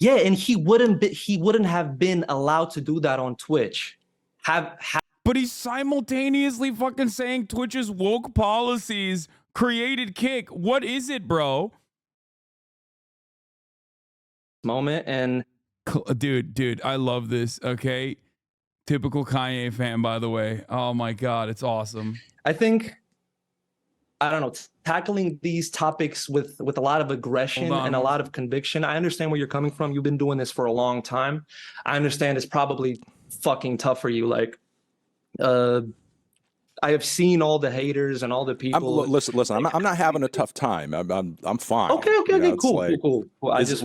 Yeah, and he wouldn't have been allowed to do that on Twitch. But he's simultaneously fucking saying Twitch's woke policies created Kick. What is it, bro? Moment and dude, I love this. Okay, typical Kanye fan, by the way. Oh my god, it's awesome. I think, I don't know, tackling these topics with a lot of aggression and a lot of conviction. I understand where you're coming from. You've been doing this for a long time. I understand it's probably fucking tough for you. Like, I have seen all the haters and all the people. Listen. I'm not having a tough time. I'm fine. Okay, cool. I just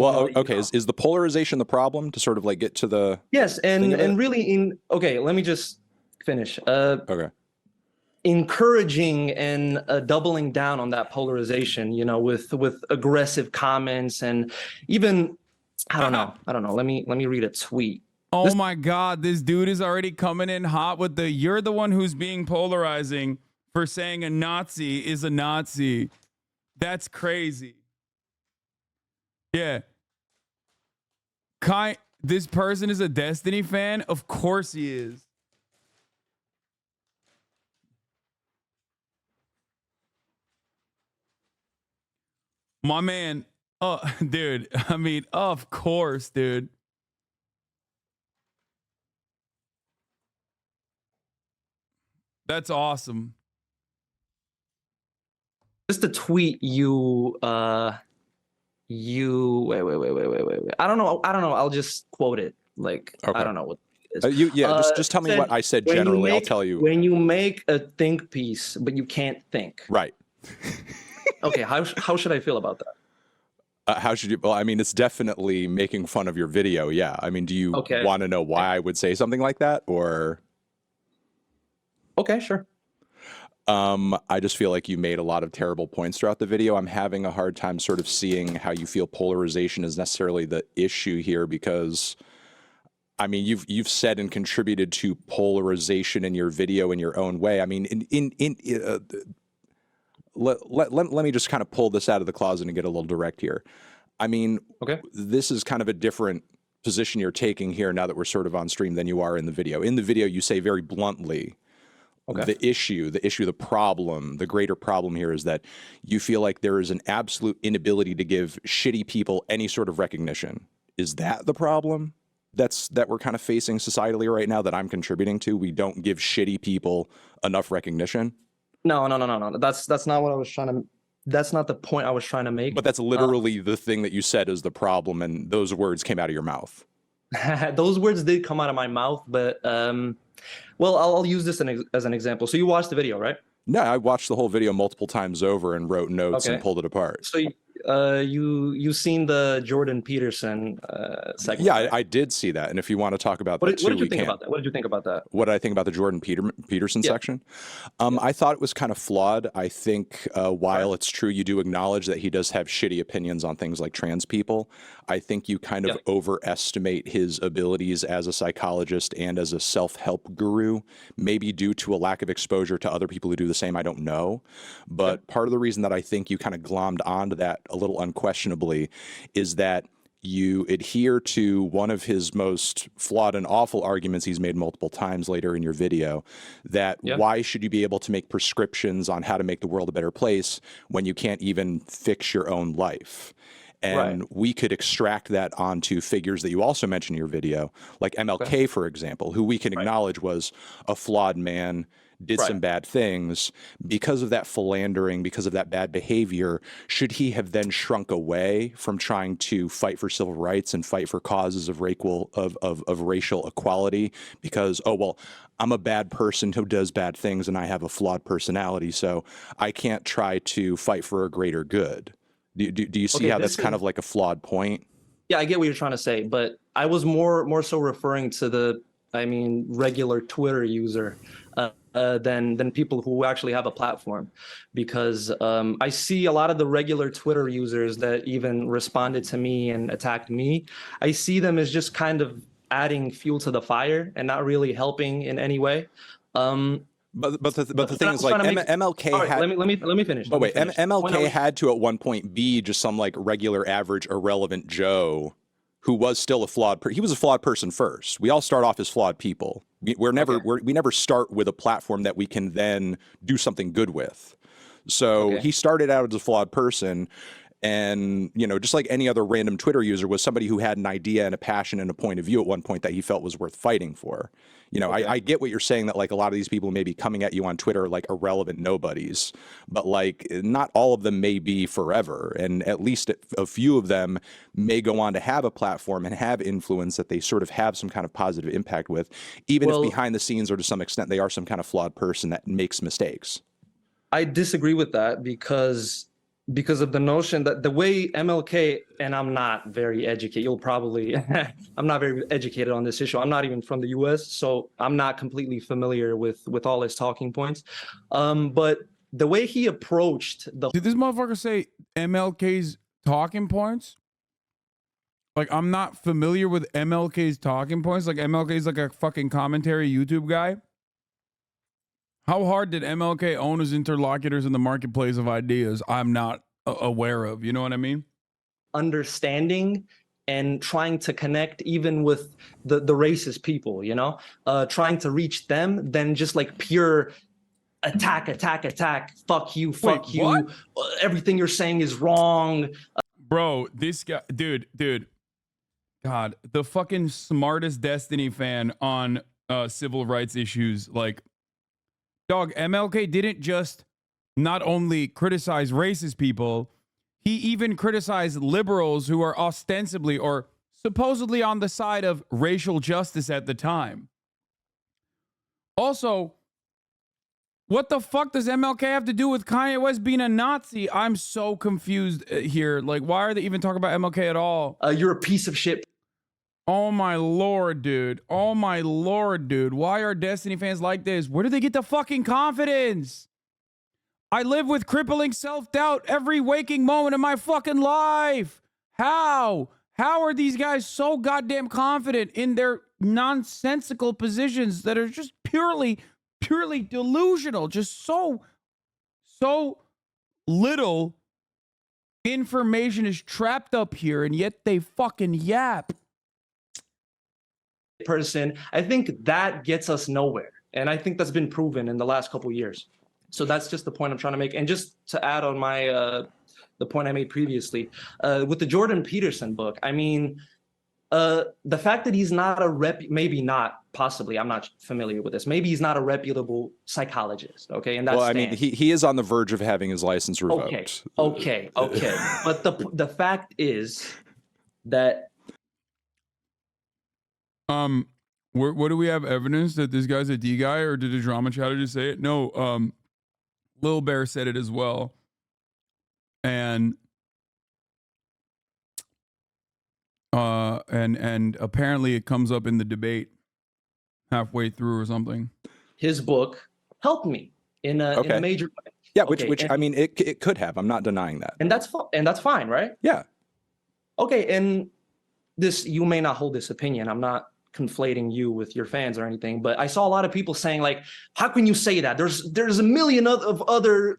is the polarization the problem to sort of like get to the yes, and really let me just finish. Okay. Encouraging and doubling down on that polarization, you know, with aggressive comments and even I don't know. Let me read a tweet. Oh my god, this dude is already coming in hot with the "you're the one who's being polarizing for saying a Nazi is a Nazi." That's crazy. Yeah. This person is a Destiny fan? Of course he is. My man, dude, I mean, of course, dude. That's awesome. Just a tweet you wait. I don't know. I'll just quote it. Like, okay. I don't know what it is. Just tell me what I said generally. I'll tell you. When you make a think piece, but you can't think. Right. Okay, how should I feel about that? How should you? Well, I mean, it's definitely making fun of your video. Yeah. I mean, do you want to know why I would say something like that, or? Okay, sure. I just feel like you made a lot of terrible points throughout the video. I'm having a hard time sort of seeing how you feel polarization is necessarily the issue here, because I mean, you've said and contributed to polarization in your video in your own way. I mean, let me just kind of pull this out of the closet and get a little direct here. I mean, this is kind of a different position you're taking here now that we're sort of on stream than you are in the video. In the video, you say very bluntly, the problem, the greater problem here is that you feel like there is an absolute inability to give shitty people any sort of recognition. Is that the problem that we're kind of facing societally right now that I'm contributing to? We don't give shitty people enough recognition? No. That's not what I was trying to. That's not the point I was trying to make. But that's literally the thing that you said is the problem, and those words came out of your mouth. Those words did come out of my mouth, but well, I'll use this as an example. So you watched the video, right? No, I watched the whole video multiple times over and wrote notes and pulled it apart. So you seen the Jordan Peterson segment? Yeah, right? I did see that. And if you want to talk about that too, what did you think about that? What did you think about that? What did I think about the Jordan Peterson section? I thought it was kind of flawed. I think while it's true you do acknowledge that he does have shitty opinions on things like trans people, I think you kind of overestimate his abilities as a psychologist and as a self-help guru, maybe due to a lack of exposure to other people who do the same. I don't know. But part of the reason that I think you kind of glommed onto that a little unquestionably is that you adhere to one of his most flawed and awful arguments he's made multiple times later in your video, that why should you be able to make prescriptions on how to make the world a better place when you can't even fix your own life? And we could extract that onto figures that you also mentioned in your video, like MLK, for example, who we can acknowledge was a flawed man, did some bad things. Because of that philandering, because of that bad behavior, should he have then shrunk away from trying to fight for civil rights and fight for causes of racial equality? Because, oh, well, I'm a bad person who does bad things and I have a flawed personality, so I can't try to fight for a greater good. Do you see how that's kind of like a flawed point? Yeah, I get what you're trying to say, but I was more so referring to the, regular Twitter user than people who actually have a platform, because I see a lot of the regular Twitter users that even responded to me and attacked me. I see them as just kind of adding fuel to the fire and not really helping in any way. But the thing is, like, MLK had. Let me finish. Oh wait, MLK had to at one point be just some like regular, average, irrelevant Joe who was still a flawed he was a flawed person first. We all start off as flawed people. We never start with a platform that we can then do something good with. So he started out as a flawed person, and, you know, just like any other random Twitter user, was somebody who had an idea and a passion and a point of view at one point that he felt was worth fighting for. You know, I get what you're saying, that like a lot of these people may be coming at you on Twitter are like irrelevant nobodies, but like not all of them may be forever. And at least a few of them may go on to have a platform and have influence that they sort of have some kind of positive impact with, even if behind the scenes or to some extent they are some kind of flawed person that makes mistakes. I disagree with that because of the notion that the way MLK, and I'm not very educated, you'll probably, I'm not very educated on this issue. I'm not even from the US, so I'm not completely familiar with all his talking points. But the way he approached the— Did this motherfucker say MLK's talking points? Like, I'm not familiar with MLK's talking points. Like, MLK's like a fucking commentary YouTube guy. How hard did MLK own his interlocutors in the marketplace of ideas I'm not aware of? You know what I mean? Understanding and trying to connect even with the racist people, you know, trying to reach them than just like pure attack, fuck you, what? Everything you're saying is wrong. Bro, this guy, dude, God, the fucking smartest Destiny fan on civil rights issues, like, dog, MLK didn't just not only criticize racist people, he even criticized liberals who are ostensibly or supposedly on the side of racial justice at the time. Also, what the fuck does MLK have to do with Kanye West being a Nazi? I'm so confused here. Like, why are they even talking about MLK at all? You're a piece of shit. Oh my lord, dude. Oh my lord, dude. Why are Destiny fans like this? Where do they get the fucking confidence? I live with crippling self-doubt every waking moment of my fucking life. How? How are these guys so goddamn confident in their nonsensical positions that are just purely delusional? Just so little information is trapped up here, and yet they fucking yap. Person, I think that gets us nowhere, and I think that's been proven in the last couple of years. So that's just the point I'm trying to make. And just to add on my the point I made previously with the Jordan Peterson book, I mean, the fact that he's not maybe not, possibly, I'm not familiar with this, maybe he's not a reputable psychologist, okay? And that's— well, I mean, he is on the verge of having his license revoked. Okay. But the fact is that— what do we have evidence that this guy's a D guy, or did a drama chatter just say it? No, Lil Bear said it as well. And apparently it comes up in the debate halfway through or something. His book helped me in a major way. Yeah, which I mean, it could have. I'm not denying that. And that's fine, right? Yeah. Okay, and this, you may not hold this opinion. I'm not conflating you with your fans or anything, but I saw a lot of people saying, like, how can you say that? There's a million other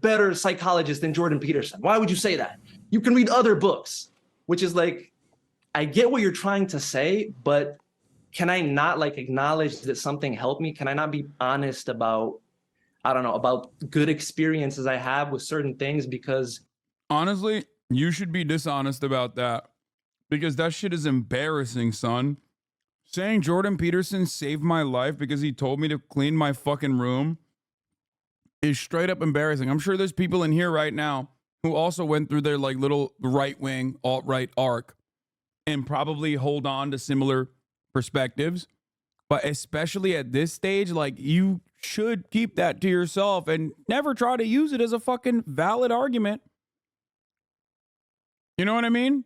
better psychologists than Jordan Peterson. Why would you say that? You can read other books, which is like, I get what you're trying to say, but can I not like acknowledge that something helped me? Can I not be honest about, I don't know, about good experiences I have with certain things? Because honestly, you should be dishonest about that, because that shit is embarrassing, son. Saying Jordan Peterson saved my life because he told me to clean my fucking room is straight up embarrassing. I'm sure there's people in here right now who also went through their like little right-wing, alt-right arc and probably hold on to similar perspectives. But especially at this stage, like, you should keep that to yourself and never try to use it as a fucking valid argument. You know what I mean?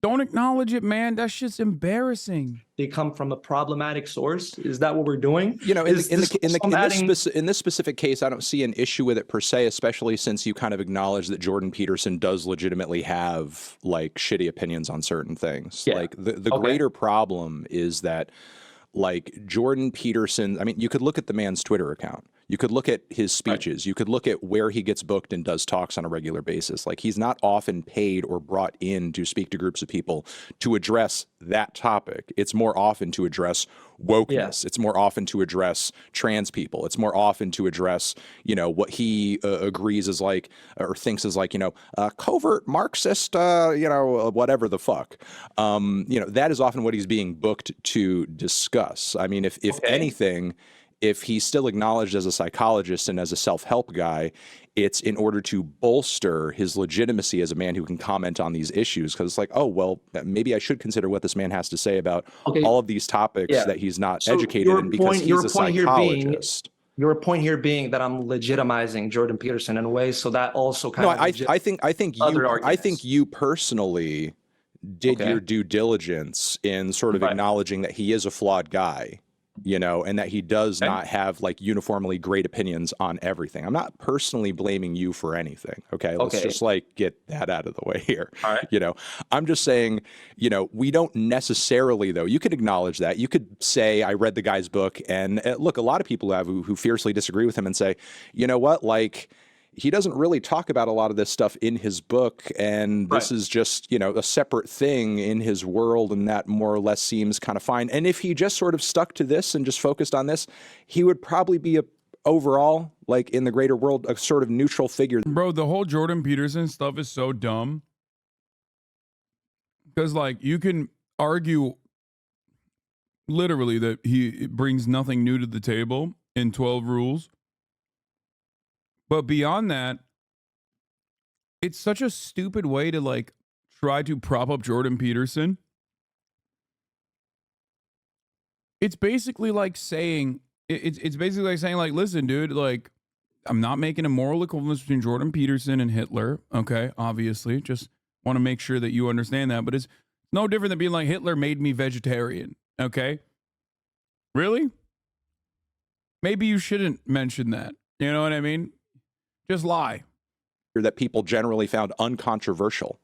Don't acknowledge it, man. That shit's embarrassing. They come from a problematic source. Is that what we're doing? You know, in this specific case, I don't see an issue with it per se, especially since you kind of acknowledge that Jordan Peterson does legitimately have like shitty opinions on certain things. Yeah. Like the greater problem is that, like, Jordan Peterson, I mean, you could look at the man's Twitter account. You could look at his speeches. You could look at where he gets booked and does talks on a regular basis. Like, he's not often paid or brought in to speak to groups of people to address that topic. It's more often to address wokeness. It's more often to address trans people. It's more often to address, you know, what he agrees is like, or thinks is like, you know, covert Marxist, you know, whatever the fuck. You know, that is often what he's being booked to discuss. I mean, if anything, if he's still acknowledged as a psychologist and as a self-help guy, it's in order to bolster his legitimacy as a man who can comment on these issues. Because it's like, oh, well, maybe I should consider what this man has to say about all of these topics that he's not educated in because he's a psychologist. Your point here being that I'm legitimizing Jordan Peterson in a way, so that also kind of I think you personally did your due diligence in sort of acknowledging that he is a flawed guy, you know, and that he does not have like uniformly great opinions on everything. I'm not personally blaming you for anything. Okay. Let's just like get that out of the way here. All right. You know, I'm just saying, you know, we don't necessarily, though, you could acknowledge that. You could say, I read the guy's book, and look, a lot of people have who fiercely disagree with him and say, you know what, like, he doesn't really talk about a lot of this stuff in his book, and this is just, you know, a separate thing in his world, and that more or less seems kind of fine. And if he just sort of stuck to this and just focused on this, he would probably be overall, like in the greater world, a sort of neutral figure. Bro, the whole Jordan Peterson stuff is so dumb. Because, like, you can argue literally that he brings nothing new to the table in 12 rules. But beyond that, it's such a stupid way to like try to prop up Jordan Peterson. It's basically like saying, it's basically like saying, like, listen, dude, like, I'm not making a moral equivalence between Jordan Peterson and Hitler. Okay, obviously, just want to make sure that you understand that. But it's no different than being like, Hitler made me vegetarian. Okay, really? Maybe you shouldn't mention that. You know what I mean? Just lie. That people generally found uncontroversial.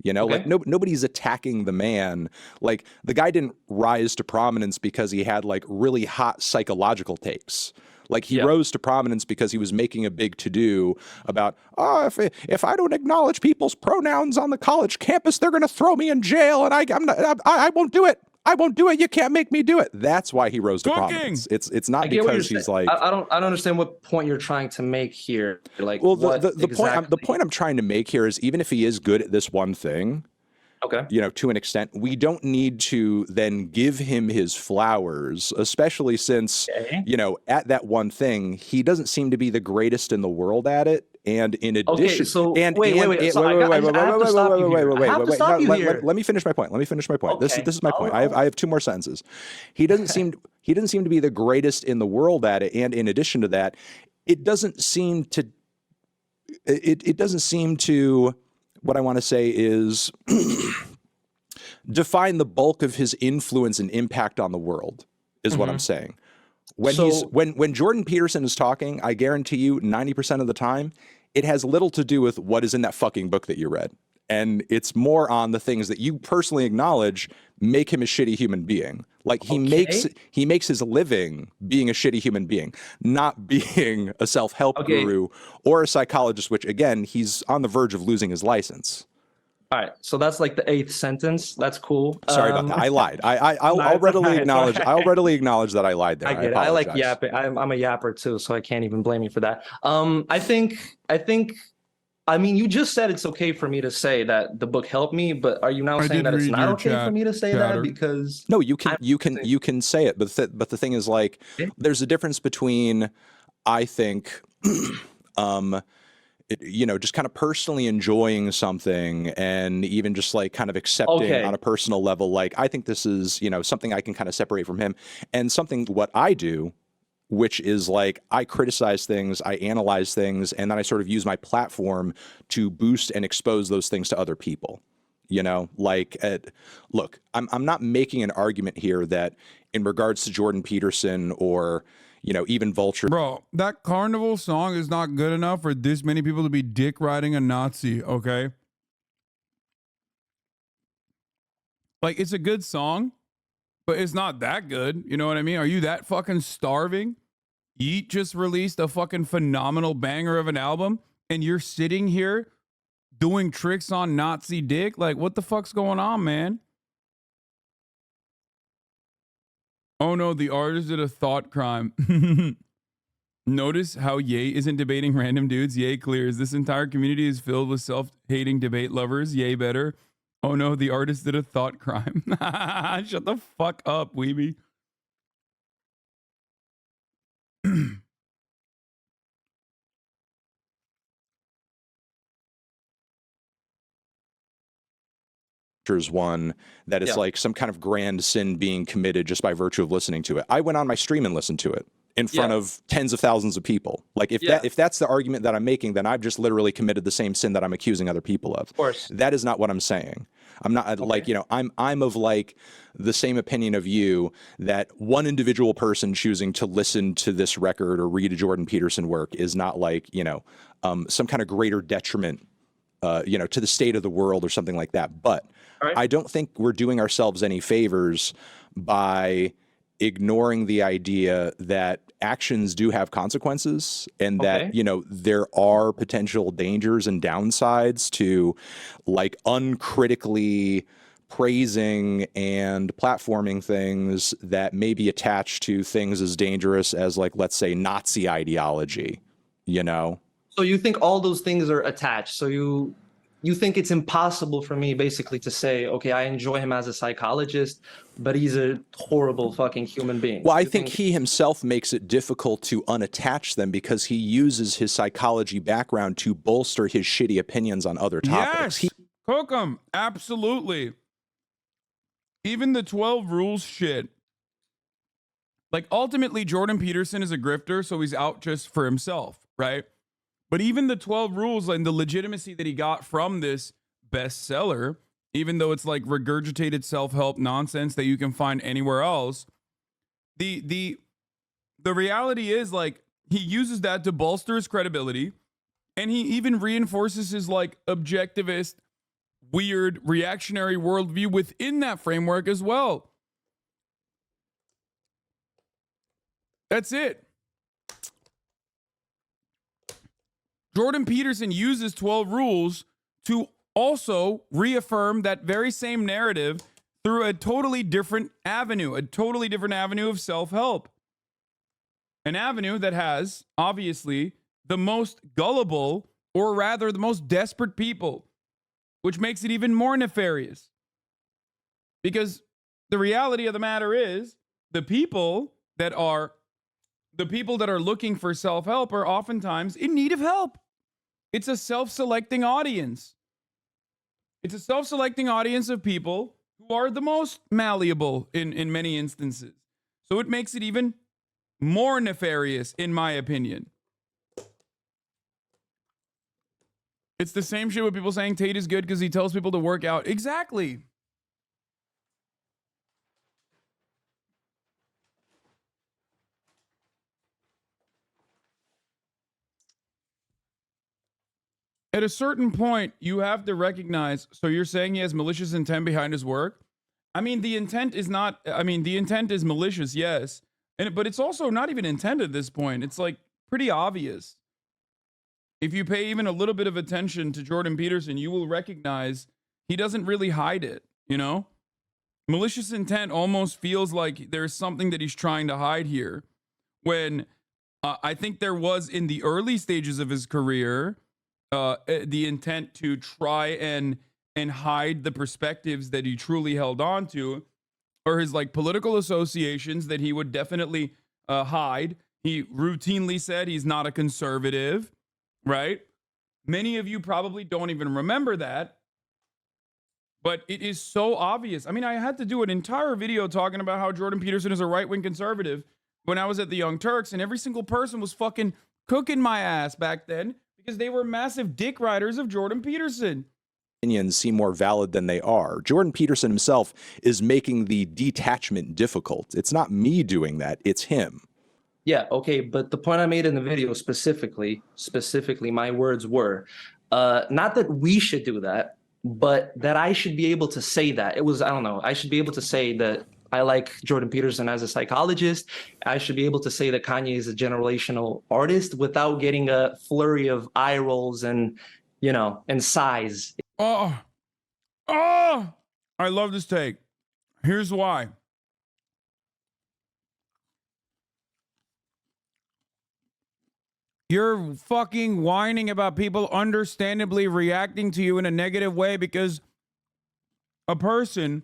You know, like nobody's attacking the man. Like, the guy didn't rise to prominence because he had like really hot psychological takes. Like, he rose to prominence because he was making a big to-do about, oh, if I don't acknowledge people's pronouns on the college campus, they're going to throw me in jail, and I won't do it. I won't do it. You can't make me do it. That's why he rose to prominence. It's not because he's like, I don't understand what point you're trying to make here. Like, well, the point I'm trying to make here is, even if he is good at this one thing, you know, to an extent, we don't need to then give him his flowers, especially since, you know, at that one thing, he doesn't seem to be the greatest in the world at it. And in addition, wait. Let me finish my point. This is my point. I have two more sentences. He doesn't seem to be the greatest in the world at it. And in addition to that, it doesn't seem to, what I want to say is define the bulk of his influence and impact on the world is what I'm saying. When Jordan Peterson is talking, I guarantee you 90% of the time, it has little to do with what is in that fucking book that you read. And it's more on the things that you personally acknowledge make him a shitty human being. Like, he makes his living being a shitty human being, not being a self-help guru or a psychologist, which, again, he's on the verge of losing his license. All right, so that's like the 8th sentence. That's cool. Sorry about that. I lied. I'll readily acknowledge. I'll readily acknowledge that I lied there. I get it. I like yapping. I'm a yapper too, so I can't even blame you for that. I mean, you just said it's okay for me to say that the book helped me, but are you now saying that it's not okay for me to say that? Because no, you can say it, but the thing is, like, there's a difference between, I think, you know, just kind of personally enjoying something and even just like kind of accepting on a personal level, like, I think this is, you know, something I can kind of separate from him, and something what I do, which is like, I criticize things, I analyze things, and then I sort of use my platform to boost and expose those things to other people. You know, like, look, I'm not making an argument here that in regards to Jordan Peterson or, you know, even Vulture. Bro, that Carnival song is not good enough for this many people to be dick riding a Nazi, okay? Like, it's a good song, but it's not that good. You know what I mean? Are you that fucking starving Yeet just released a fucking phenomenal banger of an album, and you're sitting here doing tricks on Nazi dick? Like, what the fuck's going on, man? Oh no, the artist did a thought crime. Notice how Ye isn't debating random dudes. Ye clears. This entire community is filled with self-hating debate lovers. Ye better. Oh no, the artist did a thought crime. Shut the fuck up, weeby. One that it's like some kind of grand sin being committed just by virtue of listening to it. I went on my stream and listened to it in front of tens of thousands of people. Like if that's the argument that I'm making, then I've just literally committed the same sin that I'm accusing other people of. Of course. That is not what I'm saying. I'm not like, you know, I'm of like the same opinion of you that one individual person choosing to listen to this record or read a Jordan Peterson work is not like, you know, some kind of greater detriment, you know, to the state of the world or something like that. But I don't think we're doing ourselves any favors by ignoring the idea that actions do have consequences and that, you know, there are potential dangers and downsides to like uncritically praising and platforming things that may be attached to things as dangerous as, like, let's say Nazi ideology, you know? So you think all those things are attached. So you think it's impossible for me basically to say, okay, I enjoy him as a psychologist, but he's a horrible fucking human being. Well, I think he himself makes it difficult to unattach them because he uses his psychology background to bolster his shitty opinions on other topics. Yes, Kokum, absolutely. Even the 12 rules shit. Like, ultimately, Jordan Peterson is a grifter, so he's out just for himself, right? But even the 12 rules and the legitimacy that he got from this bestseller, even though it's like regurgitated self-help nonsense that you can find anywhere else, the reality is, like, he uses that to bolster his credibility, and he even reinforces his like objectivist, weird, reactionary worldview within that framework as well. That's it. Jordan Peterson uses 12 rules to also reaffirm that very same narrative through a totally different avenue of self-help. An avenue that has, obviously, the most gullible, or rather the most desperate people, which makes it even more nefarious. Because the reality of the matter is, the people that are looking for self-help are oftentimes in need of help. It's a self-selecting audience. It's a self-selecting audience of people who are the most malleable in many instances. So it makes it even more nefarious, in my opinion. It's the same shit with people saying Tate is good because he tells people to work out. Exactly. At a certain point, you have to recognize, so you're saying he has malicious intent behind his work? I mean, the intent is not, the intent is malicious, yes. But it's also not even intent at this point. It's like pretty obvious. If you pay even a little bit of attention to Jordan Peterson, you will recognize he doesn't really hide it, you know? Malicious intent almost feels like there's something that he's trying to hide here. When I think there was in the early stages of his career, the intent to try and hide the perspectives that he truly held on to, or his like political associations that he would definitely hide. He routinely said he's not a conservative, right? Many of you probably don't even remember that, but it is so obvious. I mean, I had to do an entire video talking about how Jordan Peterson is a right-wing conservative when I was at the Young Turks, and every single person was fucking cooking my ass back then because they were massive dick riders of Jordan Peterson. Opinions seem more valid than they are. Jordan Peterson himself is making the detachment difficult. It's not me doing that, it's him. Yeah, okay, but the point I made in the video specifically, my words were, not that we should do that, but that I should be able to say that. It was, I don't know, I should be able to say that I like Jordan Peterson as a psychologist. I should be able to say that Kanye is a generational artist without getting a flurry of eye rolls and, and sighs. Oh, I love this take. Here's why. You're fucking whining about people understandably reacting to you in a negative way because a person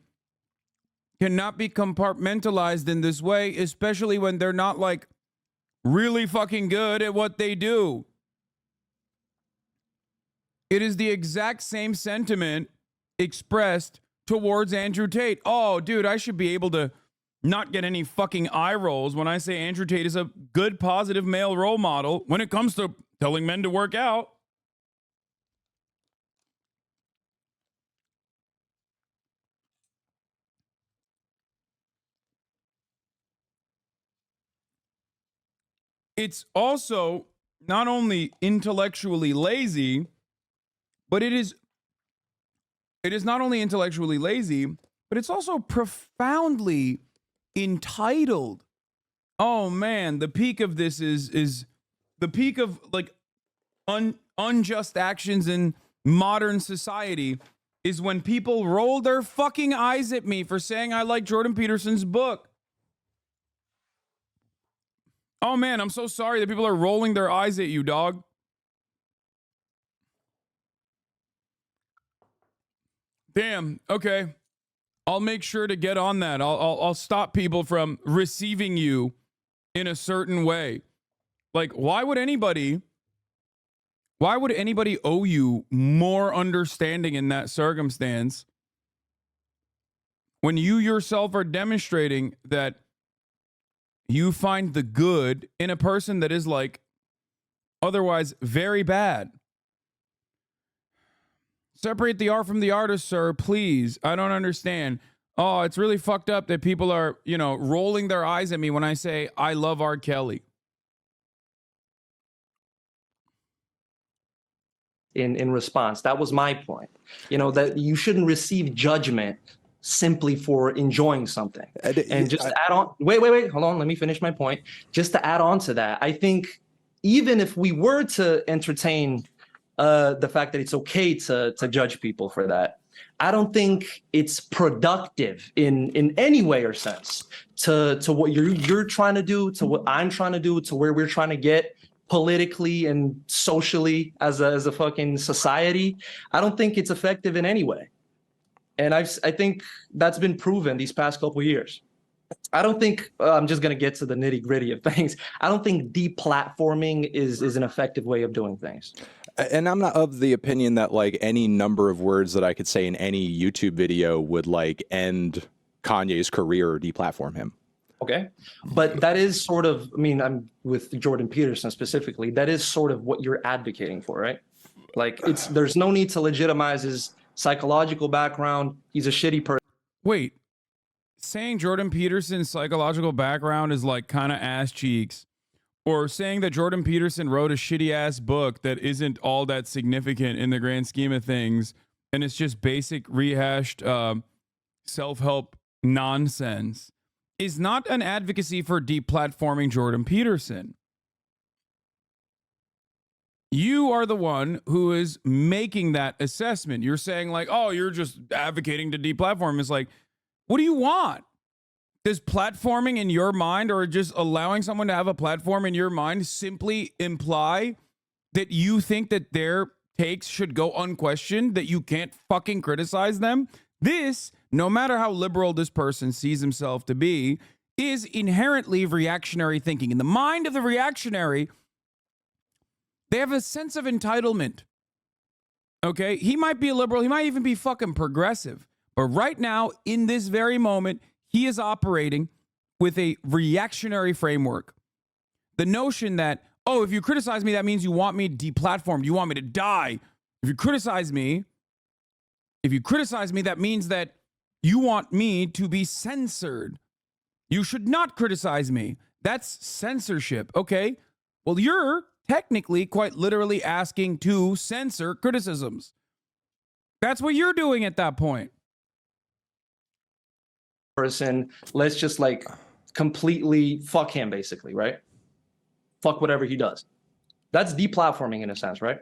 cannot be compartmentalized in this way, especially when they're not like really fucking good at what they do. It is the exact same sentiment expressed towards Andrew Tate. Oh, dude, I should be able to not get any fucking eye rolls when I say Andrew Tate is a good, positive male role model when it comes to telling men to work out. It's also not only intellectually lazy, but it is not only intellectually lazy, but it's also profoundly entitled. Oh man, the peak of this is the peak of like unjust actions in modern society is when people roll their fucking eyes at me for saying I like Jordan Peterson's book. Oh man, I'm so sorry that people are rolling their eyes at you, dog. Damn, okay. I'll make sure to get on that. I'll stop people from receiving you in a certain way. Like, why would anybody owe you more understanding in that circumstance when you yourself are demonstrating that you find the good in a person that is like otherwise very bad? Separate the art from the artist, sir, please. I don't understand. Oh, it's really fucked up that people are, rolling their eyes at me when I say I love R. Kelly. In response, that was my point. That you shouldn't receive judgment simply for enjoying something. And just to add on, wait, hold on, let me finish my point. Just to add on to that, I think even if we were to entertain the fact that it's okay to judge people for that, I don't think it's productive in any way or sense to what you're trying to do, to what I'm trying to do, to where we're trying to get politically and socially as a fucking society. I don't think it's effective in any way. And I think that's been proven these past couple of years. I don't think, I'm just going to get to the nitty gritty of things. I don't think deplatforming is an effective way of doing things. And I'm not of the opinion that like any number of words that I could say in any YouTube video would like end Kanye's career or deplatform him. Okay. But that is sort of, I'm with Jordan Peterson specifically, that is sort of what you're advocating for, right? Like there's no need to legitimize his psychological background. He's a shitty person. Wait, saying Jordan Peterson's psychological background is like kind of ass cheeks, or saying that Jordan Peterson wrote a shitty ass book that isn't all that significant in the grand scheme of things, and it's just basic rehashed self-help nonsense, is not an advocacy for deplatforming Jordan Peterson. You are the one who is making that assessment. You're saying like, oh, you're just advocating to deplatform. It's like, what do you want? Does platforming in your mind, or just allowing someone to have a platform in your mind, simply imply that you think that their takes should go unquestioned, that you can't fucking criticize them? This, no matter how liberal this person sees himself to be, is inherently reactionary thinking. In the mind of the reactionary, they have a sense of entitlement. Okay? He might be a liberal. He might even be fucking progressive. But right now, in this very moment, he is operating with a reactionary framework. The notion that, oh, if you criticize me, that means you want me deplatformed. You want me to die. If you criticize me, that means that you want me to be censored. You should not criticize me. That's censorship. Okay? Well, you're technically quite literally asking to censor criticisms. That's what you're doing at that point. person. Let's just like completely fuck him, basically, right? Fuck whatever he does. That's deplatforming in a sense, right?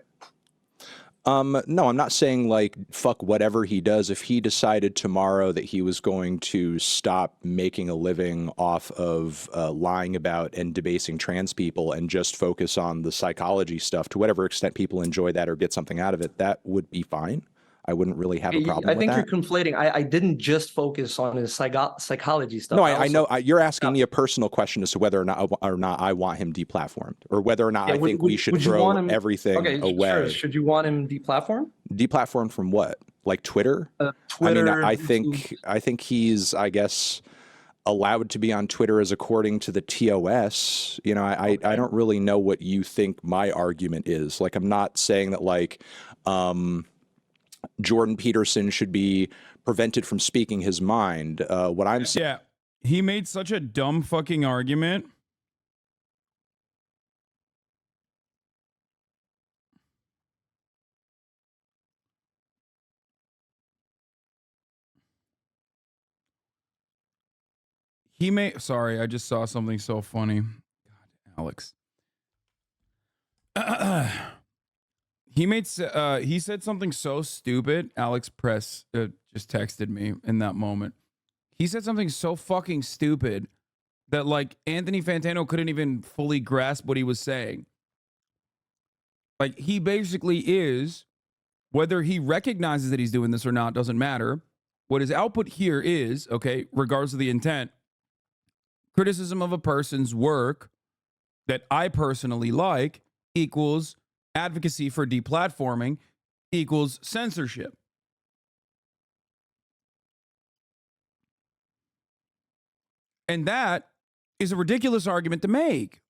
No, I'm not saying like fuck whatever he does. If he decided tomorrow that he was going to stop making a living off of lying about and debasing trans people and just focus on the psychology stuff, to whatever extent people enjoy that or get something out of it, that would be fine. I wouldn't really have a problem with that. I think you're conflating. I didn't just focus on his psychology stuff. No, I know. You're asking me a personal question as to whether or not I want him deplatformed, or whether or not I think we should throw everything away. Sure. Should you want him deplatformed? Deplatformed from what? Like Twitter? Twitter. I mean, I think he's, I guess, allowed to be on Twitter as according to the TOS. You know, I don't really know what you think my argument is. Like, I'm not saying that like Jordan Peterson should be prevented from speaking his mind. What I'm saying, yeah, he made such a dumb fucking argument. He made, sorry, I just saw something so funny. God, Alex. He said something so stupid. Alex Press just texted me in that moment. He said something so fucking stupid that like Anthony Fantano couldn't even fully grasp what he was saying. Like, he basically is, whether he recognizes that he's doing this or not doesn't matter. What his output here is, okay, regardless of the intent, criticism of a person's work that I personally like equals advocacy for deplatforming equals censorship. And that is a ridiculous argument to make.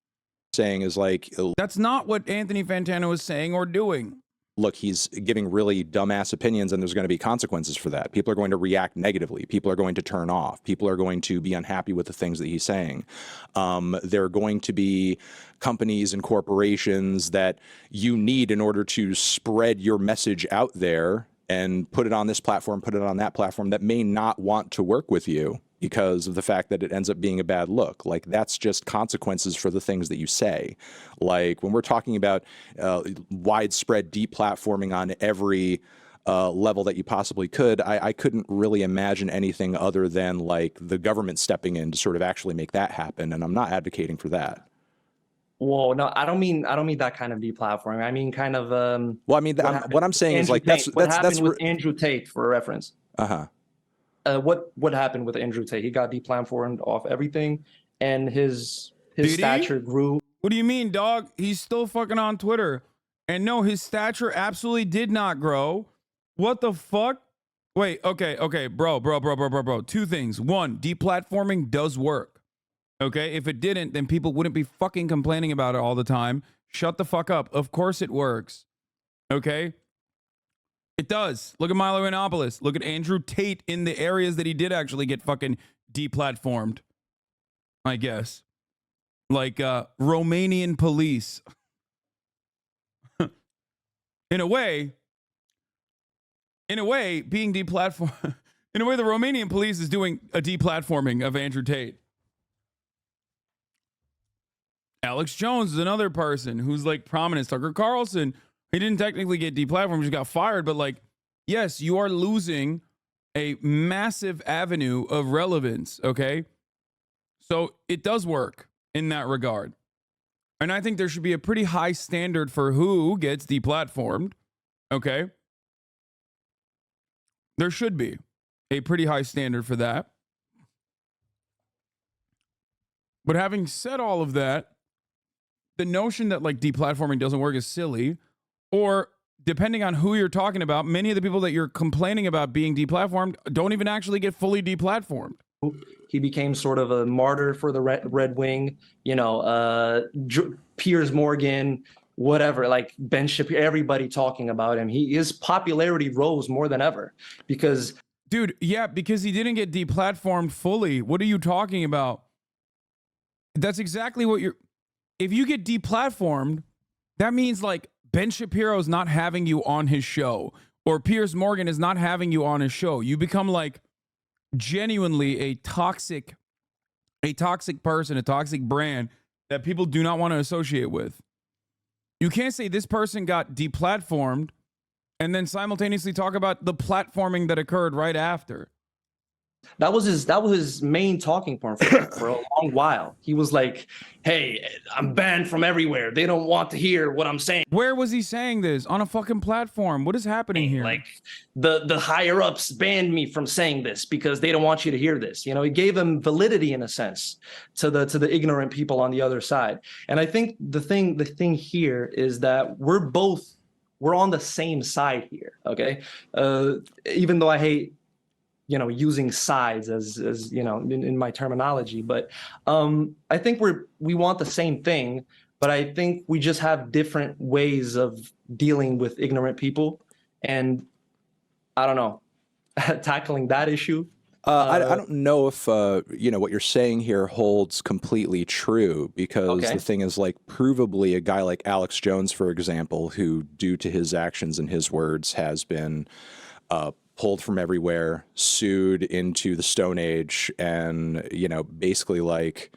saying is like, That's not what Anthony Fantano is saying or doing. look, he's giving really dumbass opinions and there's going to be consequences for that. People are going to react negatively. People are going to turn off. People are going to be unhappy with the things that he's saying. There are going to be companies and corporations that you need in order to spread your message out there and put it on this platform, put it on that platform, that may not want to work with you because of the fact that it ends up being a bad look. Like, that's just consequences for the things that you say. Like, when we're talking about widespread deplatforming on every level that you possibly could, I couldn't really imagine anything other than like the government stepping in to sort of actually make that happen. And I'm not advocating for that. Whoa, no, I don't mean that kind of deplatforming. I mean kind of well, I mean, what I'm saying is like that's with Andrew Tate, for reference. What happened with Andrew Tate? He got deplatformed off everything, and his stature grew. What do you mean, dog? He's still fucking on Twitter. And no, his stature absolutely did not grow. What the fuck? Wait, okay, bro. Two things. One, deplatforming does work. Okay, if it didn't, then people wouldn't be fucking complaining about it all the time. Shut the fuck up. Of course it works. Okay? It does. Look at Milo Yiannopoulos. Look at Andrew Tate in the areas that he did actually get fucking deplatformed, I guess. Like Romanian police. In a way, being deplatformed, in a way, the Romanian police is doing a deplatforming of Andrew Tate. Alex Jones is another person who's like prominent. Tucker Carlson, he didn't technically get deplatformed, he just got fired. But like, yes, you are losing a massive avenue of relevance, okay? So it does work in that regard. And I think there should be a pretty high standard for who gets deplatformed, okay? There should be a pretty high standard for that. But having said all of that, the notion that like deplatforming doesn't work is silly, or depending on who you're talking about, many of the people that you're complaining about being deplatformed don't even actually get fully deplatformed. He became sort of a martyr for the Red Wing, you know, Piers Morgan, whatever, like Ben Shapiro, everybody talking about him. His popularity rose more than ever because... Dude, yeah, because he didn't get deplatformed fully. What are you talking about? That's exactly what you're... If you get deplatformed, that means like Ben Shapiro is not having you on his show, or Piers Morgan is not having you on his show. You become like genuinely a toxic person, a toxic brand that people do not want to associate with. You can't say this person got deplatformed and then simultaneously talk about the platforming that occurred right after. That was his main talking point for a long while. He was like, "Hey, I'm banned from everywhere. They don't want to hear what I'm saying." Where was he saying this? On a fucking platform? What is happening here? Like the higher ups banned me from saying this because they don't want you to hear this. You know, it gave him validity in a sense to the ignorant people on the other side. And I think the thing here is that we're on the same side here. Okay, even though I hate, you know, using sides as you know, in my terminology, but I think we want the same thing, but I think we just have different ways of dealing with ignorant people, and I don't know, tackling that issue. I don't know if you know, what you're saying here holds completely true, because the thing is, like, provably a guy like Alex Jones, for example, who, due to his actions and his words, has been pulled from everywhere, sued into the Stone Age, and, you know, basically, like,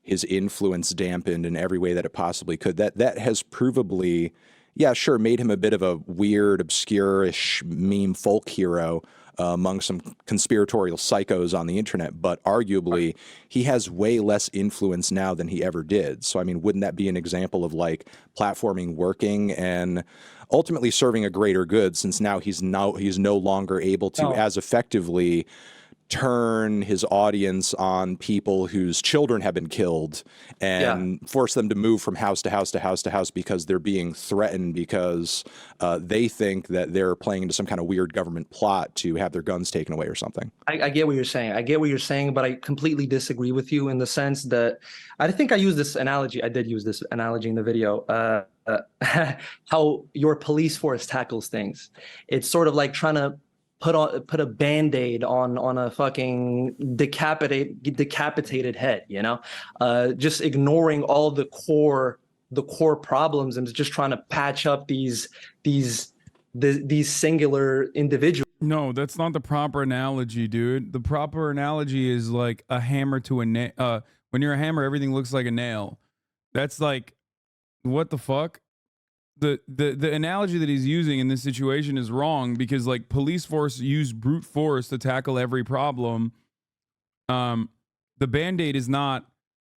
his influence dampened in every way that it possibly could. That has provably, yeah, sure, made him a bit of a weird, obscure-ish meme folk hero among some conspiratorial psychos on the internet, but arguably he has way less influence now than he ever did. So, I mean, wouldn't that be an example of, like, platforming working and ultimately serving a greater good, since now he's no longer able to as effectively turn his audience on people whose children have been killed and force them to move from house to house to house to house because they're being threatened, because they think that they're playing into some kind of weird government plot to have their guns taken away or something. I get what you're saying. I get what you're saying, but I completely disagree with you in the sense that I think I used this analogy. I did use this analogy in the video. How your police force tackles things. It's sort of like trying to put a Band-Aid on a fucking decapitated head, you know, just ignoring all the core problems and just trying to patch up these singular individuals. No, that's not the proper analogy, dude. The proper analogy is like a hammer to a nail. When you're a hammer, everything looks like a nail. That's like, what the fuck? The analogy that he's using in this situation is wrong, because, like, police force use brute force to tackle every problem. The Band-Aid is not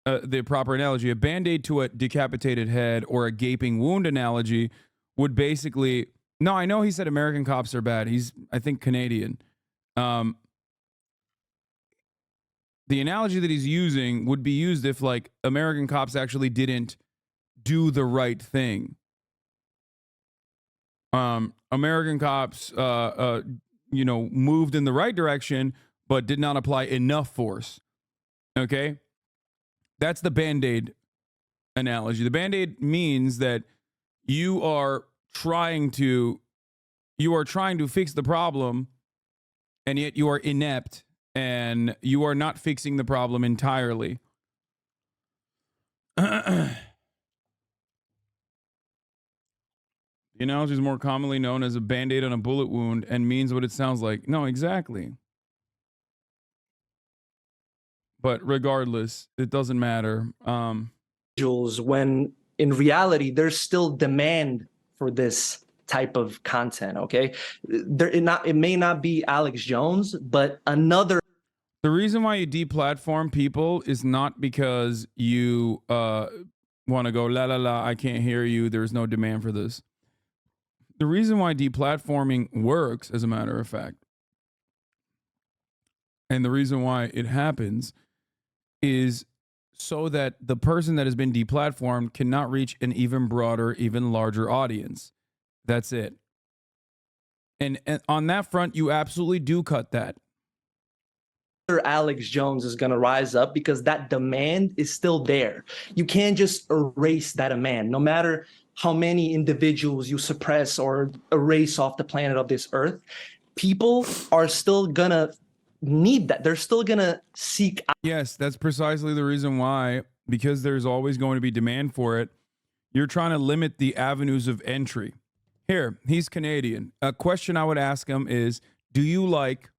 the proper analogy. A Band-Aid to a decapitated head or a gaping wound analogy would basically... No, I know he said American cops are bad. He's, I think, Canadian. The analogy that he's using would be used if, like, American cops actually didn't do the right thing. American cops, you know, moved in the right direction, but did not apply enough force. Okay? That's the Band-Aid analogy. The Band-Aid means that you are trying to fix the problem, and yet you are inept, and you are not fixing the problem entirely. The analogy is more commonly known as a Band-Aid on a bullet wound and means what it sounds like. No, exactly. But regardless, it doesn't matter. When in reality, there's still demand for this type of content, okay? It may not be Alex Jones, but another... The reason why you deplatform people is not because you want to go, la, la, la, I can't hear you, there's no demand for this. The reason why deplatforming works, as a matter of fact, and the reason why it happens is so that the person that has been deplatformed cannot reach an even broader, even larger audience. That's it. And on that front, you absolutely do cut that. Alex Jones is going to rise up because that demand is still there. You can't just erase that demand, no matter how many individuals you suppress or erase off the planet of this earth. People are still going to need that. They're still going to seek out. Yes, that's precisely the reason why, because there's always going to be demand for it. You're trying to limit the avenues of entry. Here, he's Canadian. A question I would ask him is, do you like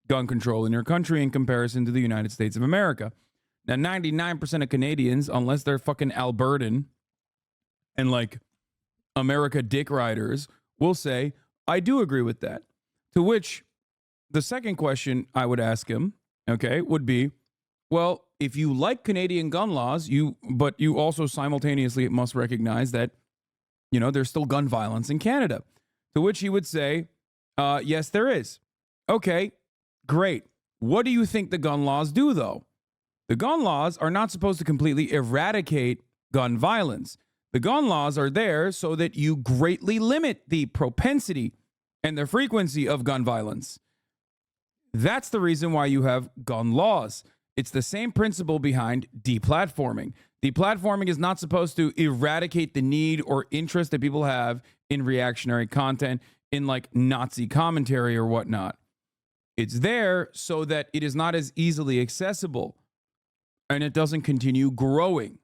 gun control in your country in comparison to the United States of America. Now, 99% of Canadians, unless they're fucking Albertan and like America dick riders, will say, I do agree with that. To which the second question I would ask him, okay, would be, well, if you like Canadian gun laws, but you also simultaneously must recognize that, you know, there's still gun violence in Canada. To which he would say, yes, there is. Okay, great. What do you think the gun laws do, though? The gun laws are not supposed to completely eradicate gun violence. The gun laws are there so that you greatly limit the propensity and the frequency of gun violence. That's the reason why you have gun laws. It's the same principle behind deplatforming. Deplatforming is not supposed to eradicate the need or interest that people have in reactionary content, in like Nazi commentary or whatnot. It's there so that it is not as easily accessible and it doesn't continue growing.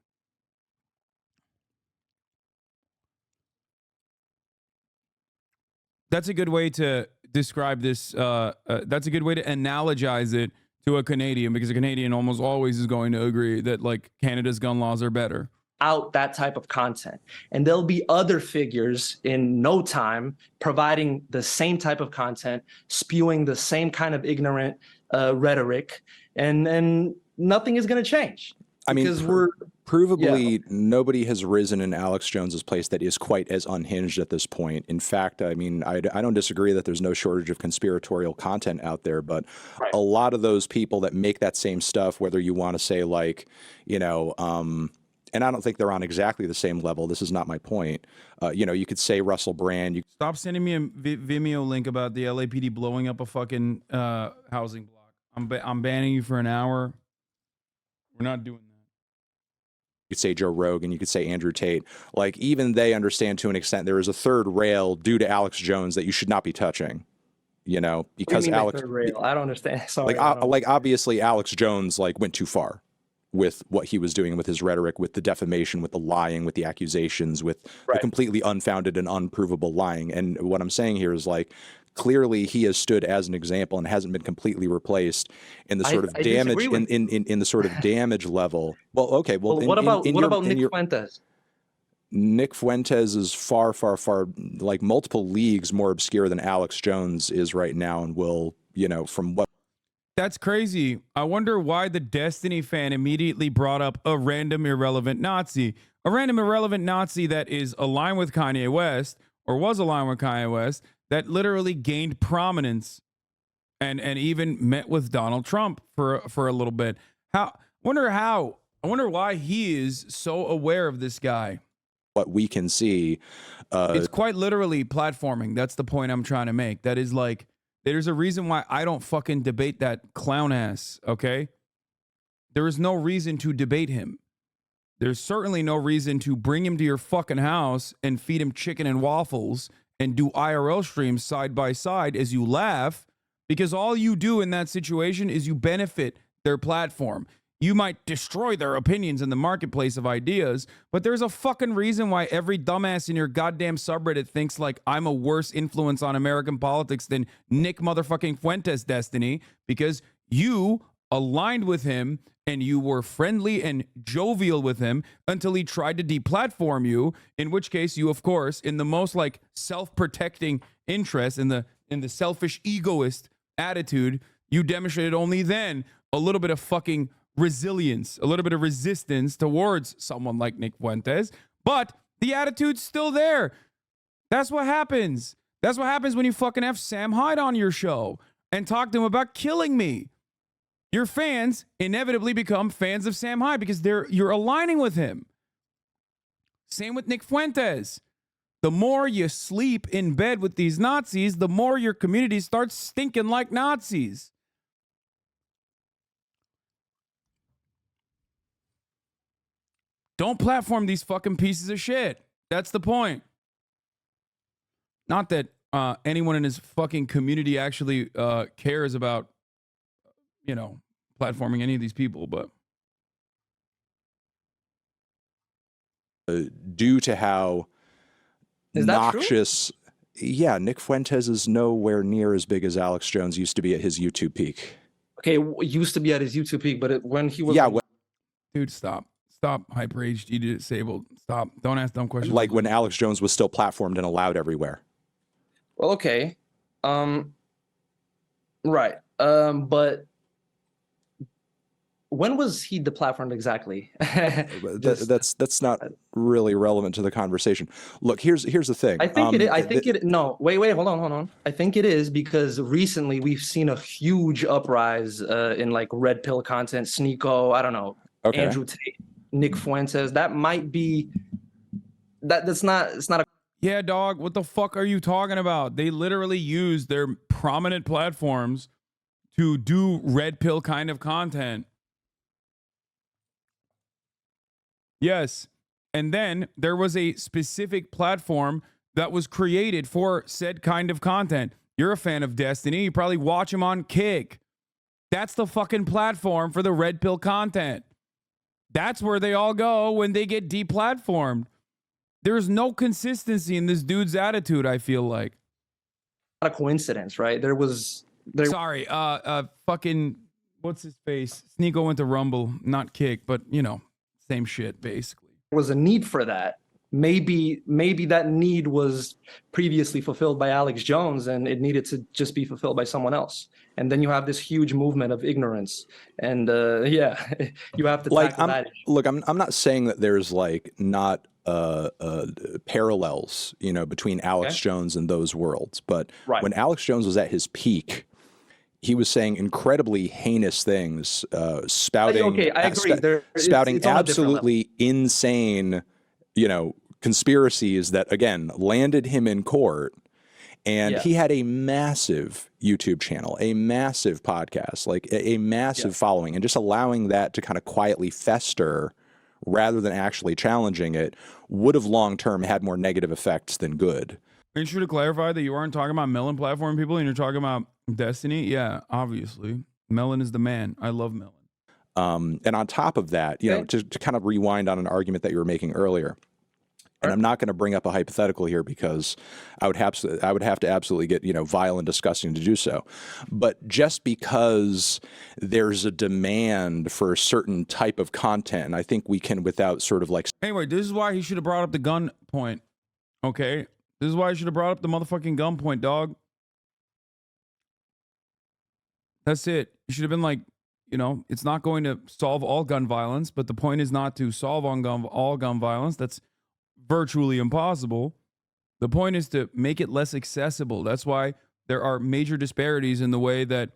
That's a good way to describe this. That's a good way to analogize it to a Canadian, because a Canadian almost always is going to agree that like Canada's gun laws are better. Out that type of content. And there'll be other figures in no time providing the same type of content, spewing the same kind of ignorant rhetoric, and nothing is going to change. I mean, because provably nobody has risen in Alex Jones's place that is quite as unhinged at this point. In fact, I mean, I don't disagree that there's no shortage of conspiratorial content out there, but a lot of those people that make that same stuff, whether you want to say like, you know, and I don't think they're on exactly the same level. This is not my point. You know, you could say Russell Brand. Stop sending me a Vimeo link about the LAPD blowing up a fucking housing block. I'm banning you for an hour. We're not doing that. You could say Joe Rogan, you could say Andrew Tate. Like, even they understand to an extent there is a third rail due to Alex Jones that you should not be touching. You know, because Alex, third rail? I don't understand. Sorry. Like obviously Alex Jones like went too far with what he was doing with his rhetoric, with the defamation, with the lying, with the accusations, with the completely unfounded and unprovable lying. And what I'm saying here is like, clearly he has stood as an example and hasn't been completely replaced in the sort of damage in the sort of damage level. Well, okay. Well, what about Nick Fuentes? Nick Fuentes is far, like multiple leagues more obscure than Alex Jones is right now, and will, you know, from what. That's crazy. I wonder why the Destiny fan immediately brought up a random irrelevant Nazi. A random irrelevant Nazi that is aligned with Kanye West, or was aligned with Kanye West, that literally gained prominence and even met with Donald Trump for a little bit. I wonder why he is so aware of this guy. What we can see. It's quite literally platforming. That's the point I'm trying to make. That is like, there's a reason why I don't fucking debate that clown ass, okay? There is no reason to debate him. There's certainly no reason to bring him to your fucking house and feed him chicken and waffles and do IRL streams side by side as you laugh, because all you do in that situation is you benefit their platform. You might destroy their opinions in the marketplace of ideas, but there's a fucking reason why every dumbass in your goddamn subreddit thinks like I'm a worse influence on American politics than Nick motherfucking Fuentes, Destiny, because you aligned with him and you were friendly and jovial with him until he tried to deplatform you, in which case you, of course, in the most like self-protecting interest, in the selfish egoist attitude, you demonstrated only then a little bit of fucking resilience, a little bit of resistance towards someone like Nick Fuentes, but the attitude's still there. That's what happens. That's what happens when you fucking have Sam Hyde on your show and talk to him about killing me. Your fans inevitably become fans of Sam Hyde because you're aligning with him. Same with Nick Fuentes. The more you sleep in bed with these Nazis, the more your community starts stinking like Nazis. Don't platform these fucking pieces of shit. That's the point. Not that anyone in his fucking community actually cares about, you know, platforming any of these people, but due to how noxious Yeah, Nick Fuentes is nowhere near as big as Alex Jones used to be at his YouTube peak. Okay, used to be at his YouTube peak, but when he was Dude, stop hyper HD disabled. Stop. Don't ask dumb questions. Like when Alex Jones was still platformed and allowed everywhere. well, okay, right, but when was he deplatformed exactly? That's not really relevant to the conversation. Look, here's the thing. I think it is. I think it. No, wait, hold on. I think it is because recently we've seen a huge uprise in like red pill content. Sneeko, I don't know, Okay. Andrew Tate, Nick Fuentes. That might be. That's not. It's not a. Yeah, dog. What the fuck are you talking about? They literally use their prominent platforms to do red pill kind of content. Yes. And then there was a specific platform that was created for said kind of content. You're a fan of Destiny. You probably watch him on Kick. That's the fucking platform for the red pill content. That's where they all go when they get deplatformed. There's no consistency in this dude's attitude, I feel like. Not a coincidence, right? Sorry, fucking, what's his face? Sneeko went to Rumble, not Kick, but, you know, same shit, basically. There was a need for that. Maybe that need was previously fulfilled by Alex Jones and it needed to just be fulfilled by someone else. And then you have this huge movement of ignorance. And yeah, you have to tackle that issue. Look, I'm not saying that there's like not parallels, you know, between Alex Jones and those worlds. But when Alex Jones was at his peak, he was saying incredibly heinous things, spouting. Okay, I agree. Spouting it's absolutely insane, you know, conspiracies that again landed him in court. And he had a massive YouTube channel, a massive podcast, like a massive following, and just allowing that to kind of quietly fester rather than actually challenging it would have long term had more negative effects than good. Are you sure to clarify that you aren't talking about Melon platform people and you're talking about Destiny? Yeah, obviously. Melon is the man. I love Melon. And on top of that, you know, to kind of rewind on an argument that you were making earlier, and I'm not going to bring up a hypothetical here because I would have to absolutely get, you know, vile and disgusting to do so. But just because there's a demand for a certain type of content, and I think we can, without sort of like. Anyway, this is why he should have brought up the gun point. Okay, this is why I should have brought up the motherfucking gun point, dog. That's it. You should have been like, you know, it's not going to solve all gun violence, but the point is not to solve all gun violence. That's virtually impossible. The point is to make it less accessible. That's why there are major disparities in the way that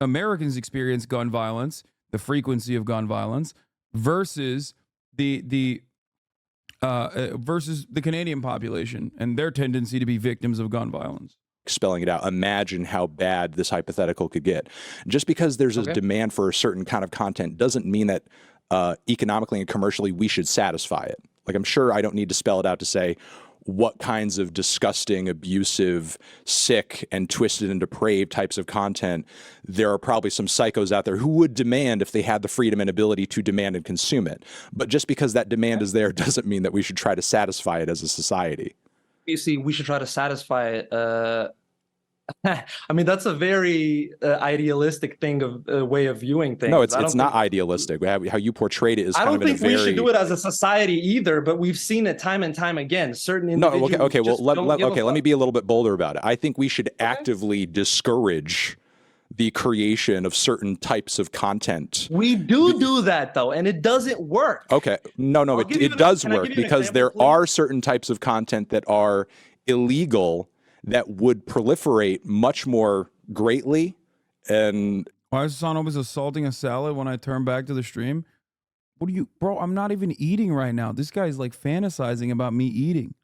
Americans experience gun violence, the frequency of gun violence, versus the Canadian population and their tendency to be victims of gun violence. Spelling it out, imagine how bad this hypothetical could get. Just because there's a demand for a certain kind of content doesn't mean that economically and commercially we should satisfy it. Like, I'm sure I don't need to spell it out to say what kinds of disgusting, abusive, sick, and twisted and depraved types of content there are probably some psychos out there who would demand if they had the freedom and ability to demand and consume it. But just because that demand is there doesn't mean that we should try to satisfy it as a society. You see, we should try to satisfy it. I mean, that's a very idealistic thing of way of viewing things. No, it's not idealistic. How you portrayed it is kind of in a very... I don't think we should do it as a society either, but we've seen it time and time again. Certain individuals... No, okay, well, let me be a little bit bolder about it. I think we should actively discourage the creation of certain types of content. We do that, though, and it doesn't work. Okay, no, it does work because there are certain types of content that are illegal that would proliferate much more greatly. And why is Hasan always assaulting a salad when I turn back to the stream? What do you, bro? I'm not even eating right now. This guy's like fantasizing about me eating.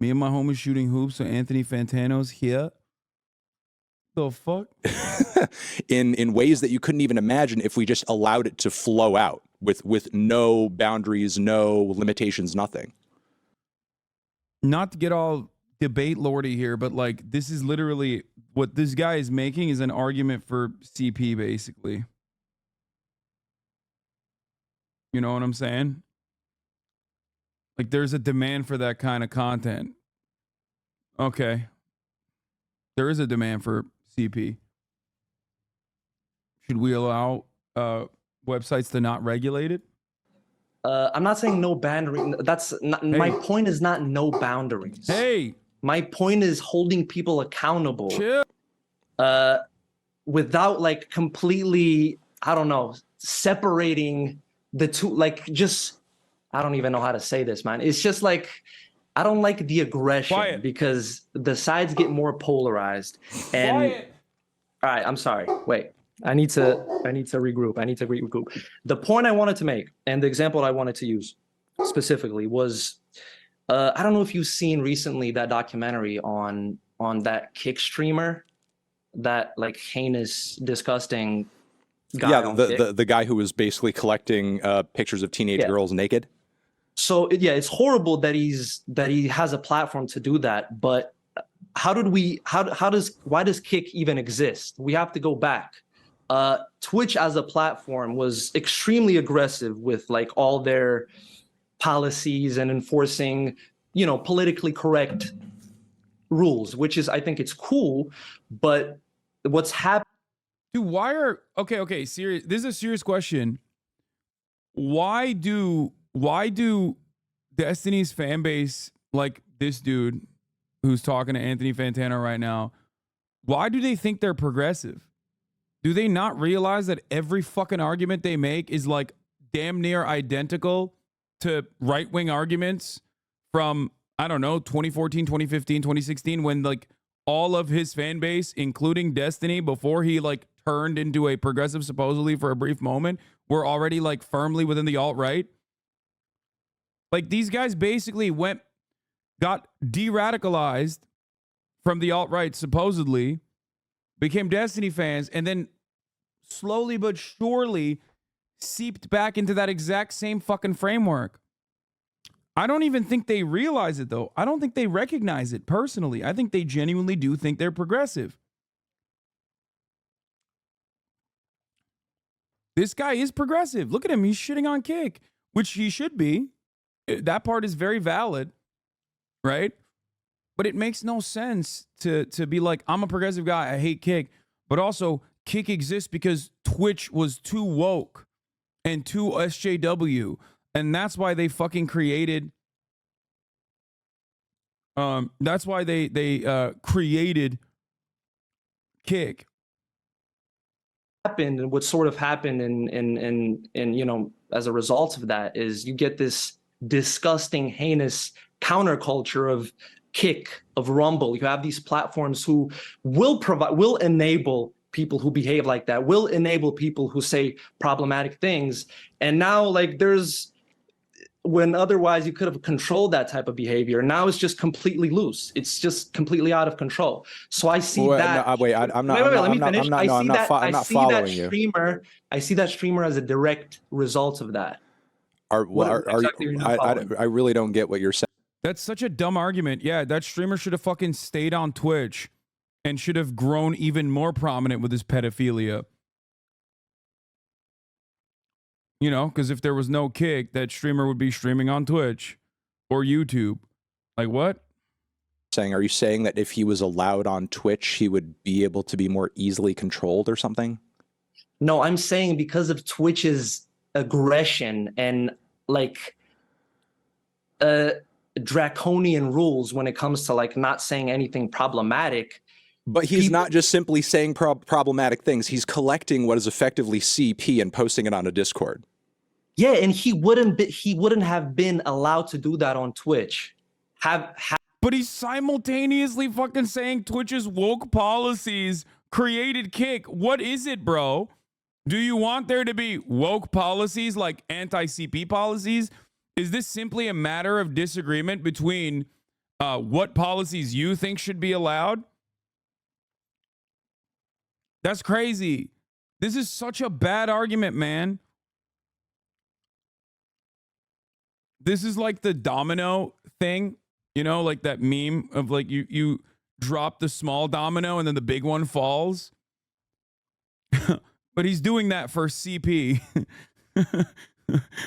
Me and my homies shooting hoops, so Anthony Fantano's here. The fuck? in ways that you couldn't even imagine if we just allowed it to flow out with no boundaries, no limitations, nothing. Not to get all debate lordy here, but like this is literally what this guy is making is an argument for CP, basically. You know what I'm saying? Like there's a demand for that kind of content. Okay. There is a demand for CP. Should we allow websites to not regulate it? I'm not saying no boundary. That's not, my point is not no boundaries. Hey, my point is holding people accountable. chill. Without like completely, I don't know, separating the two. Like just, I don't even know how to say this, man. It's just like, I don't like the aggression because the sides get more polarized. And all right, I'm sorry. Wait. I need to regroup. I need to regroup. The point I wanted to make and the example I wanted to use specifically was, I don't know if you've seen recently that documentary on that Kick streamer, that like heinous, disgusting guy. Yeah, the guy who was basically collecting pictures of teenage girls naked. So yeah, it's horrible that he has a platform to do that. But why does Kick even exist? We have to go back. Twitch as a platform was extremely aggressive with like all their policies and enforcing, you know, politically correct rules, which is, I think it's cool, but what's happening? Dude, why are, okay, serious. This is a serious question. Why do Destiny's fan base, like this dude who's talking to Anthony Fantano right now, why do they think they're progressive? Do they not realize that every fucking argument they make is like damn near identical to right-wing arguments from, I don't know, 2014, 2015, 2016, when like all of his fan base, including Destiny, before he like turned into a progressive supposedly for a brief moment, were already like firmly within the alt-right? Like these guys basically got de-radicalized from the alt-right supposedly, became Destiny fans, and then slowly but surely seeped back into that exact same fucking framework. I don't even think they realize it, though. I don't think they recognize it personally. I think they genuinely do think they're progressive. This guy is progressive. Look at him. He's shitting on Kick, which he should be. That part is very valid, right? But it makes no sense to be like, I'm a progressive guy, I hate Kick, but also Kick exists because Twitch was too woke and too SJW, and that's why they fucking created. That's why they created Kick. Happened and what sort of happened and you know, as a result of that is you get this disgusting, heinous counterculture of Kick, of Rumble. You have these platforms who will enable people who behave like that, will enable people who say problematic things. And now like when otherwise you could have controlled that type of behavior, now it's just completely loose. It's just completely out of control. So I see that. No, wait, I'm not. Wait, let me finish. I'm not following you. I see that streamer as a direct result of that. I really don't get what you're saying. That's such a dumb argument. Yeah, that streamer should have fucking stayed on Twitch and should have grown even more prominent with his pedophilia. You know, because if there was no Kick, that streamer would be streaming on Twitch or YouTube. Like what? Are you saying that if he was allowed on Twitch, he would be able to be more easily controlled or something? No, I'm saying because of Twitch's aggression and like draconian rules when it comes to like not saying anything problematic. But he's not just simply saying problematic things. He's collecting what is effectively CP and posting it on a Discord. Yeah, and he wouldn't have been allowed to do that on Twitch. But he's simultaneously fucking saying Twitch's woke policies created Kick. What is it, bro? Do you want there to be woke policies like anti-CP policies? Is this simply a matter of disagreement between what policies you think should be allowed? That's crazy. This is such a bad argument, man. This is like the domino thing, you know, like that meme of like you drop the small domino and then the big one falls. But he's doing that for CP.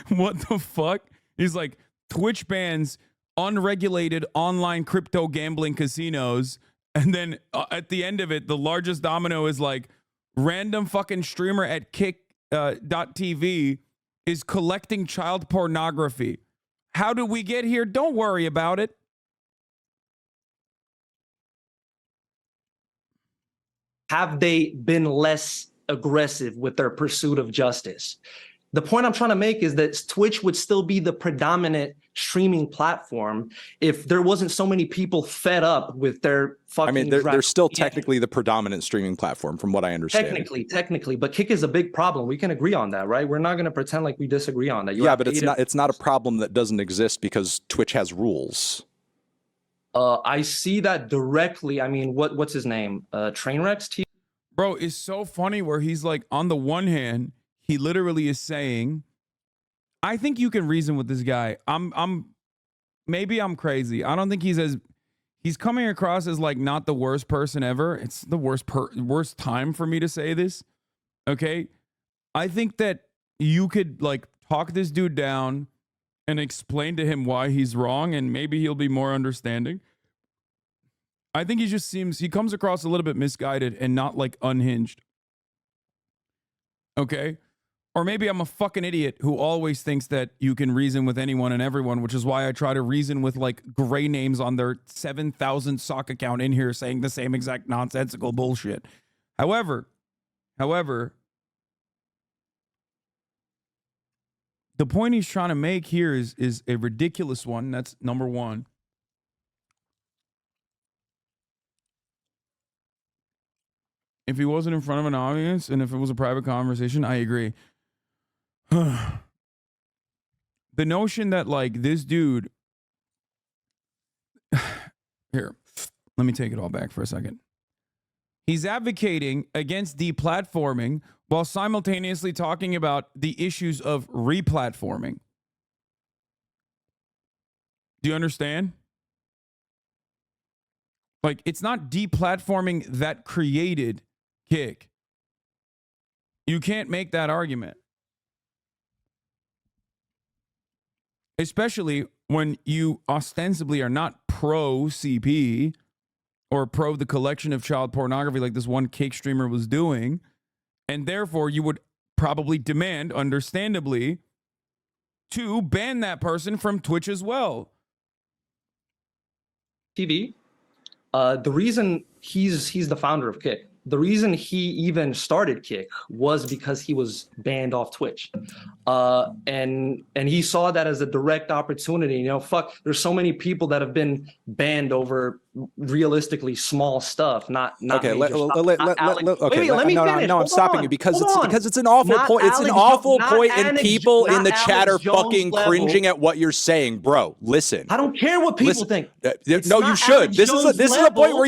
What the fuck? He's like, Twitch bans unregulated online crypto gambling casinos. And then at the end of it, the largest domino is like random fucking streamer at kick.tv is collecting child pornography. How did we get here? Don't worry about it. Have they been less aggressive with their pursuit of justice? The point I'm trying to make is that Twitch would still be the predominant streaming platform if there wasn't so many people fed up with their fucking. I mean, they're still technically the predominant streaming platform, from what I understand. Technically, but Kick is a big problem. We can agree on that, right? We're not going to pretend like we disagree on that. Yeah, but it's not a problem that doesn't exist because Twitch has rules. I see that directly. I mean, what's his name? Trainwreck's TV. Bro, it's so funny where he's like, on the one hand, he literally is saying, I think you can reason with this guy. Maybe I'm crazy. I don't think he's coming across as like not the worst person ever. It's the worst time for me to say this. Okay. I think that you could like talk this dude down and explain to him why he's wrong, and maybe he'll be more understanding. I think he comes across a little bit misguided and not like unhinged. Okay. Or maybe I'm a fucking idiot who always thinks that you can reason with anyone and everyone, which is why I try to reason with like gray names on their 7,000 sock account in here saying the same exact nonsensical bullshit. However, the point he's trying to make here is a ridiculous one. That's number one. If he wasn't in front of an audience and if it was a private conversation, I agree. The notion that like this dude here, let me take it all back for a second. He's advocating against deplatforming while simultaneously talking about the issues of replatforming. Do you understand? Like, it's not deplatforming that created Kick. You can't make that argument. Especially when you ostensibly are not pro CP or pro the collection of child pornography like this one Kick streamer was doing. And therefore, you would probably demand, understandably, to ban that person from Twitch as well. TV. The reason he's the founder of Kick. The reason he even started Kick was because he was banned off Twitch. And he saw that as a direct opportunity. You know, fuck, there's so many people that have been banned over realistically small stuff. Okay, let me finish. No, I'm stopping you because it's an awful point. It's an awful point, and people in the chat are fucking cringing at what you're saying, bro. Listen, I don't care what people think. No, you should. This is a point where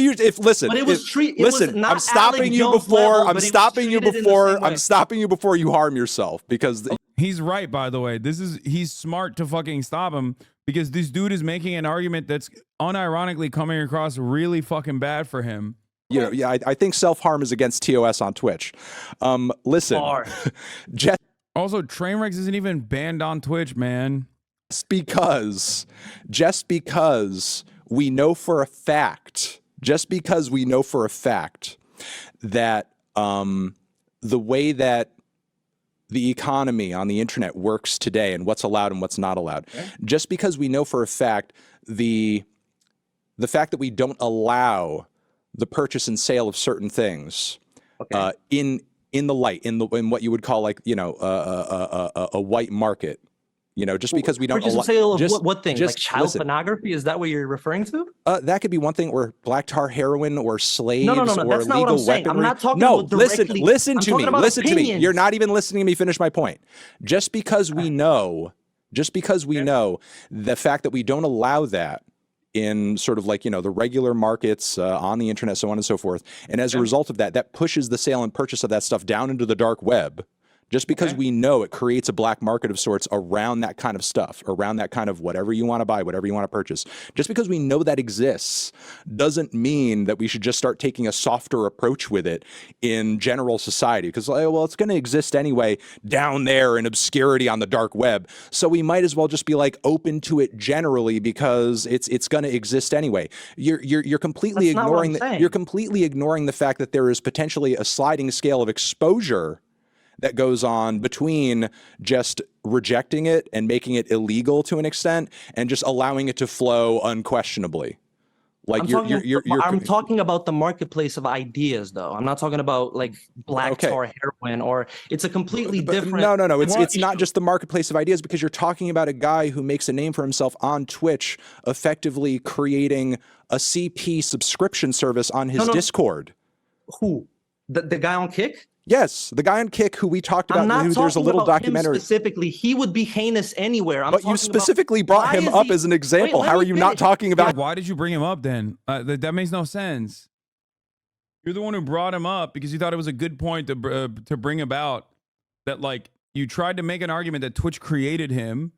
listen. I'm stopping you before. I'm stopping you before you harm yourself because he's right. By the way, he's smart to fucking stop him. Because this dude is making an argument that's unironically coming across really fucking bad for him. You know, yeah, I think self-harm is against TOS on Twitch. Listen, also, Trainwrecks isn't even banned on Twitch, man. Just because we know for a fact that the way that the economy on the internet works today and what's allowed and what's not allowed. Okay. Just because we know for a fact the fact that we don't allow the purchase and sale of certain things in what you would call like, you know, a white market. You know, just because we don't purchase and sale of what thing? Like child pornography? Is that what you're referring to? That could be one thing, or black tar heroin, or slaves, or that's not what I'm saying. I'm not talking about directly. Listen to me. You're not even listening to me finish my point. Just because we know the fact that we don't allow that in sort of like, you know, the regular markets on the internet, so on and so forth, and as a result of that, that pushes the sale and purchase of that stuff down into the dark web. Just because Okay. we know it creates a black market of sorts around that kind of stuff, around that kind of whatever you want to buy, whatever you want to purchase, just because we know that exists doesn't mean that we should just start taking a softer approach with it in general society. Because, well, it's going to exist anyway down there in obscurity on the dark web. So we might as well just be like open to it generally because it's going to exist anyway. You're completely That's not what I'm ignoring saying. you're completely ignoring the fact that there is potentially a sliding scale of exposure that goes on between just rejecting it and making it illegal to an extent and just allowing it to flow unquestionably. Like I'm talking about the marketplace of ideas, though. I'm not talking about like black tar heroin, or it's a completely different. No. It's not just the marketplace of ideas, because you're talking about a guy who makes a name for himself on Twitch, effectively creating a CP subscription service on his Discord. Who? The guy on Kick? Yes, the guy on Kick who we talked about. I'm not There's a little documentary. him specifically. He would be heinous anywhere. But you specifically brought him up as an example. How are you not talking about? Why did you bring him up then? That makes no sense. You're the one who brought him up because you thought it was a good point to bring about. That, like, you tried to make an argument that Twitch created him,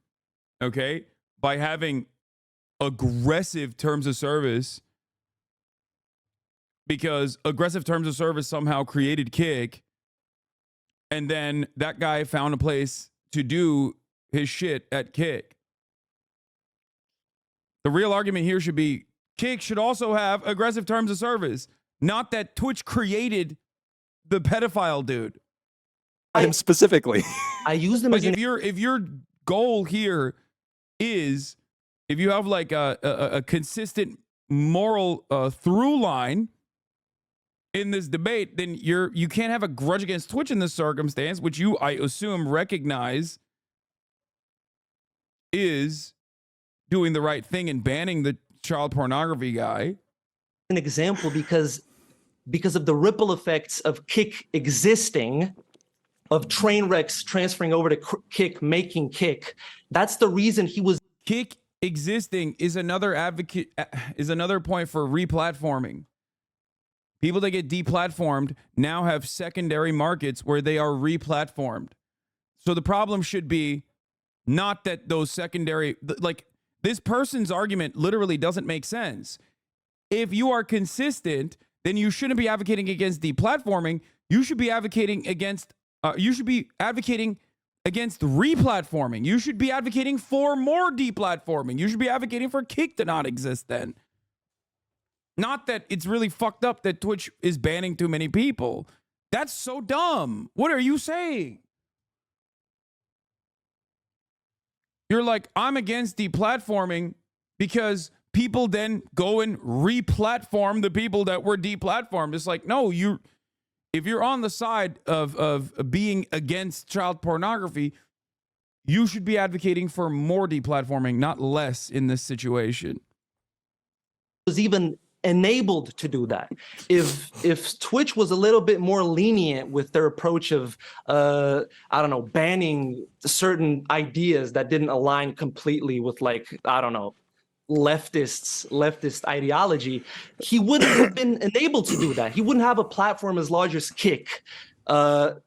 okay, by having aggressive terms of service, because aggressive terms of service somehow created Kick. And then that guy found a place to do his shit at Kick. The real argument here should be Kick should also have aggressive terms of service, not that Twitch created the pedophile dude. Him specifically. I used him Like, as if your goal here is, if you have like a consistent moral through line in this debate, then you can't have a grudge against Twitch in this circumstance, which you, I assume, recognize is doing the right thing and banning the child pornography guy. an example because of the ripple effects of Kick existing, of train wrecks transferring over to Kick, making Kick. That's the reason he was. Kick existing is another point for replatforming. People that get deplatformed now have secondary markets where they are replatformed. So the problem should be not that those secondary, like, this person's argument literally doesn't make sense. If you are consistent, then you shouldn't be advocating against deplatforming. You should be advocating against replatforming. You should be advocating for more deplatforming. You should be advocating for Kick to not exist then. Not that it's really fucked up that Twitch is banning too many people. That's so dumb. What are you saying? You're like, I'm against deplatforming because people then go and replatform the people that were deplatformed. It's like, no, if you're on the side of being against child pornography, you should be advocating for more deplatforming, not less in this situation. Was even enabled to do that. If Twitch was a little bit more lenient with their approach of I don't know, banning certain ideas that didn't align completely with, like, I don't know, leftist ideology, he wouldn't have been enabled to do that. He wouldn't have a platform as large as Kick. Bro's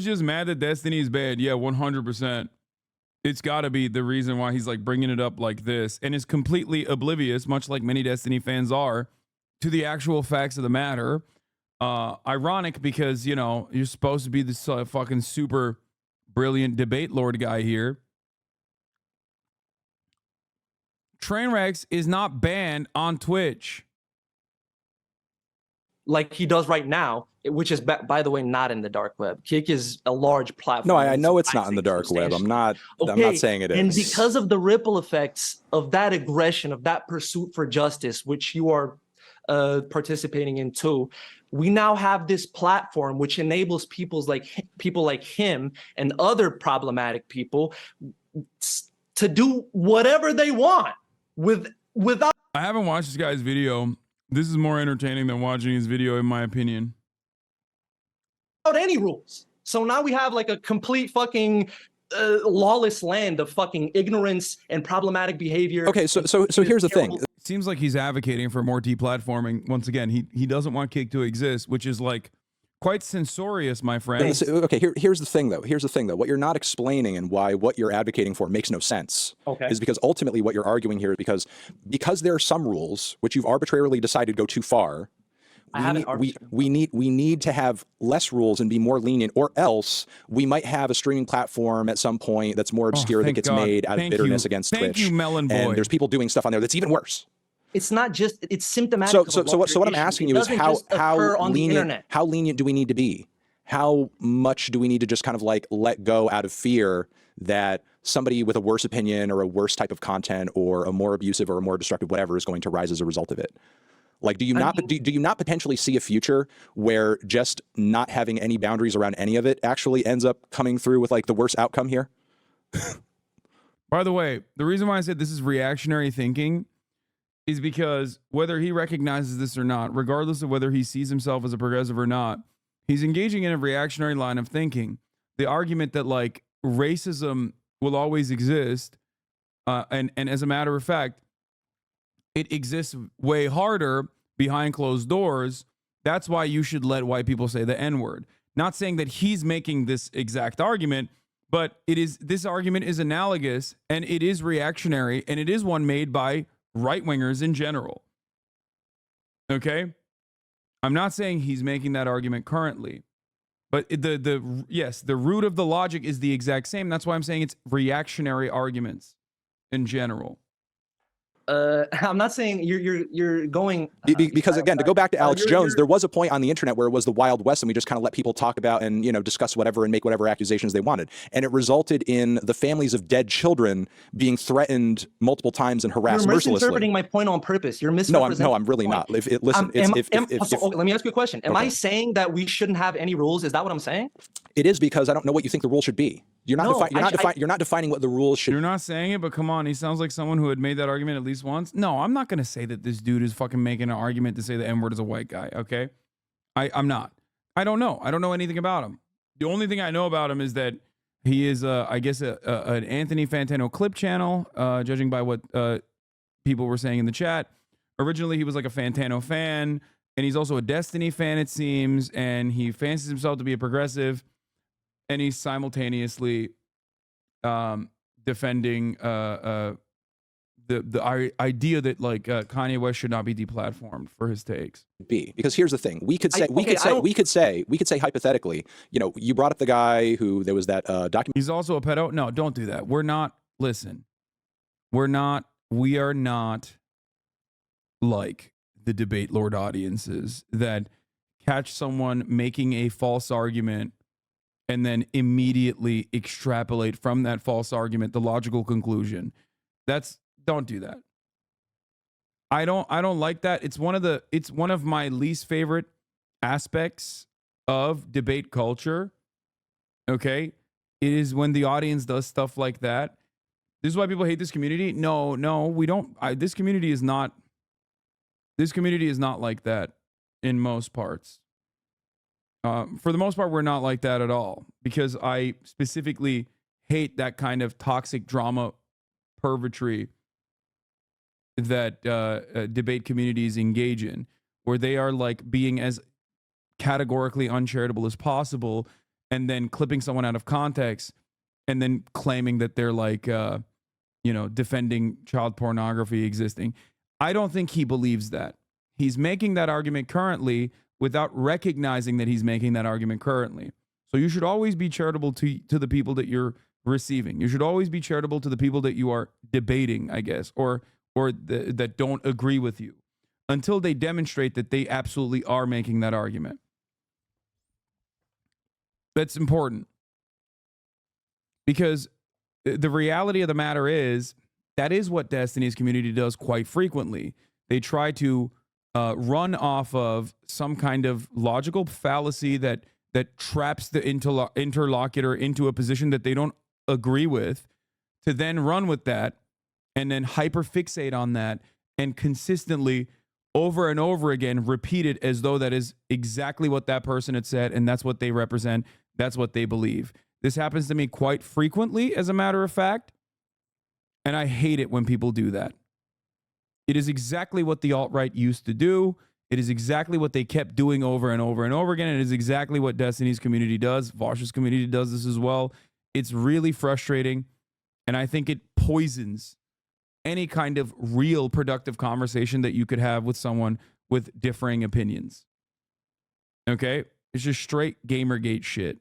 just mad that Destiny's bad. Yeah, 100%. It's got to be the reason why he's like bringing it up like this, and is completely oblivious, much like many Destiny fans are, to the actual facts of the matter. Ironic because, you know, you're supposed to be this fucking super brilliant debate lord guy here. Trainwrecks is not banned on Twitch. Like he does right now, which is, by the way, not in the dark web. Kick is a large platform. No, I know it's not in the dark web. I'm not saying it is. And because of the ripple effects of that aggression, of that pursuit for justice, which you are participating in too, we now have this platform which enables people like him and other problematic people to do whatever they want without. I haven't watched this guy's video. This is more entertaining than watching his video, in my opinion. Without any rules. So now we have like a complete fucking lawless land of fucking ignorance and problematic behavior. Okay, so here's the thing. It seems like he's advocating for more deplatforming. Once again, he doesn't want Kick to exist, which is like quite censorious, my friend. Okay, here's the thing, though. Here's the thing, though. What you're not explaining and why what you're advocating for makes no sense is because ultimately what you're arguing here is because there are some rules which you've arbitrarily decided go too far. We need to have less rules and be more lenient, or else we might have a streaming platform at some point that's more obscure that gets made out of bitterness against Twitch. Thank you, Melon Boy. And there's people doing stuff on there that's even worse. It's not just, it's symptomatic. So what I'm asking you is how lenient do we need to be? How much do we need to just kind of like let go out of fear that somebody with a worse opinion or a worse type of content or a more abusive or a more destructive whatever is going to rise as a result of it? Like, do you not potentially see a future where just not having any boundaries around any of it actually ends up coming through with like the worst outcome here? By the way, the reason why I said this is reactionary thinking is because whether he recognizes this or not, regardless of whether he sees himself as a progressive or not, he's engaging in a reactionary line of thinking. The argument that like racism will always exist, and as a matter of fact, it exists way harder behind closed doors. That's why you should let white people say the N-word. Not saying that he's making this exact argument, but this argument is analogous and it is reactionary, and it is one made by right-wingers in general. Okay? I'm not saying he's making that argument currently, but the root of the logic is the exact same. That's why I'm saying it's reactionary arguments in general. I'm not saying you're going because again, to go back to Alex Jones, there was a point on the internet where it was the Wild West and we just kind of let people talk about and discuss whatever and make whatever accusations they wanted, and it resulted in the families of dead children being threatened multiple times and harassed mercilessly. You're misinterpreting my point on purpose. You're misrepresenting. No, I'm really not. Let me ask you a question. Am I saying that we shouldn't have any rules? Is that what I'm saying? It is, because I don't know what you think the rules should be. You're not defining what the rules should be. You're not saying it, but come on. He sounds like someone who had made that argument at least once. No, I'm not going to say that this dude is fucking making an argument to say the N-word is a white guy, okay? I'm not. I don't know. I don't know anything about him. The only thing I know about him is that he is, I guess, an Anthony Fantano clip channel, judging by what people were saying in the chat. Originally, he was like a Fantano fan, and he's also a Destiny fan, it seems, and he fancies himself to be a progressive. And he's simultaneously defending the idea that like Kanye West should not be deplatformed for his takes. Because here's the thing: we could say hypothetically, you brought up the guy who there was that document. He's also a pedo. No, don't do that. We're not. Listen, we are not like the debate lord audiences that catch someone making a false argument and then immediately extrapolate from that false argument the logical conclusion. Don't do that. I don't like that. It's one of my least favorite aspects of debate culture. Okay? It is when the audience does stuff like that. This is why people hate this community. No, we don't. This community is not like that in most parts. For the most part, we're not like that at all, because I specifically hate that kind of toxic drama purgatory that debate communities engage in, where they are like being as categorically uncharitable as possible and then clipping someone out of context and then claiming that they're like, defending child pornography existing. I don't think he believes that. He's making that argument currently without recognizing that he's making that argument currently. So you should always be charitable to the people that you're receiving. You should always be charitable to the people that you are debating, I guess, or that don't agree with you, until they demonstrate that they absolutely are making that argument. That's important. Because the reality of the matter is, that is what Destiny's community does quite frequently. They try to run off of some kind of logical fallacy that traps the interlocutor into a position that they don't agree with, to then run with that and then hyperfixate on that and consistently over and over again repeat it as though that is exactly what that person had said and that's what they represent, that's what they believe. This happens to me quite frequently, as a matter of fact, and I hate it when people do that. It is exactly what the alt-right used to do. It is exactly what they kept doing over and over and over again. It is exactly what Destiny's community does. Vosh's community does this as well. It's really frustrating, and I think it poisons any kind of real productive conversation that you could have with someone with differing opinions. Okay? It's just straight Gamergate shit.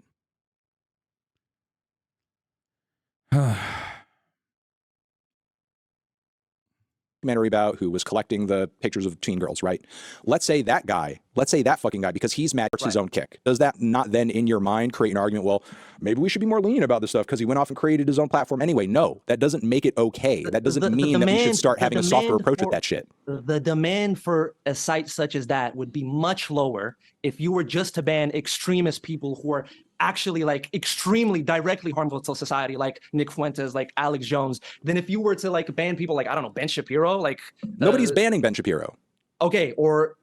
Documentary about who was collecting the pictures of teen girls, right? Let's say that fucking guy, because he's mad, his own kick. Does that not then in your mind create an argument? Well, maybe we should be more lenient about this stuff because he went off and created his own platform anyway. No, that doesn't make it okay. That doesn't mean that we should start having a softer approach with that shit. The demand for a site such as that would be much lower if you were just to ban extremist people who are actually like extremely directly harmful to society, like Nick Fuentes, like Alex Jones, than if you were to like ban people like, I don't know, Ben Shapiro. Like nobody's banning Ben Shapiro. Okay, or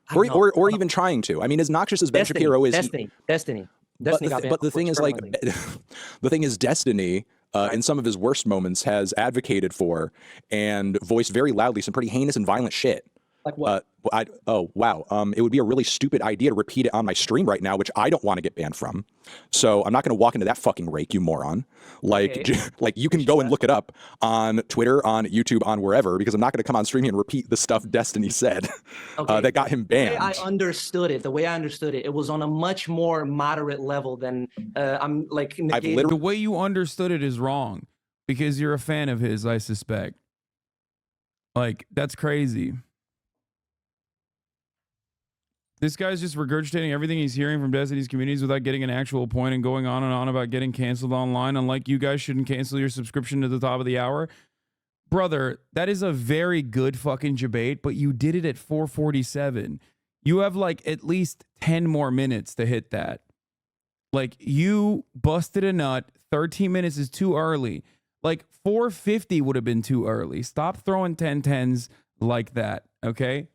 even trying to. I mean, as noxious as Ben Shapiro is, Destiny. But the thing is, like, the thing is, Destiny, in some of his worst moments, has advocated for and voiced very loudly some pretty heinous and violent shit. Like what? Oh, wow. It would be a really stupid idea to repeat it on my stream right now, which I don't want to get banned from. So I'm not going to walk into that fucking rake, you moron. Like, okay. Like you can go and look it up on Twitter, on YouTube, on wherever, because I'm not going to come on stream and repeat the stuff Destiny said that got him banned. The way I understood it, it was on a much more moderate level than I'm like. The way you understood it is wrong because you're a fan of his, I suspect. Like, that's crazy. This guy's just regurgitating everything he's hearing from Destiny's communities without getting an actual point and going on and on about getting canceled online. Unlike you guys shouldn't cancel your subscription to the top of the hour. Brother, that is a very good fucking debate, but you did it at 4:47. You have like at least 10 more minutes to hit that. Like you busted a nut. 13 minutes is too early. Like 4:50 would have been too early. Stop throwing 10-10s like that, okay?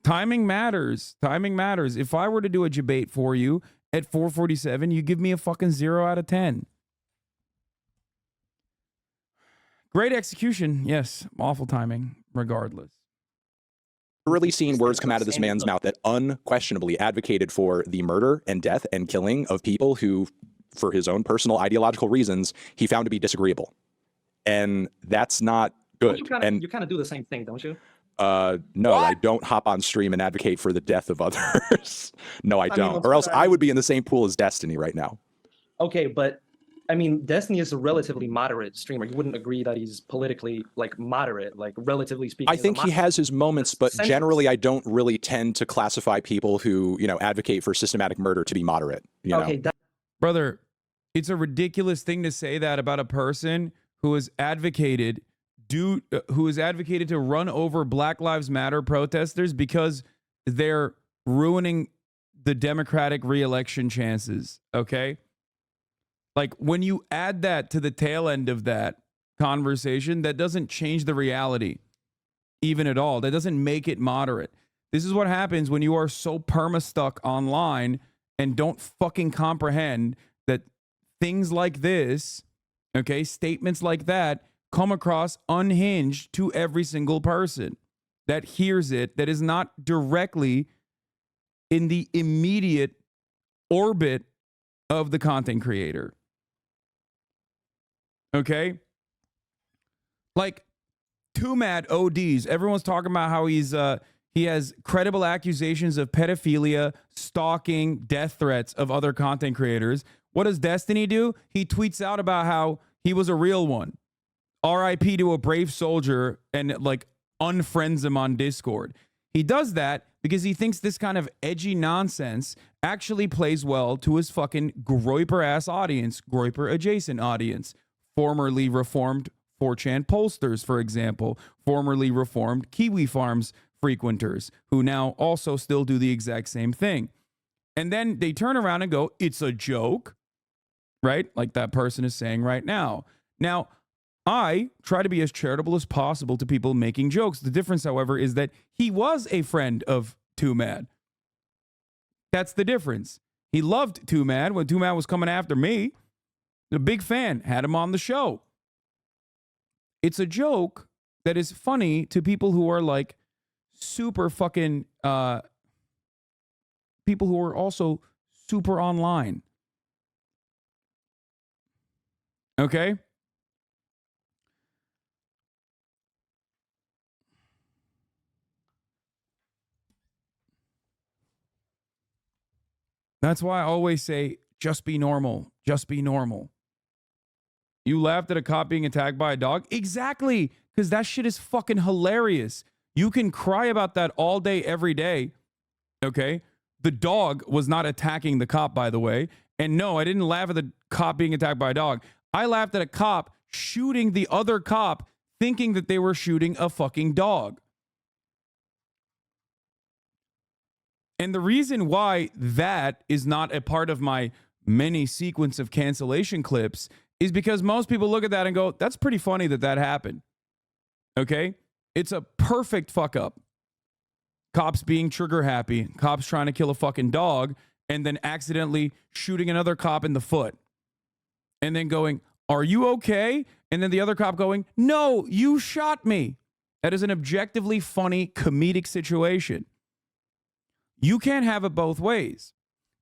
Timing matters. Timing matters. If I were to do a debate for you at 4:47, you give me a fucking 0 out of 10. Great execution. Yes. Awful timing, regardless. Really seeing words come out of this man's mouth that unquestionably advocated for the murder and death and killing of people who, for his own personal ideological reasons, he found to be disagreeable. And that's not good. You kind of do the same thing, don't you? No, what? I don't hop on stream and advocate for the death of others. No, I don't. mean, or else I would be in the same pool as Destiny right now. Okay, but I mean, Destiny is a relatively moderate streamer. You wouldn't agree that he's politically like moderate, like relatively speaking. I think he has his moments, but generally I don't really tend to classify people who, advocate for systematic murder to be moderate. Okay, brother, it's a ridiculous thing to say that about a person who has advocated to run over Black Lives Matter protesters because they're ruining the Democratic re-election chances, okay? Like, when you add that to the tail end of that conversation, that doesn't change the reality even at all. That doesn't make it moderate. This is what happens when you are so perma-stuck online and don't fucking comprehend that things like this, okay, statements like that, come across unhinged to every single person that hears it, that is not directly in the immediate orbit of the content creator. Okay? Like, Too Mad ODs. Everyone's talking about how he has credible accusations of pedophilia, stalking, death threats of other content creators. What does Destiny do? He tweets out about how he was a real one. RIP to a brave soldier, and like unfriends him on Discord. He does that because he thinks this kind of edgy nonsense actually plays well to his fucking Groiper ass audience, Groiper adjacent audience, formerly reformed 4chan pollsters, for example, formerly reformed Kiwi Farms frequenters who now also still do the exact same thing. And then they turn around and go, it's a joke, right? Like that person is saying right now. Now, I try to be as charitable as possible to people making jokes. The difference, however, is that he was a friend of Too Mad. That's the difference. He loved Too Mad when Too Mad was coming after me. A big fan, had him on the show. It's a joke that is funny to people who are like super fucking people who are also super online. Okay? That's why I always say, just be normal. Just be normal. You laughed at a cop being attacked by a dog? Exactly. Because that shit is fucking hilarious. You can cry about that all day, every day. Okay? The dog was not attacking the cop, by the way. And no, I didn't laugh at the cop being attacked by a dog. I laughed at a cop shooting the other cop, thinking that they were shooting a fucking dog. And the reason why that is not a part of my many sequence of cancellation clips is because most people look at that and go, that's pretty funny that that happened. Okay? It's a perfect fuck up. Cops being trigger happy, cops trying to kill a fucking dog, and then accidentally shooting another cop in the foot. And then going, are you okay? And then the other cop going, no, you shot me. That is an objectively funny comedic situation. You can't have it both ways.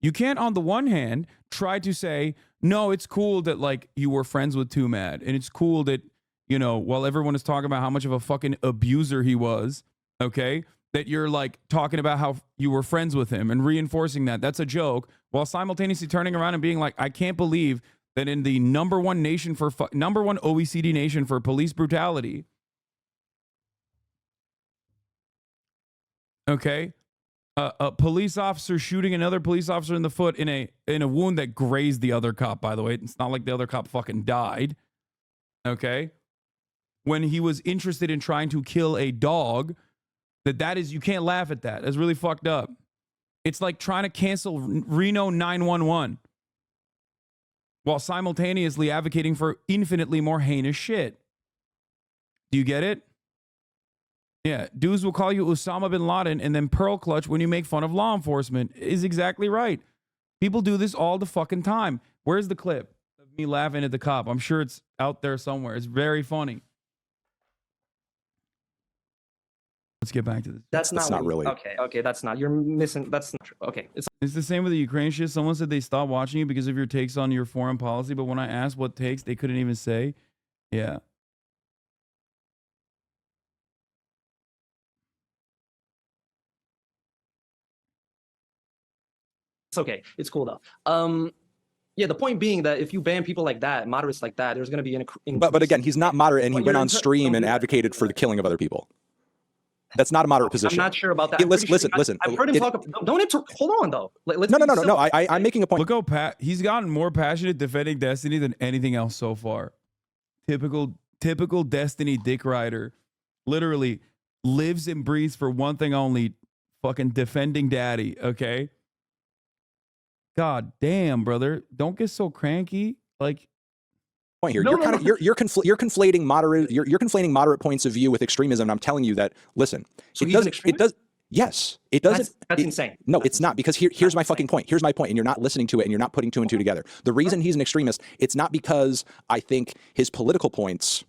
You can't, on the one hand, try to say, no, it's cool that, like, you were friends with Too Mad. And it's cool that, you know, while everyone is talking about how much of a fucking abuser he was, okay, that you're, like, talking about how you were friends with him and reinforcing that. That's a joke. While simultaneously turning around and being like, I can't believe that in the number one OECD nation for police brutality, okay, a police officer shooting another police officer in the foot in a wound that grazed the other cop, by the way. It's not like the other cop fucking died. Okay? When he was interested in trying to kill a dog, that is, you can't laugh at that. That's really fucked up. It's like trying to cancel Reno 911 while simultaneously advocating for infinitely more heinous shit. Do you get it? Yeah, dudes will call you Osama bin Laden and then pearl clutch when you make fun of law enforcement. Is exactly right. People do this all the fucking time. Where's the clip of me laughing at the cop? I'm sure it's out there somewhere. It's very funny. Let's get back to this. That's not really. Okay, that's not. You're missing. That's not true. Okay, It's the same with the Ukraine shit. Someone said they stopped watching you because of your takes on your foreign policy, but when I asked what takes, they couldn't even say. Yeah. it's okay. It's cool though. Yeah, the point being that if you ban people like that, moderates like that, there's going to be an. But again, he's not moderate, and he But went you're on stream and advocated for the killing of other people. That's not a moderate position. I'm not sure about that. Listen. I've heard him talk. Don't hold on though. Let's No. I'm making a point. Look how he's gotten more passionate defending Destiny than anything else so far. Typical Destiny dick rider. Literally lives and breathes for one thing only: fucking defending daddy. Okay. God damn, brother! Don't get so cranky. Like. Point here. You're conflating moderate points of view with extremism. And I'm telling you that, listen, so it does. Yes, it doesn't. That's insane. No, it's not, because here's my fucking point. Here's my point, and you're not listening to it, and you're not putting two and two together. The reason he's an extremist, it's not because I think his political points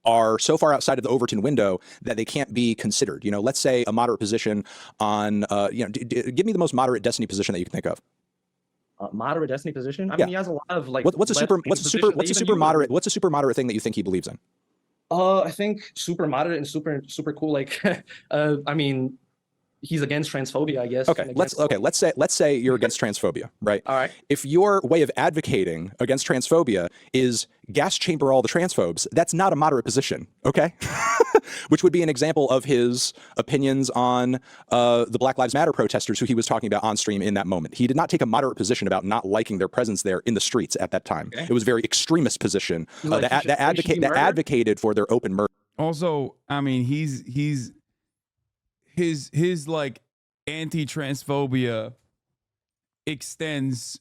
are so far outside of the Overton window that they can't be considered. You know, let's say a moderate position on, give me the most moderate Destiny position that you can think of. Moderate Destiny position. I mean, he has a lot of like. What's a super moderate thing that you think he believes in? I think super moderate and super cool. Like, I mean, he's against transphobia, I guess. Okay, let's say you're against transphobia, right? All right. If your way of advocating against transphobia is gas chamber all the transphobes, that's not a moderate position, okay? Which would be an example of his opinions on the Black Lives Matter protesters who he was talking about on stream in that moment. He did not take a moderate position about not liking their presence there in the streets at that time. Okay. It was a very extremist position that advocated for their open murder. Also, I mean, his like anti-transphobia extends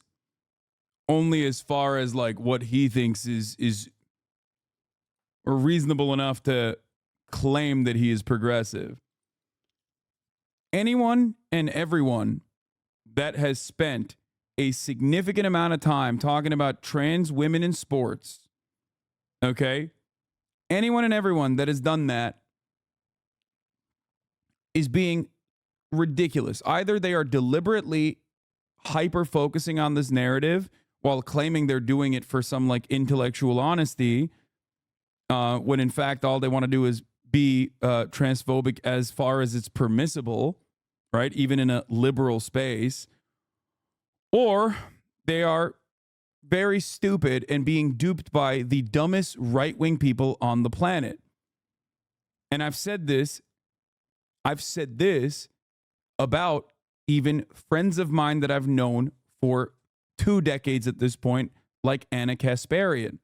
only as far as like what he thinks is reasonable enough to claim that he is progressive. Anyone and everyone that has spent a significant amount of time talking about trans women in sports, okay? Anyone and everyone that has done that is being ridiculous. Either they are deliberately hyper focusing on this narrative while claiming they're doing it for some like intellectual honesty, when in fact all they want to do is be transphobic as far as it's permissible, right? Even in a liberal space. Or they are very stupid and being duped by the dumbest right-wing people on the planet. And I've said this about even friends of mine that I've known for 2 decades at this point, like Anna Kasparian.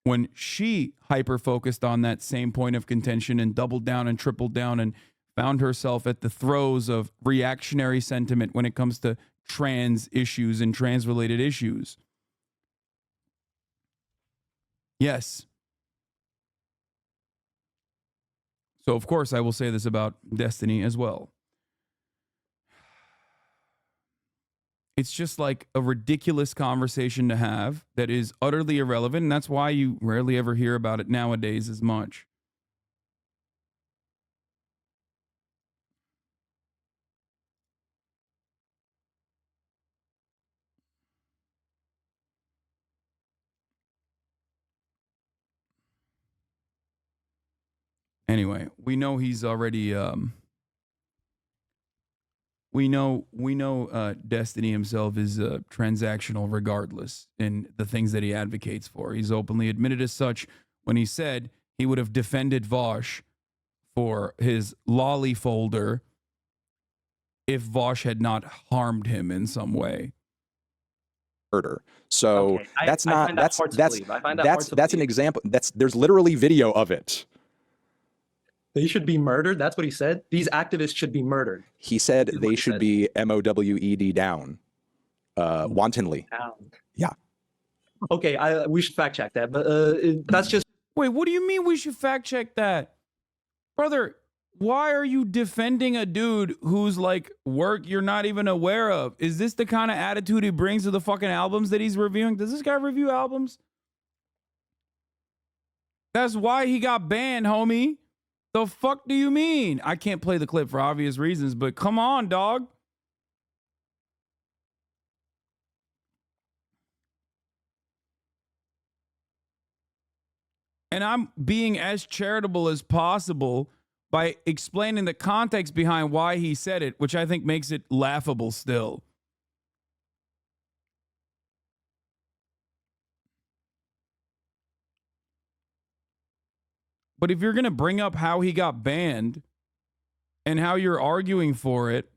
When she hyper-focused on that same point of contention and doubled down and tripled down and found herself at the throes of reactionary sentiment when it comes to trans issues and trans-related issues. Yes. So, of course, I will say this about Destiny as well. It's just like a ridiculous conversation to have that is utterly irrelevant, and that's why you rarely ever hear about it nowadays as much. Anyway, we know he's already we know Destiny himself is transactional regardless in the things that he advocates for. He's openly admitted as such when he said he would have defended Vosh for his lolly folder if Vosh had not harmed him in some way. Murder. So Okay, that's I not find that that's hard to that's believe. I find that hard to that's an believe. example. There's literally video of it. They should be murdered. That's what he said. These activists should be murdered. He said Is what they he should said. be MOWED down, wantonly. Yeah. Okay, we should fact check that, but that's just Wait, what do you mean we should fact check that? Brother, why are you defending a dude whose like work you're not even aware of? Is this the kind of attitude he brings to the fucking albums that he's reviewing? Does this guy review albums? That's why he got banned, homie. The fuck do you mean? I can't play the clip for obvious reasons, but come on, dog. And I'm being as charitable as possible by explaining the context behind why he said it, which I think makes it laughable still. But if you're going to bring up how he got banned and how you're arguing for it,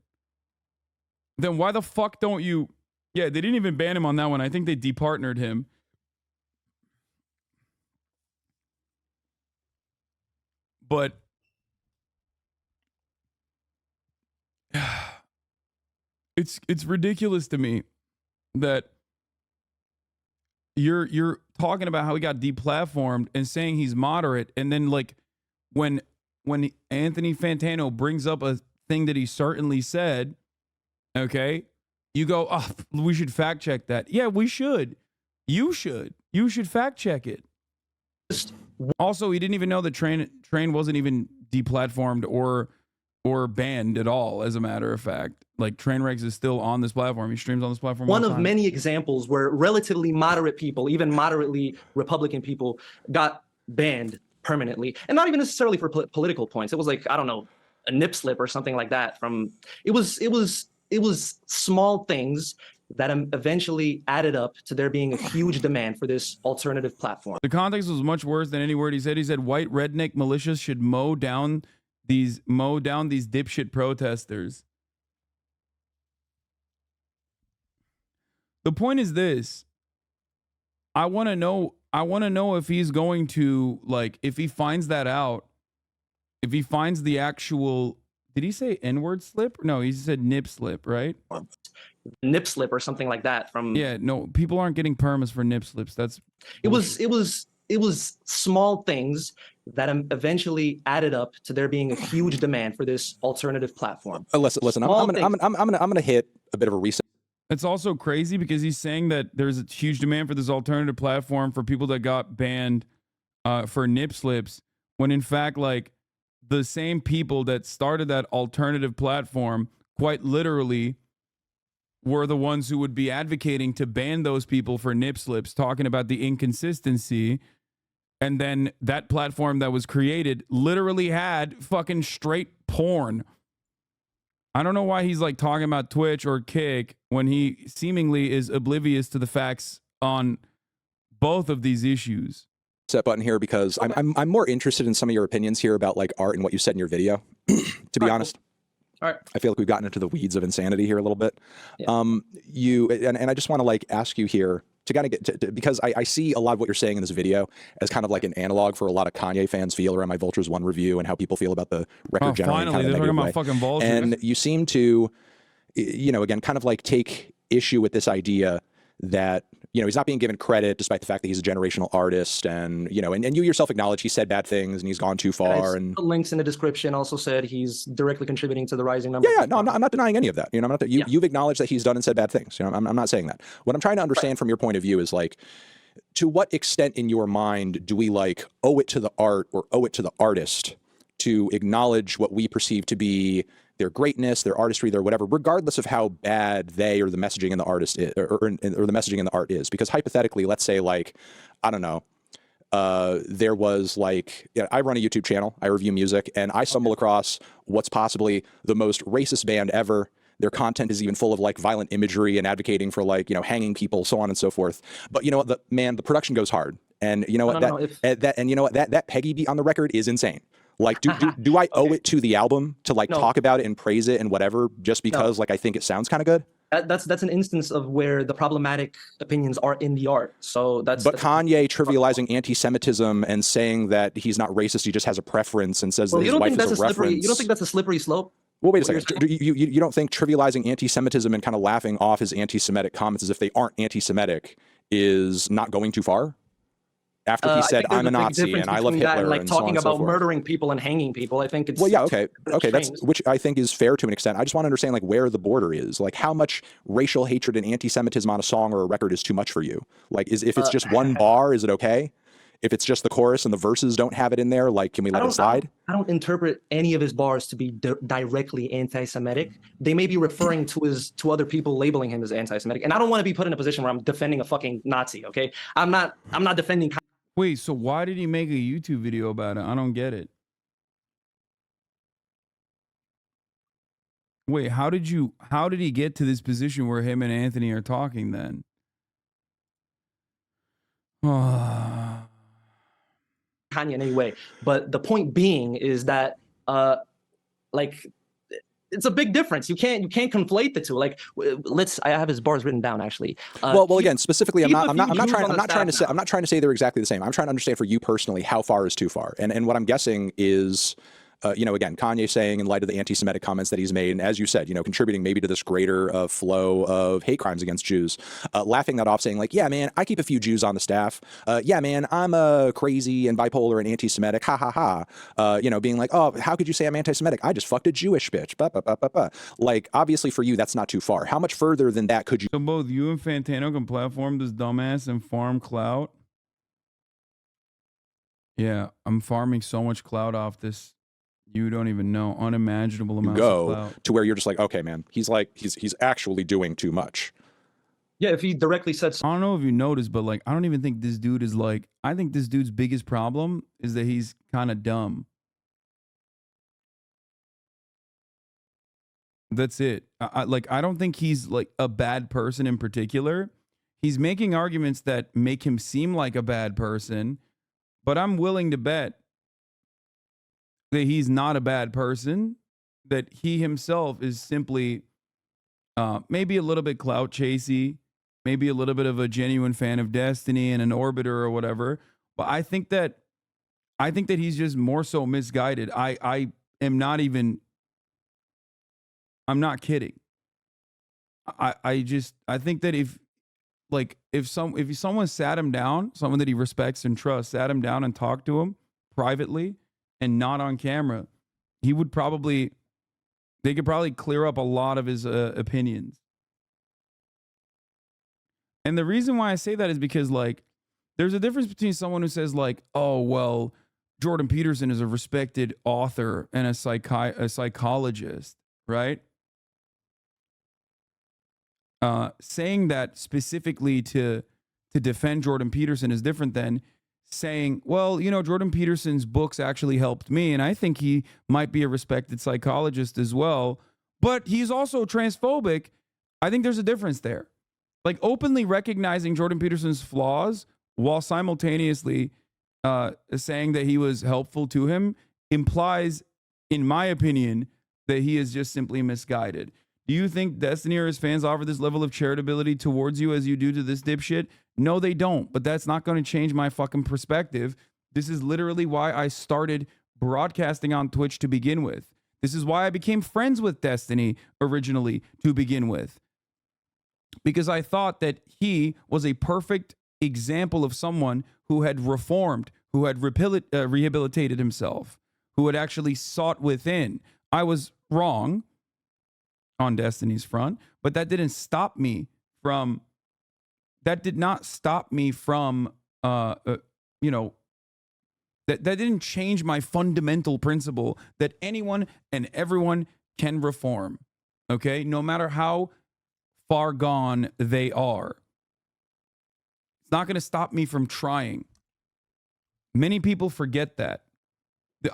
then why the fuck don't you? Yeah, they didn't even ban him on that one. I think they departnered him. But it's ridiculous to me that you're talking about how he got deplatformed and saying he's moderate, and then like when Anthony Fantano brings up a thing that he certainly said, okay, you go, oh, we should fact check that. Yeah, we should. You should fact check it. Also, he didn't even know the train wasn't even deplatformed or banned at all, as a matter of fact. Like, Trainwrecks is still on this platform. He streams on this platform. one of many examples where relatively moderate people, even moderately Republican people, got banned permanently, and not even necessarily for political points. It was like, I don't know, a nip slip or something like that. It was small things that eventually added up to there being a huge demand for this alternative platform. The context was much worse than any word he said. He said white redneck militias should mow down these dipshit protesters. The point is this. I want to know if he's going to, like, if he finds that out, if he finds the actual, did he say N-word slip? No, he said nip slip, right? Nip slip or something like that. Yeah, no, people aren't getting permits for nip slips. That's it was small things that eventually added up to there being a huge demand for this alternative platform. Listen, I'm gonna hit a bit of a reset. It's also crazy because he's saying that there's a huge demand for this alternative platform for people that got banned for nip slips, when in fact, like, the same people that started that alternative platform quite literally were the ones who would be advocating to ban those people for nip slips, talking about the inconsistency. And then that platform that was created literally had fucking straight porn. I don't know why he's like talking about Twitch or Kick when he seemingly is oblivious to the facts on both of these issues. Set button here because I'm more interested in some of your opinions here about like art and what you said in your video, to be honest. All right. I feel like we've gotten into the weeds of insanity here a little bit. Yeah. And I just want to like ask you here to kind of get to, because I see a lot of what you're saying in this video as kind of like an analog for a lot of Kanye fans feel around my Vultures 1 review and how people feel about the record generally in kind of a negative way. Fucking Vultures. And you seem to, you know, again, kind of like take issue with this idea that, you know, he's not being given credit despite the fact that he's a generational artist, and you know, and you yourself acknowledge he said bad things and he's gone too far. And the links in the description also said he's directly contributing to the rising number. Yeah, no, I'm not denying any of that. You know, you've acknowledged that he's done and said bad things. You know, I'm not saying that. What I'm trying to understand from your point of view is like, to what extent in your mind do we like owe it to the art or owe it to the artist to acknowledge what we perceive to be their greatness, their artistry, their whatever, regardless of how bad they or the messaging in the artist is, or the messaging in the art is? Because hypothetically, let's say like, I don't know, there was like, you know, I run a YouTube channel, I review music, and I stumble across what's possibly the most racist band ever. Their content is even full of like violent imagery and advocating for like, you know, hanging people, so on and so forth. But you know what, the production goes hard, and you know what, that Peggy beat on the record is insane. Like, do I owe it to the album to like talk about it and praise it and whatever, just because like I think it sounds kind of good? That's an instance of where the problematic opinions are in the art. So that's. But Kanye trivializing anti-Semitism and saying that he's not racist, he just has a preference and says that his wife is a reference. You don't think that's a slippery slope? Well, wait a second. You don't think trivializing anti-Semitism and kind of laughing off his anti-Semitic comments as if they aren't anti-Semitic is not going too far? After he said, I'm a Nazi and I love Hitler and like and talking so on about and so murdering people and hanging people, I think it's. Well, yeah, okay, that's, which I think is fair to an extent. I just want to understand like where the border is, like how much racial hatred and anti-Semitism on a song or a record is too much for you. Like, if it's just one bar, is it okay? If it's just the chorus and the verses don't have it in there, like, can we let it slide? I don't interpret any of his bars to be directly anti-Semitic. They may be referring to other people labeling him as anti-Semitic, and I don't want to be put in a position where I'm defending a fucking Nazi. Okay, I'm not defending. Wait, so why did he make a YouTube video about it? I don't get it. Wait, how did he get to this position where him and Anthony are talking then? Kanye in any way, but the point being is that like it's a big difference. You can't conflate the two. Like, I have his bars written down actually. Well, again, specifically, I'm not trying to say they're exactly the same. I'm trying to understand for you personally how far is too far, and what I'm guessing is. You know, again, Kanye saying in light of the anti-Semitic comments that he's made, and as you said, you know, contributing maybe to this greater flow of hate crimes against Jews, laughing that off, saying like, yeah, man, I keep a few Jews on the staff. Yeah, man, I'm crazy and bipolar and anti-Semitic. Ha ha ha. You know, being like, oh, how could you say I'm anti-Semitic? I just fucked a Jewish bitch. Bah, bah, bah, bah, bah. Like, obviously for you, that's not too far. How much further than that could you? So both you and Fantano can platform this dumbass and farm clout. Yeah, I'm farming so much clout off this. You don't even know, unimaginable amounts of clout. To where you're just like, okay, man, he's actually doing too much. Yeah, if he directly said. I don't know if you noticed, but like, I don't even think this dude is like. I think this dude's biggest problem is that he's kind of dumb. That's it. I don't think he's like a bad person in particular. He's making arguments that make him seem like a bad person, but I'm willing to bet that he's not a bad person, that he himself is simply maybe a little bit clout chasey, maybe a little bit of a genuine fan of Destiny and an orbiter or whatever. But I think that he's just more so misguided. I'm not kidding. I think that if someone sat him down, someone that he respects and trusts, sat him down and talked to him privately and not on camera, they could probably clear up a lot of his opinions. And the reason why I say that is because like there's a difference between someone who says like, oh well, Jordan Peterson is a respected author and a psychologist, right? Saying that specifically to defend Jordan Peterson is different than saying, well, you know, Jordan Peterson's books actually helped me, and I think he might be a respected psychologist as well, but he's also transphobic. I think there's a difference there. Like, openly recognizing Jordan Peterson's flaws while simultaneously saying that he was helpful to him implies, in my opinion, that he is just simply misguided. Do you think Destiny or his fans offer this level of charitability towards you as you do to this dipshit? No, they don't, but that's not going to change my fucking perspective. This is literally why I started broadcasting on Twitch to begin with. This is why I became friends with Destiny originally to begin with. Because I thought that he was a perfect example of someone who had reformed, who had rehabilitated himself, who had actually sought within. I was wrong on Destiny's front, but that didn't stop me from, that didn't change my fundamental principle that anyone and everyone can reform, okay? No matter how far gone they are. It's not going to stop me from trying. Many people forget that.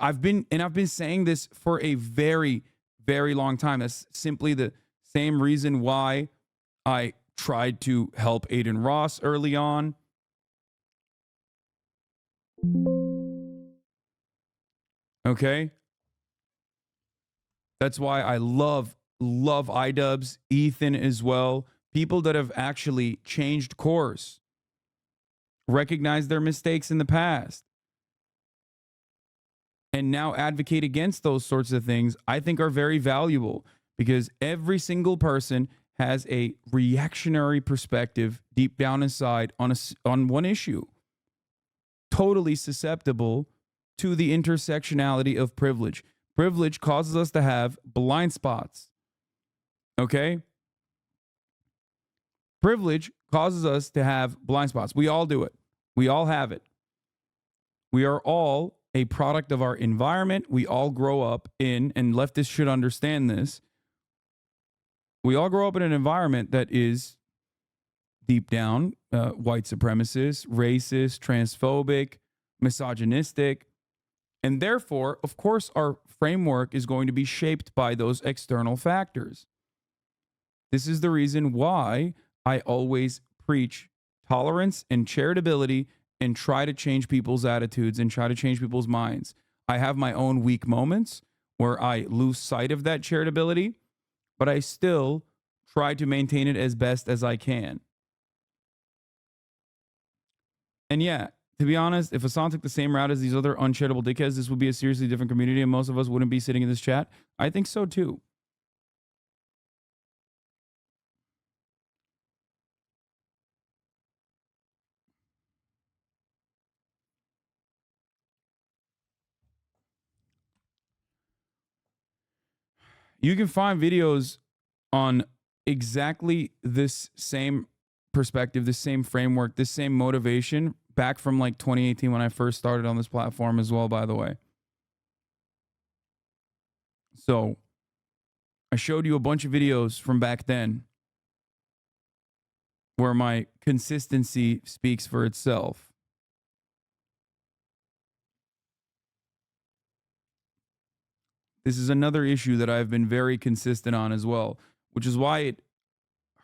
I've been saying this for a very, very long time. That's simply the same reason why I tried to help Aiden Ross early on. Okay? That's why I love iDubbbz, Ethan as well. People that have actually changed course, recognized their mistakes in the past, and now advocate against those sorts of things, I think are very valuable, because every single person has a reactionary perspective deep down inside on one issue, totally susceptible to the intersectionality of privilege. Privilege causes us to have blind spots. Okay? Privilege causes us to have blind spots. We all do it. We all have it. We are all a product of our environment. We all grow up in, and leftists should understand this, we all grow up in an environment that is deep down white supremacist, racist, transphobic, misogynistic. And therefore, of course, our framework is going to be shaped by those external factors. This is the reason why I always preach tolerance and charitability and try to change people's attitudes and try to change people's minds. I have my own weak moments where I lose sight of that charitability, but I still try to maintain it as best as I can. And yeah, to be honest, if Hasan took the same route as these other uncharitable dickheads, this would be a seriously different community and most of us wouldn't be sitting in this chat. I think so too. You can find videos on exactly this same perspective, this same framework, this same motivation back from like 2018 when I first started on this platform as well, by the way. So I showed you a bunch of videos from back then where my consistency speaks for itself. This is another issue that I've been very consistent on as well, which is why it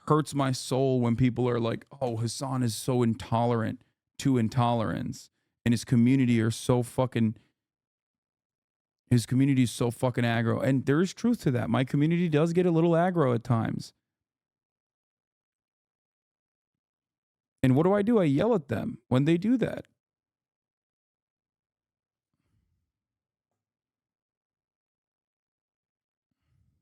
hurts my soul when people are like, oh, Hasan is so intolerant to intolerance and his community is so fucking aggro. And there is truth to that. My community does get a little aggro at times. And what do? I yell at them when they do that.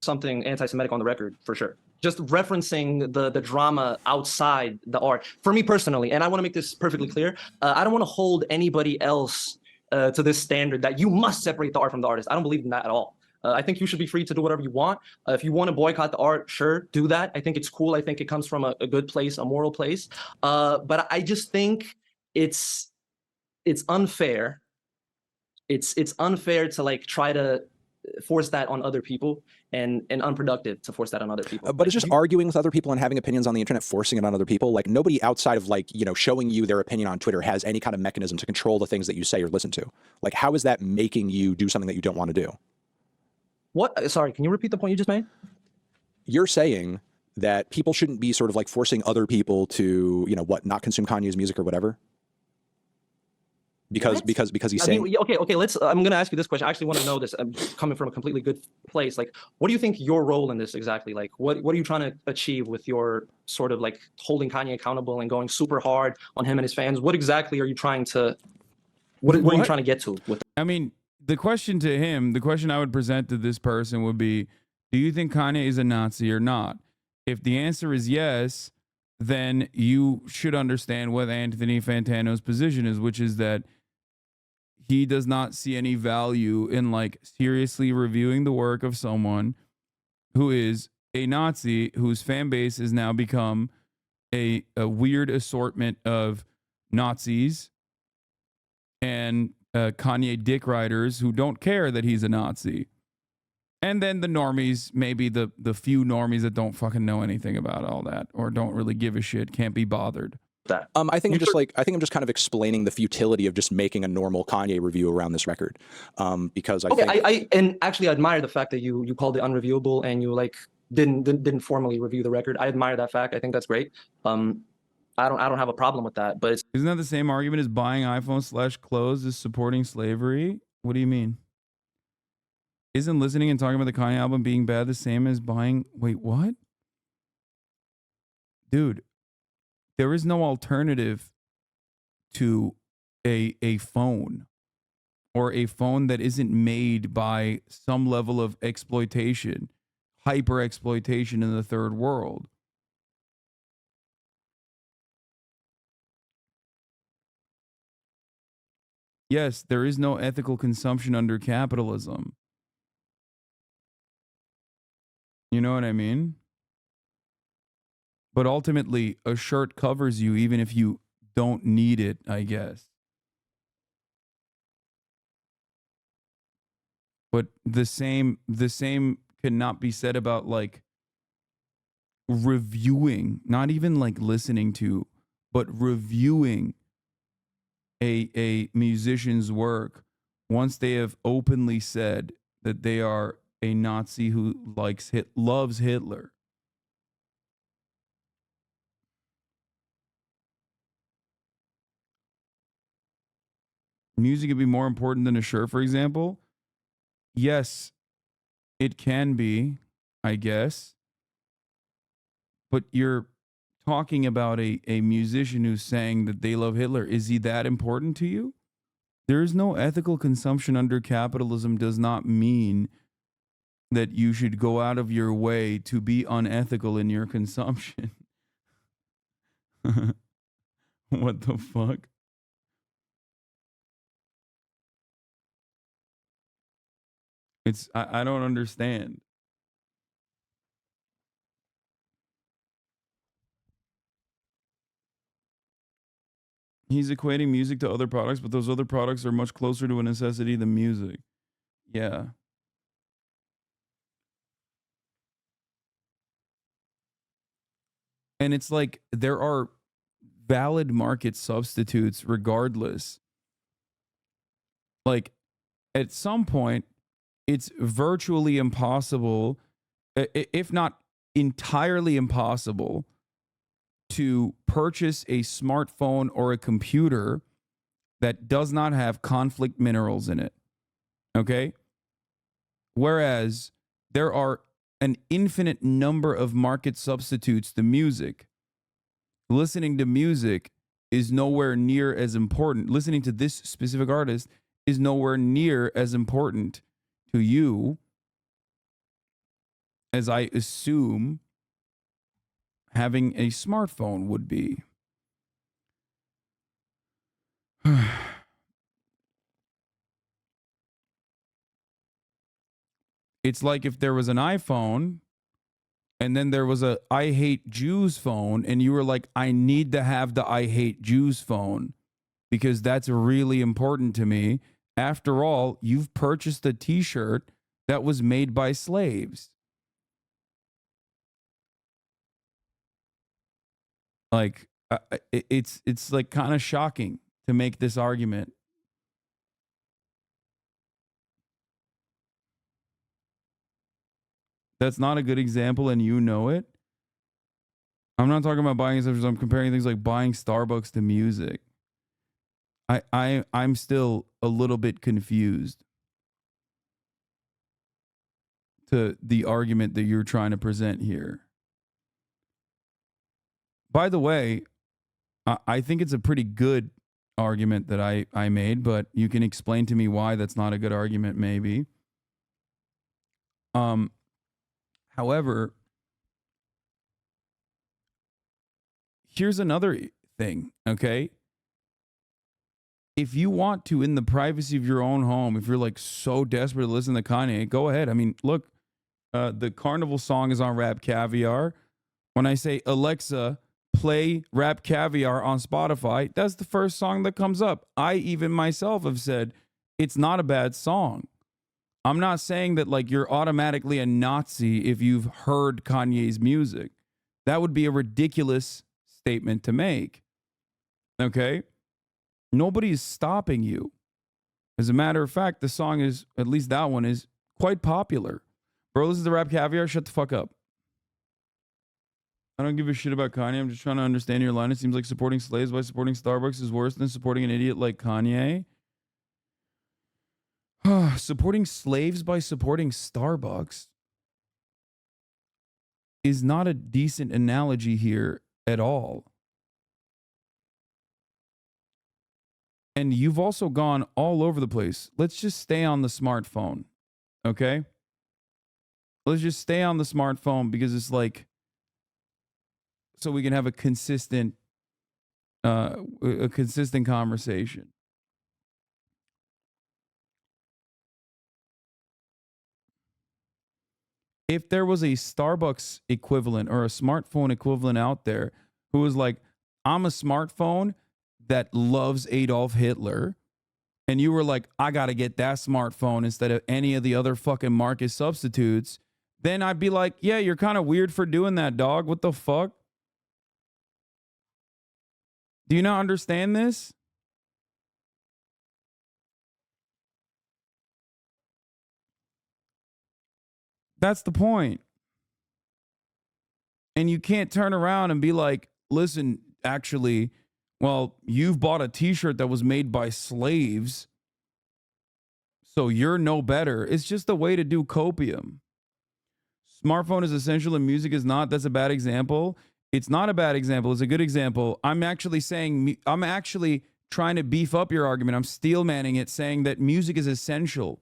Something anti-Semitic on the record, for sure. Just referencing the drama outside the art. For me personally, and I want to make this perfectly clear, I don't want to hold anybody else to this standard that you must separate the art from the artist. I don't believe in that at all. I think you should be free to do whatever you want. If you want to boycott the art, sure, do that. I think it's cool. I think it comes from a good place, a moral place. But I just think it's unfair it's unfair to like try to force that on other people, and unproductive to force that on other people. But it's just arguing with other people and having opinions on the internet, forcing it on other people. Like nobody outside of like, you know, showing you their opinion on Twitter has any kind of mechanism to control the things that you say or listen to. Like, how is that making you do something that you don't want to do? What? Sorry, can you repeat the point you just made? You're saying that people shouldn't be sort of like forcing other people to, you know, what, not consume Kanye's music or whatever? Because he's saying, okay, I'm gonna ask you this question. I actually want to know this. I'm coming from a completely good place. Like, what do you think your role in this exactly? Like, what are you trying to achieve with your sort of like holding Kanye accountable and going super hard on him and his fans? What exactly are you trying to? What are you trying to get to with? I mean, the question to him, the question I would present to this person would be, do you think Kanye is a Nazi or not? If the answer is yes, then you should understand what Anthony Fantano's position is, which is that he does not see any value in like seriously reviewing the work of someone who is a Nazi, whose fan base has now become a weird assortment of Nazis and Kanye dick riders who don't care that he's a Nazi. And then the normies, maybe the few normies that don't fucking know anything about all that or don't really give a shit, can't be bothered. That. I think I'm just kind of explaining the futility of just making a normal Kanye review around this record, because I think I actually admire the fact that you called it unreviewable and you like didn't formally review the record. I admire that fact. I think that's great. I don't have a problem with that. But isn't that the same argument as buying iPhone/clothes is supporting slavery? What do you mean? Isn't listening and talking about the Kanye album being bad the same as buying? Wait, what? Dude. There is no alternative to a phone, or a phone that isn't made by some level of exploitation, hyper exploitation in the third world. Yes, there is no ethical consumption under capitalism. You know what I mean? But ultimately, a shirt covers you even if you don't need it, I guess. But the same cannot be said about like reviewing, not even like listening to, but reviewing a musician's work once they have openly said that they are a Nazi who loves Hitler. Music could be more important than a shirt, for example. Yes, it can be, I guess. But you're talking about a musician who's saying that they love Hitler. Is he that important to you? There is no ethical consumption under capitalism does not mean that you should go out of your way to be unethical in your consumption. What the fuck? I don't understand. He's equating music to other products, but those other products are much closer to a necessity than music. Yeah. And it's like there are valid market substitutes regardless. Like at some point, it's virtually impossible, if not entirely impossible, to purchase a smartphone or a computer that does not have conflict minerals in it. Okay? Whereas there are an infinite number of market substitutes to music. Listening to music is nowhere near as important. Listening to this specific artist is nowhere near as important to you as I assume having a smartphone would be. It's like if there was an iPhone and then there was a I hate Jews phone and you were like, I need to have the I hate Jews phone because that's really important to me. After all, you've purchased a t-shirt that was made by slaves. Like, it's like kind of shocking to make this argument. That's not a good example, and you know it. I'm not talking about buying accessories. I'm comparing things like buying Starbucks to music. I'm still a little bit confused to the argument that you're trying to present here. By the way, I think it's a pretty good argument that I made, but you can explain to me why that's not a good argument, maybe. However, here's another thing, okay? If you want to, in the privacy of your own home, if you're like so desperate to listen to Kanye, go ahead. I mean, look, the Carnival song is on Rap Caviar. When I say, Alexa, play Rap Caviar on Spotify, that's the first song that comes up. I even myself have said it's not a bad song. I'm not saying that like you're automatically a Nazi if you've heard Kanye's music. That would be a ridiculous statement to make. Okay? Nobody's stopping you. As a matter of fact, the song is, at least that one is quite popular. Bro, this is the Rap Caviar. Shut the fuck up. I don't give a shit about Kanye. I'm just trying to understand your line. It seems like supporting slaves by supporting Starbucks is worse than supporting an idiot like Kanye. Supporting slaves by supporting Starbucks is not a decent analogy here at all. And you've also gone all over the place. Let's just stay on the smartphone, okay? Let's just stay on the smartphone because it's like, so we can have a consistent conversation. If there was a Starbucks equivalent or a smartphone equivalent out there who was like, I'm a smartphone that loves Adolf Hitler, and you were like, I got to get that smartphone instead of any of the other fucking market substitutes, then I'd be like, yeah, you're kind of weird for doing that, dog. What the fuck? Do you not understand this? That's the point. And you can't turn around and be like, listen, actually, well, you've bought a t-shirt that was made by slaves, so you're no better. It's just a way to do copium. Smartphone is essential and music is not. That's a bad example. It's not a bad example. It's a good example. I'm actually trying to beef up your argument. I'm steel manning it, saying that music is essential.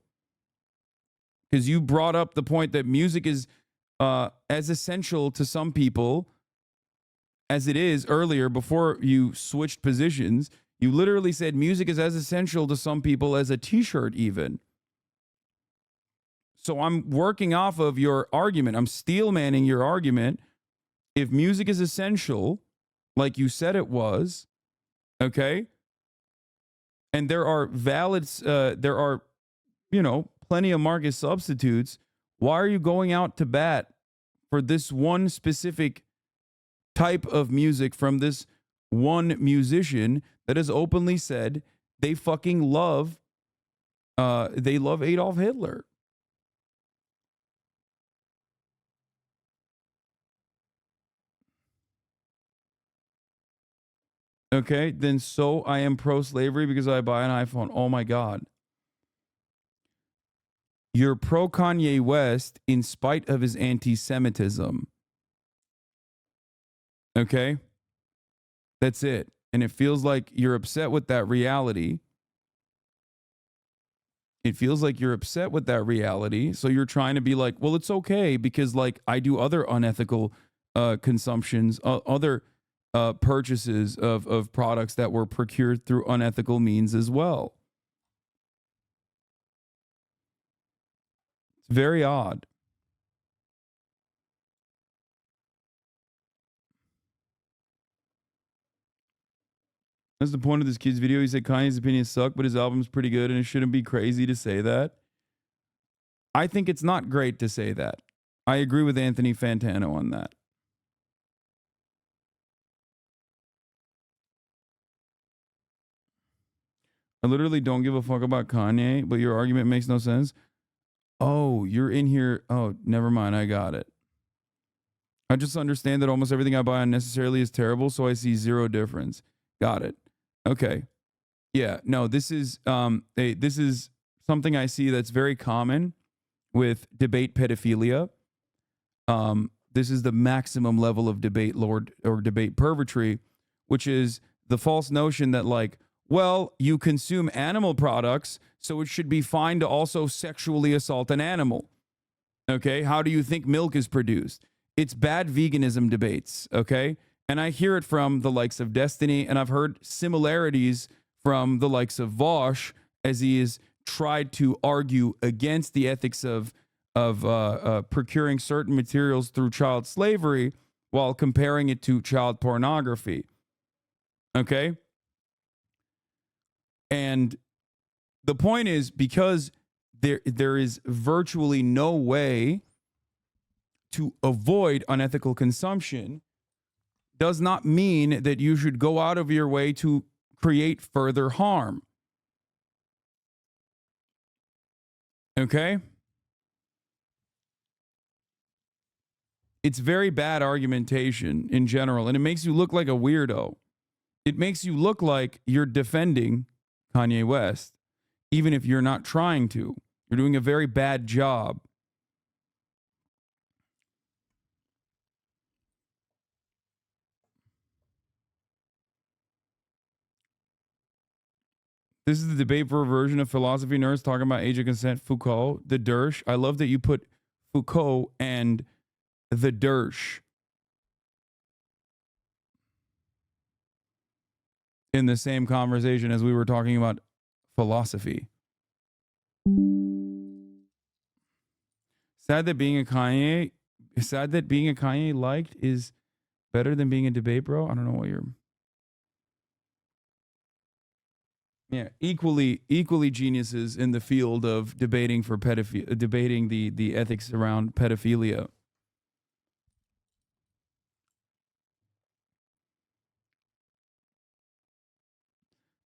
Because you brought up the point that music is as essential to some people as it is earlier before you switched positions. You literally said music is as essential to some people as a t-shirt even. So I'm working off of your argument. I'm steel manning your argument. If music is essential, like you said it was, okay, and there are plenty of market substitutes, why are you going out to bat for this one specific type of music from this one musician that has openly said they fucking love Adolf Hitler? Okay, then so I am pro-slavery because I buy an iPhone. Oh my God. You're pro-Kanye West in spite of his anti-Semitism. Okay? That's it. And it feels like you're upset with that reality. It feels like you're upset with that reality. So you're trying to be like, well, it's okay because like I do other unethical consumptions, other purchases of products that were procured through unethical means as well. It's very odd. That's the point of this kid's video. He said Kanye's opinions suck, but his album's pretty good, and it shouldn't be crazy to say that. I think it's not great to say that. I agree with Anthony Fantano on that. I literally don't give a fuck about Kanye, but your argument makes no sense. Oh, you're in here. Oh, never mind. I got it. I just understand that almost everything I buy unnecessarily is terrible, so I see zero difference. Got it. Okay. Yeah. No, this is this is something I see that's very common with debate pedophilia. This is the maximum level of debate lord or debate pervertry, which is the false notion that, like, well, you consume animal products, so it should be fine to also sexually assault an animal. Okay? How do you think milk is produced? It's bad veganism debates, okay? And I hear it from the likes of Destiny, and I've heard similarities from the likes of Vosh as he has tried to argue against the ethics of procuring certain materials through child slavery while comparing it to child pornography. Okay? And the point is, because there is virtually no way to avoid unethical consumption, does not mean that you should go out of your way to create further harm. Okay? It's very bad argumentation in general, and it makes you look like a weirdo. It makes you look like you're defending Kanye West, even if you're not trying to. You're doing a very bad job. This is the debate for a version of philosophy nerds talking about age of consent. Foucault, the Dersh. I love that you put Foucault and the Dersh in the same conversation as we were talking about philosophy. Sad that being a Kanye liked is better than being a debate bro. I don't know what you're. Yeah, equally geniuses in the field of debating for debating the ethics around pedophilia.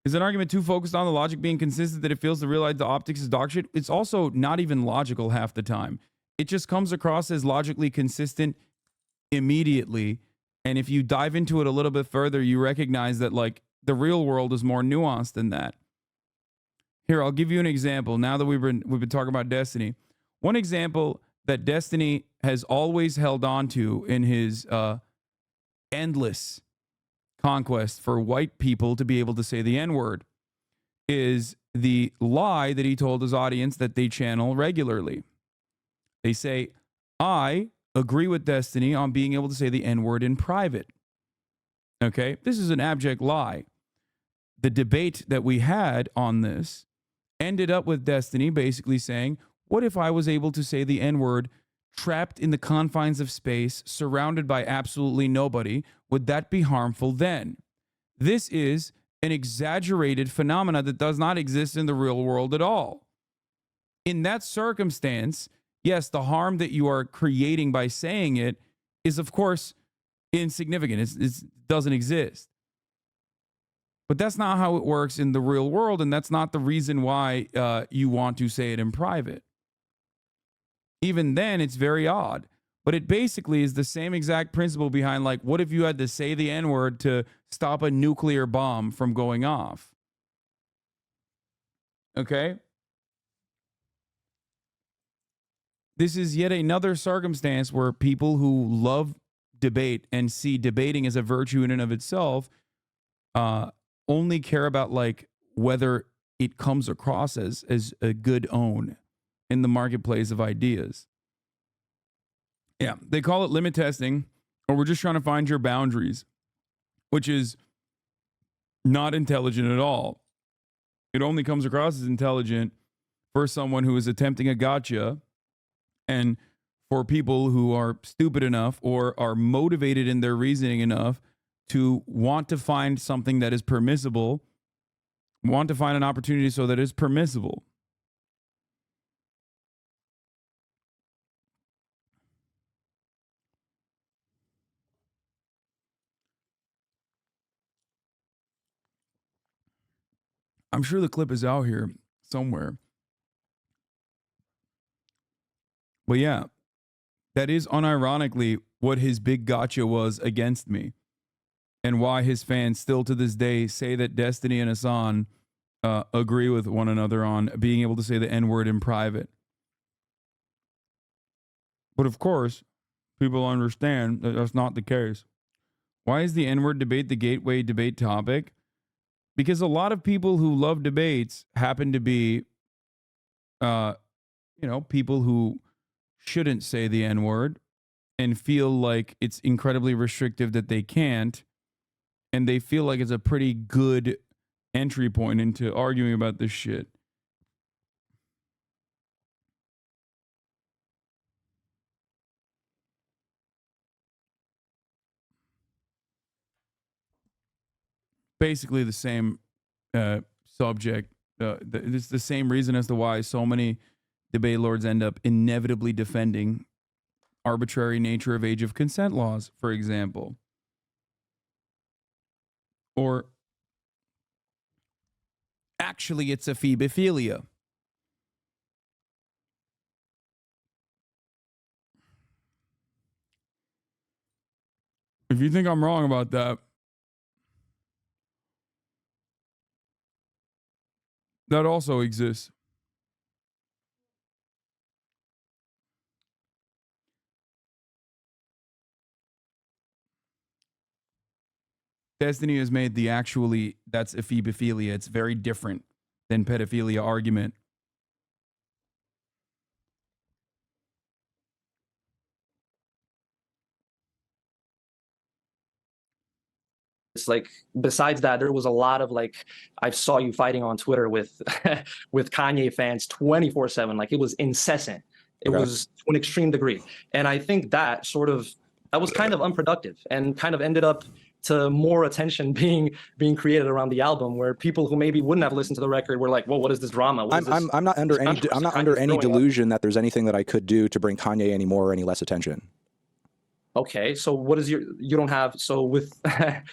Is an argument too focused on the logic being consistent that it fails to realize the optics is dog shit? It's also not even logical half the time. It just comes across as logically consistent immediately. And if you dive into it a little bit further, you recognize that, like, the real world is more nuanced than that. Here, I'll give you an example. Now that we've been talking about Destiny, one example that Destiny has always held on to in his endless conquest for white people to be able to say the N-word is the lie that he told his audience that they channel regularly. They say, I agree with Destiny on being able to say the N-word in private. Okay, this is an abject lie. The debate that we had on this ended up with Destiny basically saying, what if I was able to say the N-word trapped in the confines of space, surrounded by absolutely nobody? Would that be harmful then? This is an exaggerated phenomena that does not exist in the real world at all. In that circumstance, yes, the harm that you are creating by saying it is, of course, insignificant. It doesn't exist. But that's not how it works in the real world, and that's not the reason why you want to say it in private. Even then, it's very odd. But it basically is the same exact principle behind, like, what if you had to say the N-word to stop a nuclear bomb from going off? Okay? This is yet another circumstance where people who love debate and see debating as a virtue in and of itself only care about, like, whether it comes across as a good own in the marketplace of ideas. Yeah, they call it limit testing, or we're just trying to find your boundaries, which is not intelligent at all. It only comes across as intelligent for someone who is attempting a gotcha, and for people who are stupid enough or are motivated in their reasoning enough to want to find something that is permissible, want to find an opportunity so that it's permissible. I'm sure the clip is out here somewhere. But yeah, that is unironically what his big gotcha was against me, and why his fans still to this day say that Destiny and Hasan agree with one another on being able to say the N-word in private. But of course, people understand that that's not the case. Why is the N-word debate the gateway debate topic? Because a lot of people who love debates happen to be, people who shouldn't say the N-word and feel like it's incredibly restrictive that they can't. And they feel like it's a pretty good entry point into arguing about this shit. Basically the same subject. It's the same reason as to why so many debate lords end up inevitably defending arbitrary nature of age of consent laws, for example. Or actually it's a phebophilia. If you think I'm wrong about that, that also exists. Destiny has made the actually that's ephebophilia. It's very different than pedophilia argument. It's like, besides that, there was a lot of like, I saw you fighting on Twitter with with Kanye fans 24/7. Like, it was incessant. It was to an extreme degree. And I think that was kind of unproductive and kind of ended up to more attention being created around the album, where people who maybe wouldn't have listened to the record were like, "Well, what is this drama?" I'm not under any delusion that there's anything that I could do to bring Kanye any more or any less attention. Okay, so what is you don't have, so with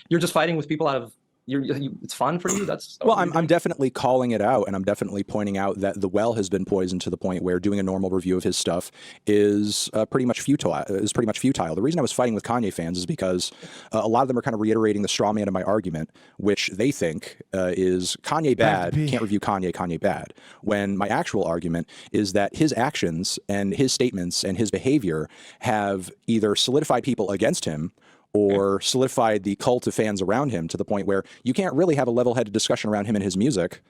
you're just fighting with people out of it's fun for you? That's well, I'm definitely calling it out, and I'm definitely pointing out that the well has been poisoned to the point where doing a normal review of his stuff is pretty much futile. The reason I was fighting with Kanye fans is because a lot of them are kind of reiterating the straw man of my argument, which they think is Kanye bad, can't review Kanye bad. When my actual argument is that his actions and his statements and his behavior have either solidified people against him or solidified the cult of fans around him to the point where you can't really have a level-headed discussion around him and his music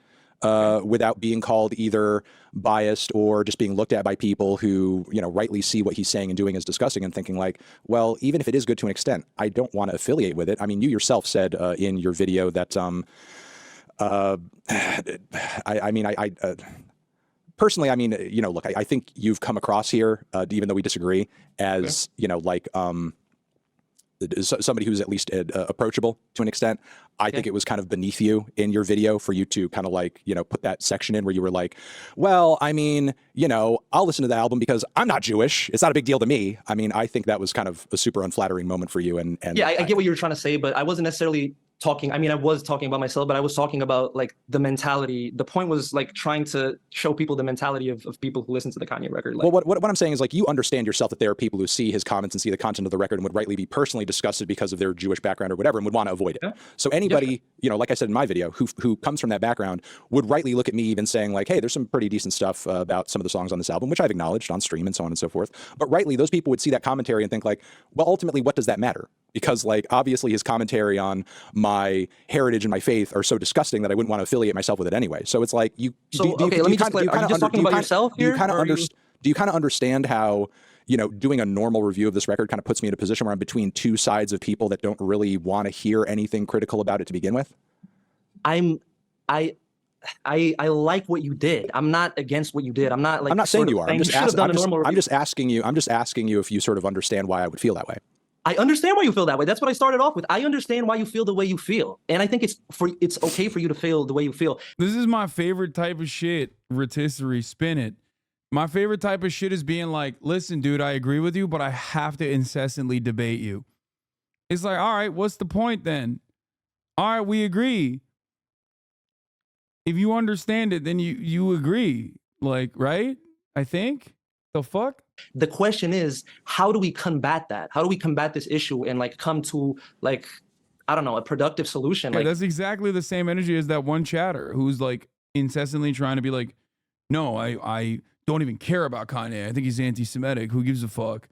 without being called either biased or just being looked at by people who, rightly see what he's saying and doing as disgusting and thinking like, well, even if it is good to an extent, I don't want to affiliate with it. I mean, you yourself said in your video that, personally, I mean, look, I think you've come across here, even though we disagree, as, somebody who's at least approachable to an extent. I think it was kind of beneath you in your video for you to kind of like, put that section in where you were like, well, I mean, I'll listen to the album because I'm not Jewish. It's not a big deal to me. I mean, I think that was kind of a super unflattering moment for you. And yeah, I get what you were trying to say, but I wasn't necessarily talking. I mean, I was talking about myself, but I was talking about like the mentality. The point was like trying to show people the mentality of people who listen to the Kanye record. Like, well, what I'm saying is like, you understand yourself that there are people who see his comments and see the content of the record and would rightly be personally disgusted because of their Jewish background or whatever and would want to avoid it. Yeah. So anybody, like I said in my video, who comes from that background would rightly look at me even saying like, hey, there's some pretty decent stuff about some of the songs on this album, which I've acknowledged on stream and so on and so forth. But rightly, those people would see that commentary and think like, well, ultimately, what does that matter? Because like, obviously his commentary on my heritage and my faith are so disgusting that I wouldn't want to affiliate myself with it anyway. So it's like, you kind of understand how, doing a normal review of this record kind of puts me in a position where I'm between two sides of people that don't really want to hear anything critical about it to begin with? I like what you did. I'm not against what you did. I'm not saying you are. I'm just asking you if you sort of understand why I would feel that way. I understand why you feel that way. That's what I started off with. I understand why you feel the way you feel. And I think it's okay for you to feel the way you feel. This is my favorite type of shit, rotisserie, spin it. My favorite type of shit is being like, listen, dude, I agree with you, but I have to incessantly debate you. It's like, all right, what's the point then? All right, we agree. If you understand it, then you agree. Like, right? I think. The fuck? The question is, how do we combat that? How do we combat this issue and like come to like, I don't know, a productive solution? Yeah, Like, that's exactly the same energy as that one chatter who's like incessantly trying to be like, no, I don't even care about Kanye. I think he's anti-Semitic. Who gives a fuck?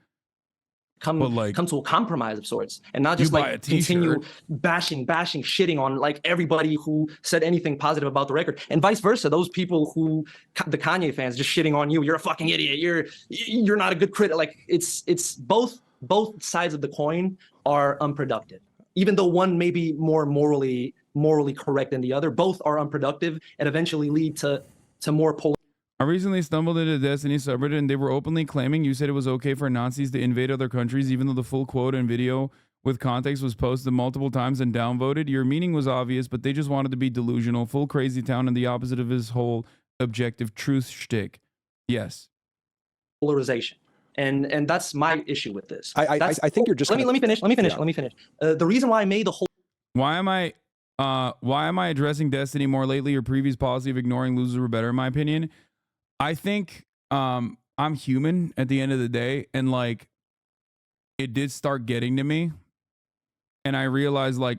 come like, to a compromise of sorts, and not you just buy a like continue t-shirt. bashing, shitting on like everybody who said anything positive about the record, and vice versa. Those people who the Kanye fans just shitting on you. You're a fucking idiot. You're not a good critic. Like it's both sides of the coin are unproductive. Even though one may be more morally correct than the other, both are unproductive and eventually lead to more I recently stumbled into Destiny subreddit and they were openly claiming you said it was okay for Nazis to invade other countries, even though the full quote and video with context was posted multiple times and downvoted. Your meaning was obvious, but they just wanted to be delusional, full crazy town, and the opposite of his whole objective truth shtick. Yes. polarization. And that's my issue with this. I think you're just. Let me finish. The reason why I made the whole Why am I addressing Destiny more lately? Your previous policy of ignoring losers were better, in my opinion. I think I'm human at the end of the day, and like it did start getting to me, and I realized like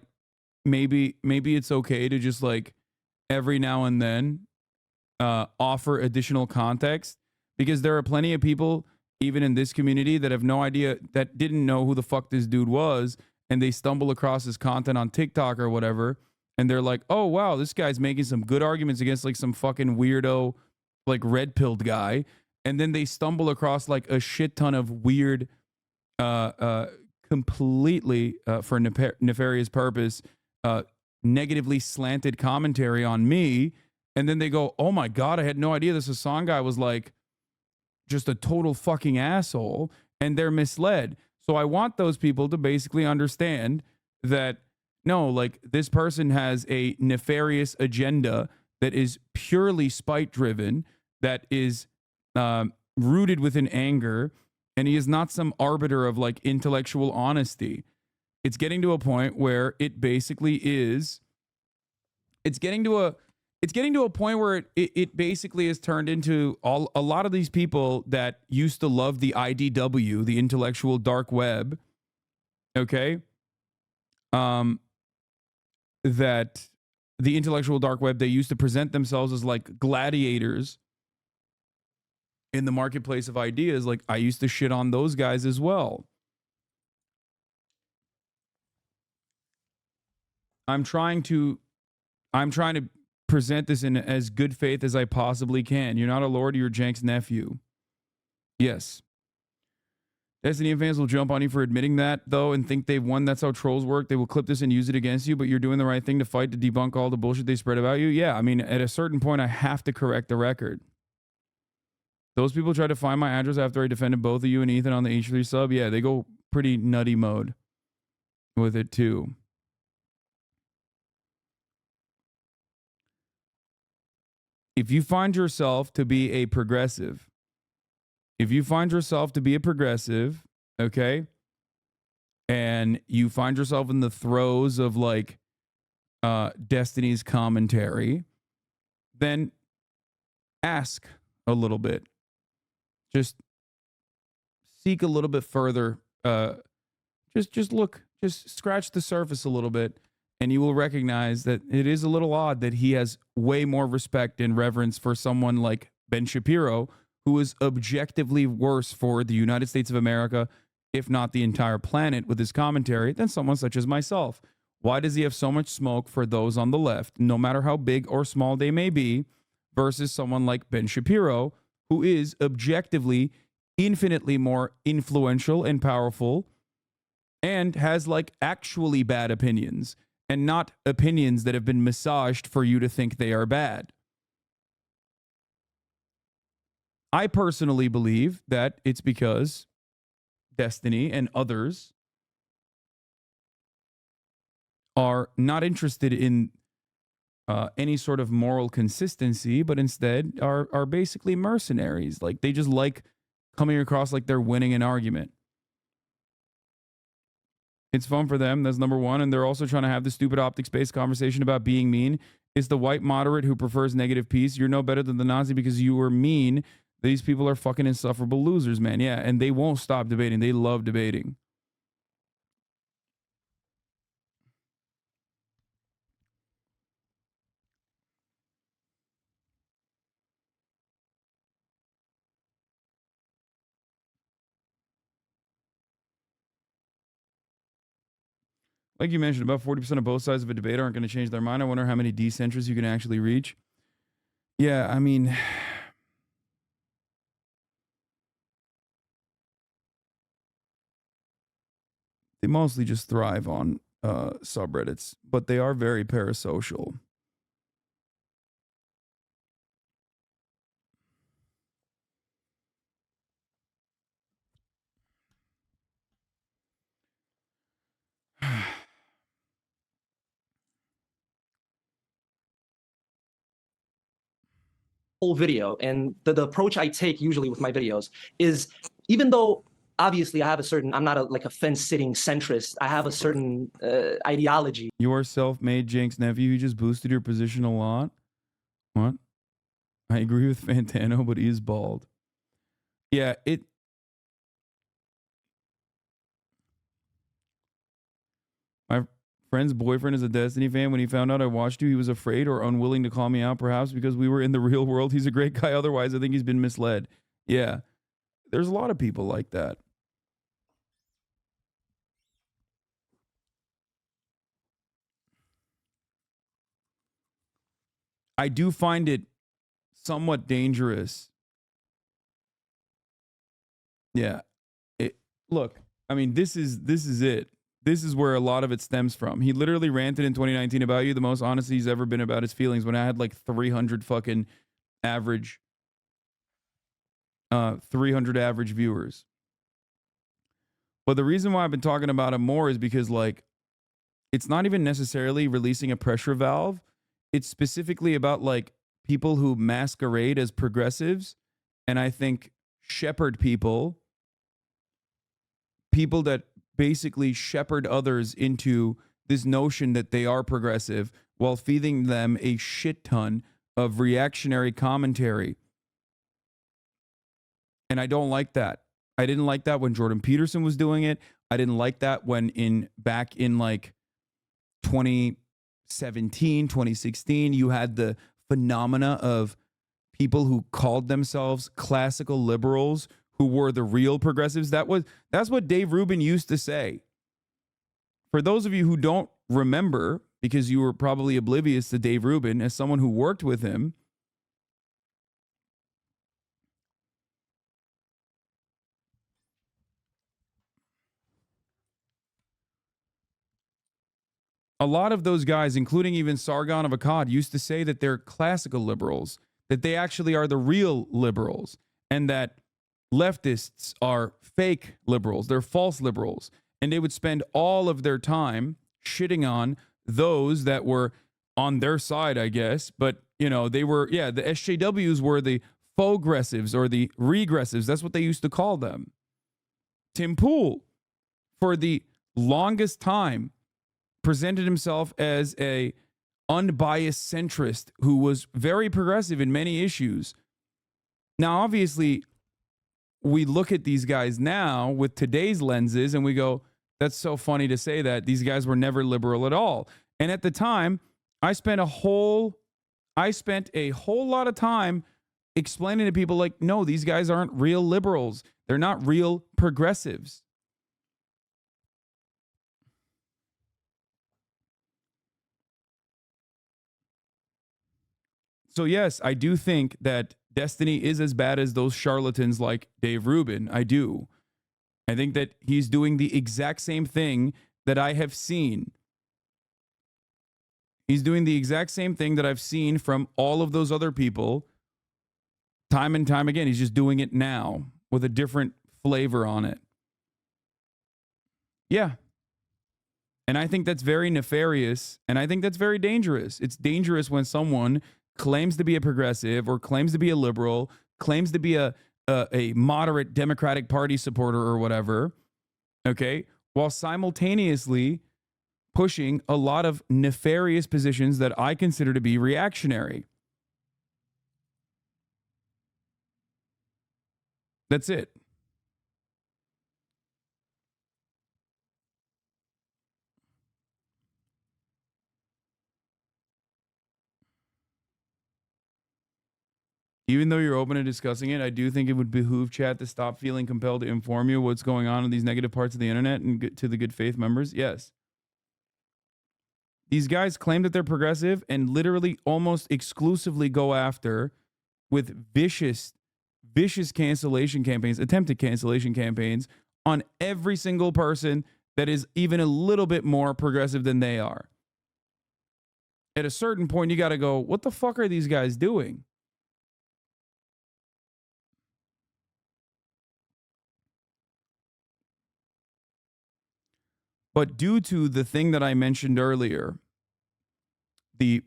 maybe it's okay to just like every now and then offer additional context, because there are plenty of people even in this community that have no idea, that didn't know who the fuck this dude was, and they stumble across his content on TikTok or whatever, and they're like, oh wow, this guy's making some good arguments against like some fucking weirdo like red-pilled guy, and then they stumble across like a shit ton of weird completely for nefarious purpose negatively slanted commentary on me, and then they go, oh my god, I had no idea this Hasan guy was like just a total fucking asshole, and they're misled. So I want those people to basically understand that no, like this person has a nefarious agenda that is purely spite driven, that is rooted within anger, and he is not some arbiter of like intellectual honesty. It's getting to a point where it basically is. It's getting to a point where it basically has turned into a lot of these people that used to love the IDW, the intellectual dark web. Okay, that the intellectual dark web, they used to present themselves as like gladiators in the marketplace of ideas. Like I used to shit on those guys as well. I'm trying to present this in as good faith as I possibly can. You're not a lord, you're Jank's nephew. Yes. Destiny fans will jump on you for admitting that, though, and think they've won. That's how trolls work. They will clip this and use it against you, but you're doing the right thing to fight to debunk all the bullshit they spread about you. Yeah, I mean, at a certain point, I have to correct the record. Those people tried to find my address after I defended both of you and Ethan on the H3 sub. Yeah, they go pretty nutty mode with it, too. If you find yourself to be a progressive, okay, and you find yourself in the throes of like Destiny's commentary, then ask a little bit. Just seek a little bit further. Just look, just scratch the surface a little bit, and you will recognize that it is a little odd that he has way more respect and reverence for someone like Ben Shapiro, who is objectively worse for the United States of America, if not the entire planet, with his commentary, than someone such as myself. Why does he have so much smoke for those on the left, no matter how big or small they may be, versus someone like Ben Shapiro, who is objectively infinitely more influential and powerful and has like actually bad opinions and not opinions that have been massaged for you to think they are bad? I personally believe that it's because Destiny and others are not interested in any sort of moral consistency, but instead are basically mercenaries. Like, they just like coming across like they're winning an argument. It's fun for them. That's number one. And they're also trying to have the stupid optics-based conversation about being mean. It's the white moderate who prefers negative peace. You're no better than the Nazi because you were mean. These people are fucking insufferable losers, man. Yeah, and they won't stop debating. They love debating. Like you mentioned, about 40% of both sides of a debate aren't going to change their mind. I wonder how many decentrists you can actually reach. Yeah, I mean, they mostly just thrive on subreddits, but they are very parasocial. Whole video, and the approach I take usually with my videos is, even though obviously I have a certain, I'm not like a fence-sitting centrist, I have a certain ideology. Your self-made Jenks nephew, he just boosted your position a lot. What? I agree with Fantano, but he is bald. Yeah, my friend's boyfriend is a Destiny fan. When he found out I watched you, he was afraid or unwilling to call me out, perhaps because we were in the real world. He's a great guy. Otherwise, I think he's been misled. Yeah, there's a lot of people like that. I do find it somewhat dangerous. Yeah. Look, I mean, this is it. This is where a lot of it stems from. He literally ranted in 2019 about you, the most honest he's ever been about his feelings, when I had like 300 fucking average 300 average viewers. But the reason why I've been talking about him more is because, like, it's not even necessarily releasing a pressure valve. It's specifically about like people who masquerade as progressives, and I think shepherd people that basically shepherd others into this notion that they are progressive while feeding them a shit ton of reactionary commentary. And I don't like that. I didn't like that when Jordan Peterson was doing it. I didn't like that when back in like 2017, 2016, you had the phenomena of people who called themselves classical liberals who were the real progressives. That's what Dave Rubin used to say. For those of you who don't remember, because you were probably oblivious to Dave Rubin, as someone who worked with him, a lot of those guys, including even Sargon of Akkad, used to say that they're classical liberals, that they actually are the real liberals, and that leftists are fake liberals. They're false liberals. And they would spend all of their time shitting on those that were on their side, I guess. But, you know, they were, yeah, the SJWs were the faux-gressives or the regressives. That's what they used to call them. Tim Pool, for the longest time, presented himself as a unbiased centrist who was very progressive in many issues. Now, obviously, we look at these guys now with today's lenses and we go, that's so funny to say that. These guys were never liberal at all. And at the time, I spent a whole lot of time explaining to people like, no, these guys aren't real liberals. They're not real progressives. So yes, I do think that Destiny is as bad as those charlatans like Dave Rubin. I do. I think that he's doing the exact same thing that I have seen. He's doing the exact same thing that I've seen from all of those other people time and time again. He's just doing it now with a different flavor on it. Yeah. And I think that's very nefarious, and I think that's very dangerous. It's dangerous when someone claims to be a progressive or claims to be a liberal, claims to be a moderate Democratic Party supporter or whatever, okay, while simultaneously pushing a lot of nefarious positions that I consider to be reactionary. That's it. Even though you're open to discussing it, I do think it would behoove chat to stop feeling compelled to inform you what's going on in these negative parts of the internet and to the good faith members. Yes. These guys claim that they're progressive and literally almost exclusively go after with vicious cancellation campaigns, attempted cancellation campaigns on every single person that is even a little bit more progressive than they are. At a certain point, you got to go, what the fuck are these guys doing? But due to the thing that I mentioned earlier, the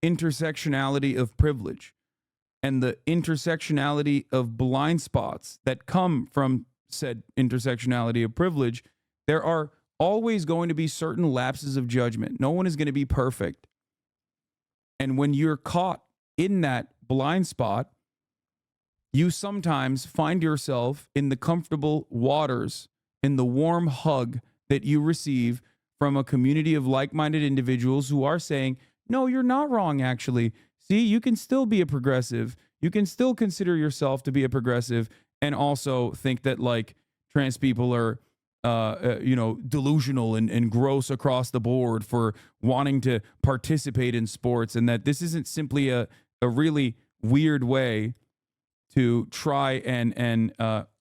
intersectionality of privilege and the intersectionality of blind spots that come from said intersectionality of privilege, there are always going to be certain lapses of judgment. No one is going to be perfect. And when you're caught in that blind spot, you sometimes find yourself in the comfortable waters, in the warm hug that you receive from a community of like-minded individuals who are saying, no, you're not wrong, actually. See, you can still be a progressive. You can still consider yourself to be a progressive and also think that, like, trans people are, delusional and gross across the board for wanting to participate in sports, and that this isn't simply a really weird way to try and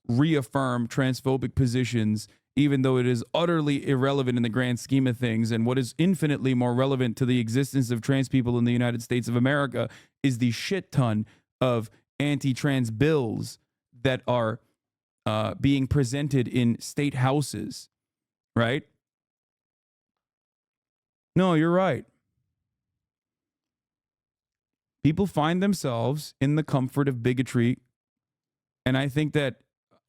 reaffirm transphobic positions, even though it is utterly irrelevant in the grand scheme of things. And what is infinitely more relevant to the existence of trans people in the United States of America is the shit ton of anti-trans bills that are being presented in state houses, right? No, you're right. People find themselves in the comfort of bigotry, and I think that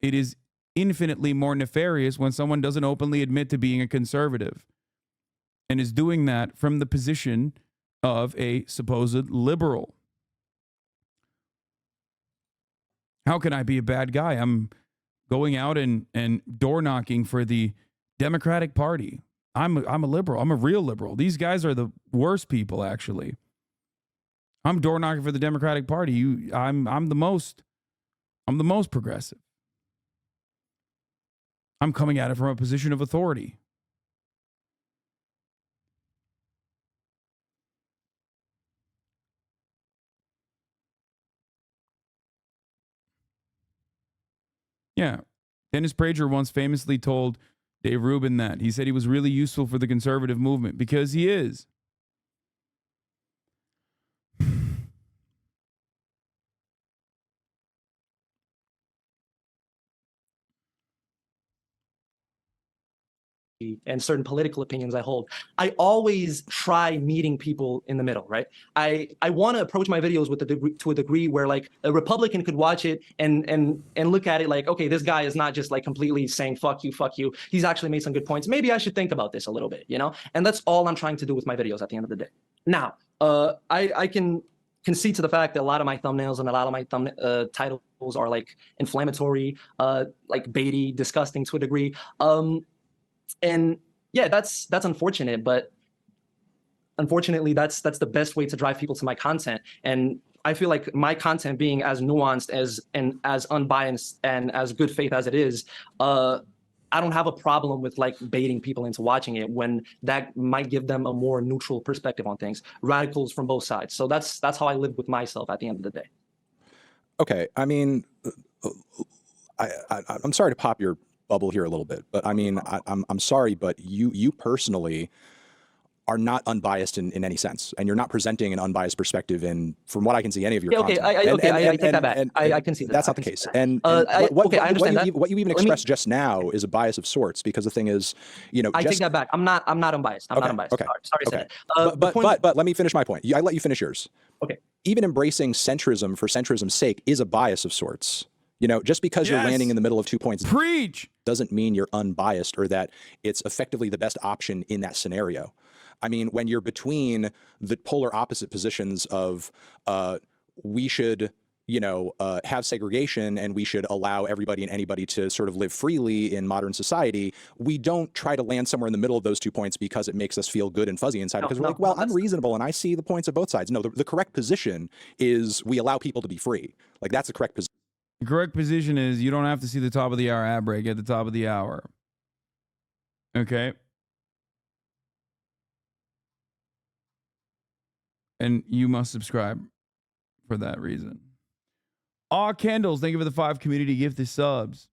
it is infinitely more nefarious when someone doesn't openly admit to being a conservative and is doing that from the position of a supposed liberal. How can I be a bad guy? I'm going out and door knocking for the Democratic Party. I'm a liberal. I'm a real liberal. These guys are the worst people, actually. I'm door knocking for the Democratic Party. I'm the most progressive. I'm coming at it from a position of authority. Yeah. Dennis Prager once famously told Dave Rubin that. He said he was really useful for the conservative movement because he is. And certain political opinions I hold, I always try meeting people in the middle, right? I want to approach my videos with to a degree where, like, a Republican could watch it and look at it like, okay, this guy is not just like completely saying fuck you. He's actually made some good points. Maybe I should think about this a little bit, you know? And that's all I'm trying to do with my videos at the end of the day. Now, I can concede to the fact that a lot of my thumbnails and a lot of my titles are like inflammatory, like baity, disgusting to a degree. And yeah, that's unfortunate, but unfortunately, that's the best way to drive people to my content. And I feel like my content being as nuanced and as unbiased and as good faith as it is, I don't have a problem with like baiting people into watching it when that might give them a more neutral perspective on things. Radicals from both sides. So that's how I live with myself at the end of the day. Okay, I mean, I'm sorry to pop your bubble here a little bit, but I mean, I'm sorry, but you personally are not unbiased in any sense, and you're not presenting an unbiased perspective in, from what I can see, any of your Yeah, okay, content. I take that back. I can see that. That's not the case. And Okay, I understand that. what you even expressed just now is a bias of sorts, because the thing is, you know, I take that back. I'm not unbiased. I'm not unbiased. Okay. Sorry to say Okay. that. But let me finish my point. I let you finish yours. Okay. Even embracing centrism for centrism's sake is a bias of sorts. You know, just because you're landing in the middle of 2 points Preach doesn't mean you're unbiased or that it's effectively the best option in that scenario. I mean, when you're between the polar opposite positions of we should, you know, have segregation and we should allow everybody and anybody to sort of live freely in modern society, we don't try to land somewhere in the middle of those 2 points because it makes us feel good and fuzzy inside, because we're like, well, I'm reasonable and I see the points of both sides. No, the correct position is we allow people to be free. Like, that's the correct position. The correct position is you don't have to see the top of the hour ad break at the top of the hour. Okay? And you must subscribe for that reason. Aw Candles, thank you for the 5 community gifted subs.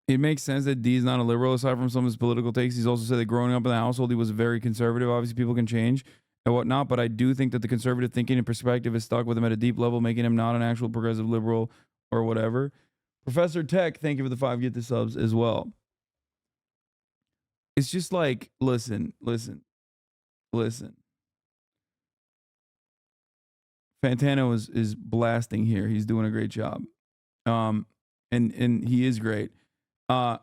It makes sense that D is not a liberal aside from some of his political takes. He's also said that growing up in the household, he was very conservative. Obviously, people can change and whatnot, but I do think that the conservative thinking and perspective is stuck with him at a deep level, making him not an actual progressive liberal or whatever. Professor Tech, thank you for the 5 gifted subs as well. It's just like, listen. Fantano is blasting here. He's doing a great job. And he is great. There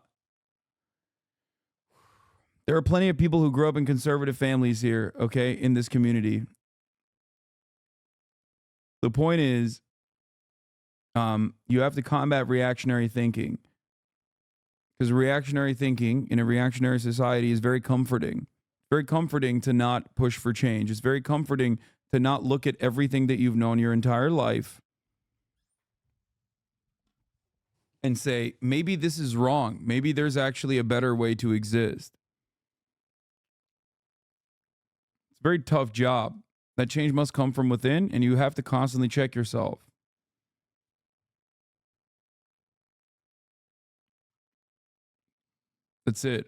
are plenty of people who grew up in conservative families here, okay, in this community. The point is, you have to combat reactionary thinking, because reactionary thinking in a reactionary society is very comforting. Very comforting to not push for change. It's very comforting to not look at everything that you've known your entire life and say, maybe this is wrong. Maybe there's actually a better way to exist. It's a very tough job. That change must come from within, and you have to constantly check yourself. That's it.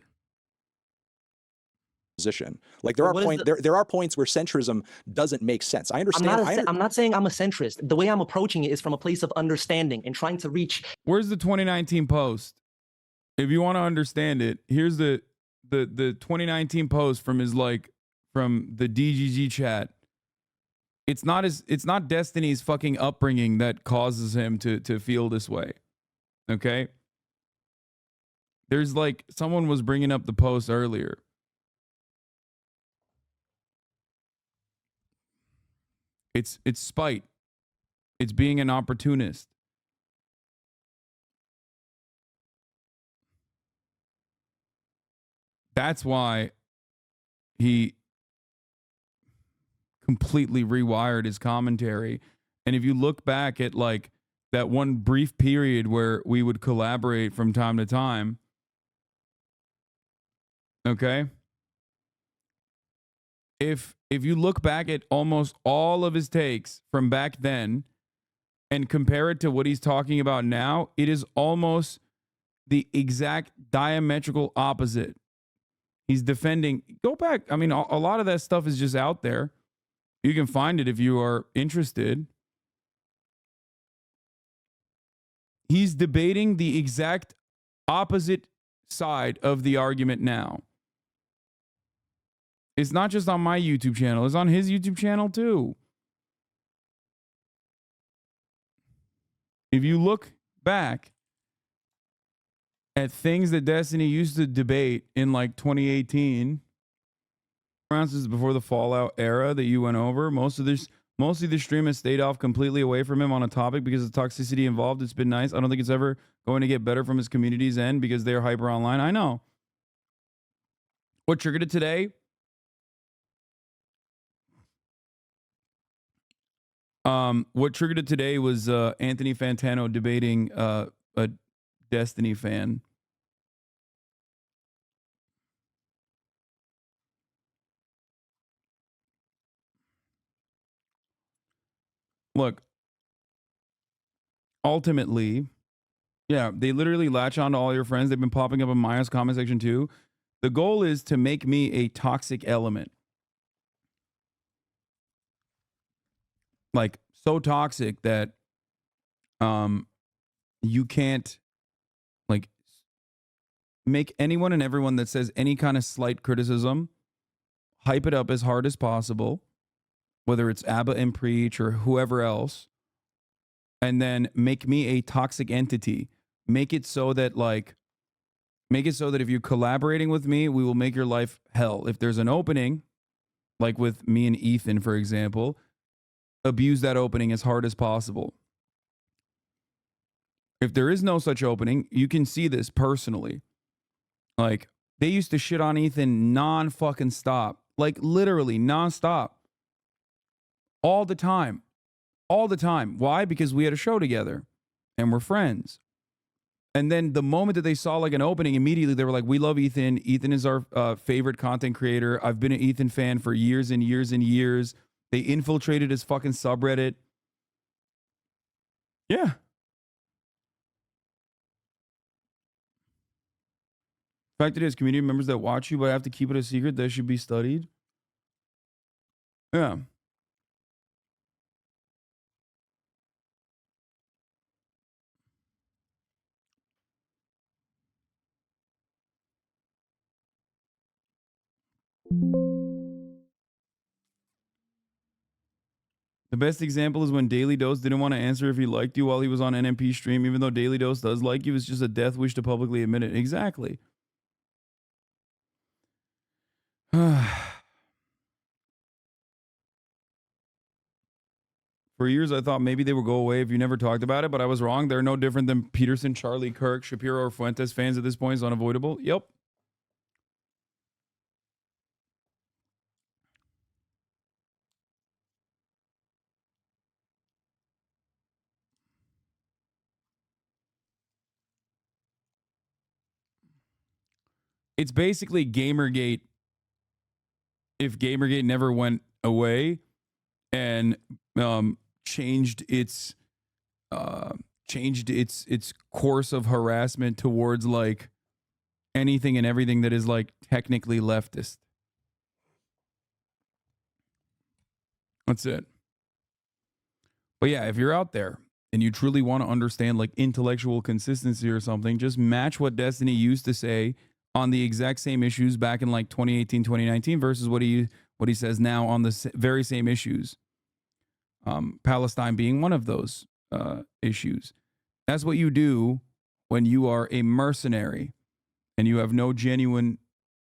Position. Like, there are points where centrism doesn't make sense. I understand. I'm not saying I'm a centrist. The way I'm approaching it is from a place of understanding and trying to reach. Where's the 2019 post? If you want to understand it, here's the 2019 post from from the DGG chat. It's not Destiny's fucking upbringing that causes him to feel this way. Okay? There's someone was bringing up the post earlier. It's spite. It's being an opportunist. That's why he completely rewired his commentary. And if you look back at that one brief period where we would collaborate from time to time, okay? If you look back at almost all of his takes from back then and compare it to what he's talking about now, it is almost the exact diametrical opposite. He's defending. Go back. I mean, a lot of that stuff is just out there. You can find it if you are interested. He's debating the exact opposite side of the argument now. It's not just on my YouTube channel. It's on his YouTube channel too. If you look back at things that Destiny used to debate in 2018, this is before the Fallout era that you went over, mostly the stream has stayed off completely away from him on a topic because of the toxicity involved. It's been nice. I don't think it's ever going to get better from his community's end because they're hyper online. I know. What triggered it today? What triggered it today was Anthony Fantano debating a Destiny fan. Look, ultimately, Yeah, they literally latch on to all your friends. They've been popping up in Maya's comment section too. The goal is to make me a toxic element. Like so toxic that you can't like make anyone and everyone that says any kind of slight criticism hype it up as hard as possible, whether it's Abba and Preach or whoever else, and then make me a toxic entity. Make it so that if you're collaborating with me, we will make your life hell. If there's an opening, like with me and Ethan, for example, abuse that opening as hard as possible. If there is no such opening, you can see this personally. Like, they used to shit on Ethan non-fucking stop. Like, literally non-stop. All the time. All the time. Why? Because we had a show together. And we're friends. And then the moment that they saw like an opening, immediately they were like, we love Ethan. Ethan is our favorite content creator. I've been an Ethan fan for years and years and years. They infiltrated his fucking subreddit. Yeah. Fact it is, community members that watch you but have to keep it a secret, that should be studied. Yeah. The best example is when Daily Dose didn't want to answer if he liked you while he was on NMP stream, even though Daily Dose does like you. It's just a death wish to publicly admit it. Exactly. For years, I thought maybe they would go away if you never talked about it, but I was wrong. They're no different than Peterson, Charlie, Kirk, Shapiro, or Fuentes fans at this point. It's unavoidable. Yep. It's basically Gamergate if Gamergate never went away and changed its course of harassment towards like anything and everything that is like technically leftist. That's it. But yeah, if you're out there and you truly want to understand like intellectual consistency or something, just match what Destiny used to say on the exact same issues back in like 2018, 2019 versus what he says now on the very same issues. Palestine being one of those issues. That's what you do when you are a mercenary and you have no genuine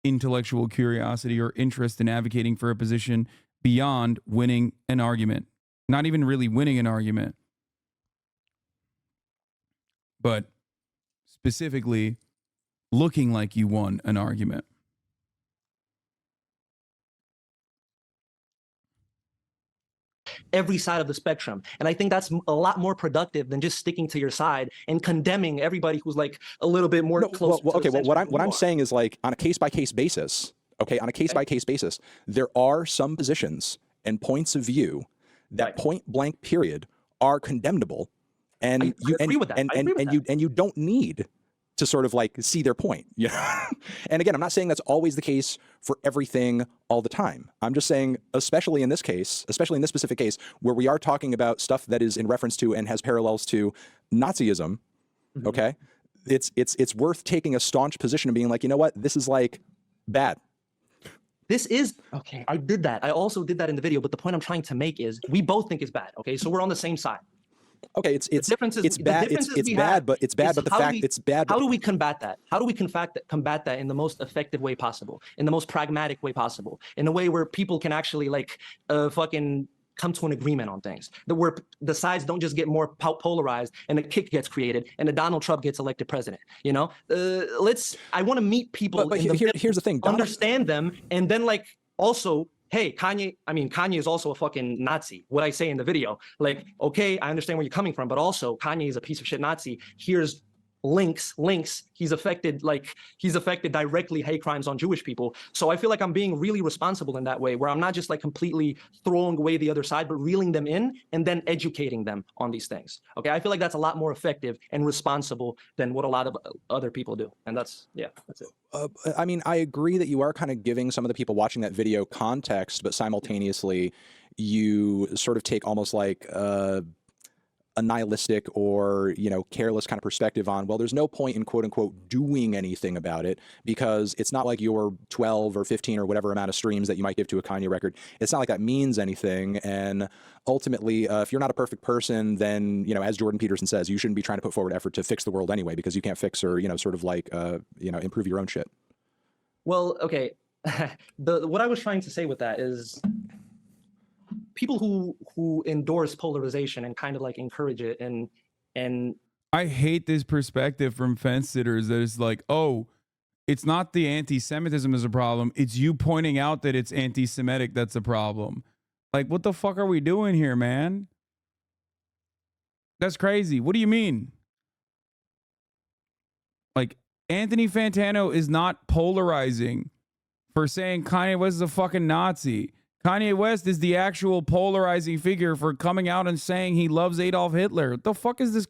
intellectual curiosity or interest in advocating for a position beyond winning an argument. Not even really winning an argument, but specifically looking like you won an argument. Every side of the spectrum. And I think that's a lot more productive than just sticking to your side and condemning everybody who's like a little bit more close. What I'm saying is like on a case-by-case basis, basis, there are some positions and points of view that point blank period are condemnable. And you don't need to sort of like see their point. Yeah. And again, I'm not saying that's always the case for everything all the time. I'm just saying, especially in this case, especially in this specific case, where we are talking about stuff that is in reference to and has parallels to Nazism, okay? It's worth taking a staunch position and being like, you know what, this is like bad. This is, okay, I did that. I also did that in the video, but the point I'm trying to make is we both think it's bad, okay? So we're on the same side. Okay, it's bad, but the fact it's bad. How do we combat that? How do we combat that in the most effective way possible, in the most pragmatic way possible, in a way where people can actually like fucking come to an agreement on things, that where the sides don't just get more polarized and a kick gets created and a Donald Trump gets elected president. You know, I want to meet people. But here's the thing, understand them, and then like also. Hey, Kanye is also a fucking Nazi. What I say in the video, like, okay, I understand where you're coming from, but also Kanye is a piece of shit Nazi. Here's links, he's affected directly hate crimes on Jewish people. So I feel like I'm being really responsible in that way, where I'm not just like completely throwing away the other side, but reeling them in and then educating them on these things. Okay, I feel like that's a lot more effective and responsible than what a lot of other people do. And that's it. I mean, I agree that you are kind of giving some of the people watching that video context, but simultaneously you sort of take almost like a nihilistic or, you know, careless kind of perspective on, well, there's no point in quote unquote doing anything about it, because it's not like your 12 or 15 or whatever amount of streams that you might give to a Kanye record. It's not like that means anything. And ultimately, if you're not a perfect person, then, you know, as Jordan Peterson says, you shouldn't be trying to put forward effort to fix the world anyway, because you can't fix or, you know, sort of like, you know, improve your own shit. Well, okay. What I was trying to say with that is, people who endorse polarization and kind of like encourage it and I hate this perspective from fence sitters that is like, oh, it's not the anti-Semitism is a problem, it's you pointing out that it's anti-Semitic that's a problem. Like, what the fuck are we doing here, man? That's crazy. What do you mean? Like, Anthony Fantano is not polarizing for saying Kanye West is a fucking Nazi. Kanye West is the actual polarizing figure for coming out and saying he loves Adolf Hitler. What the fuck is this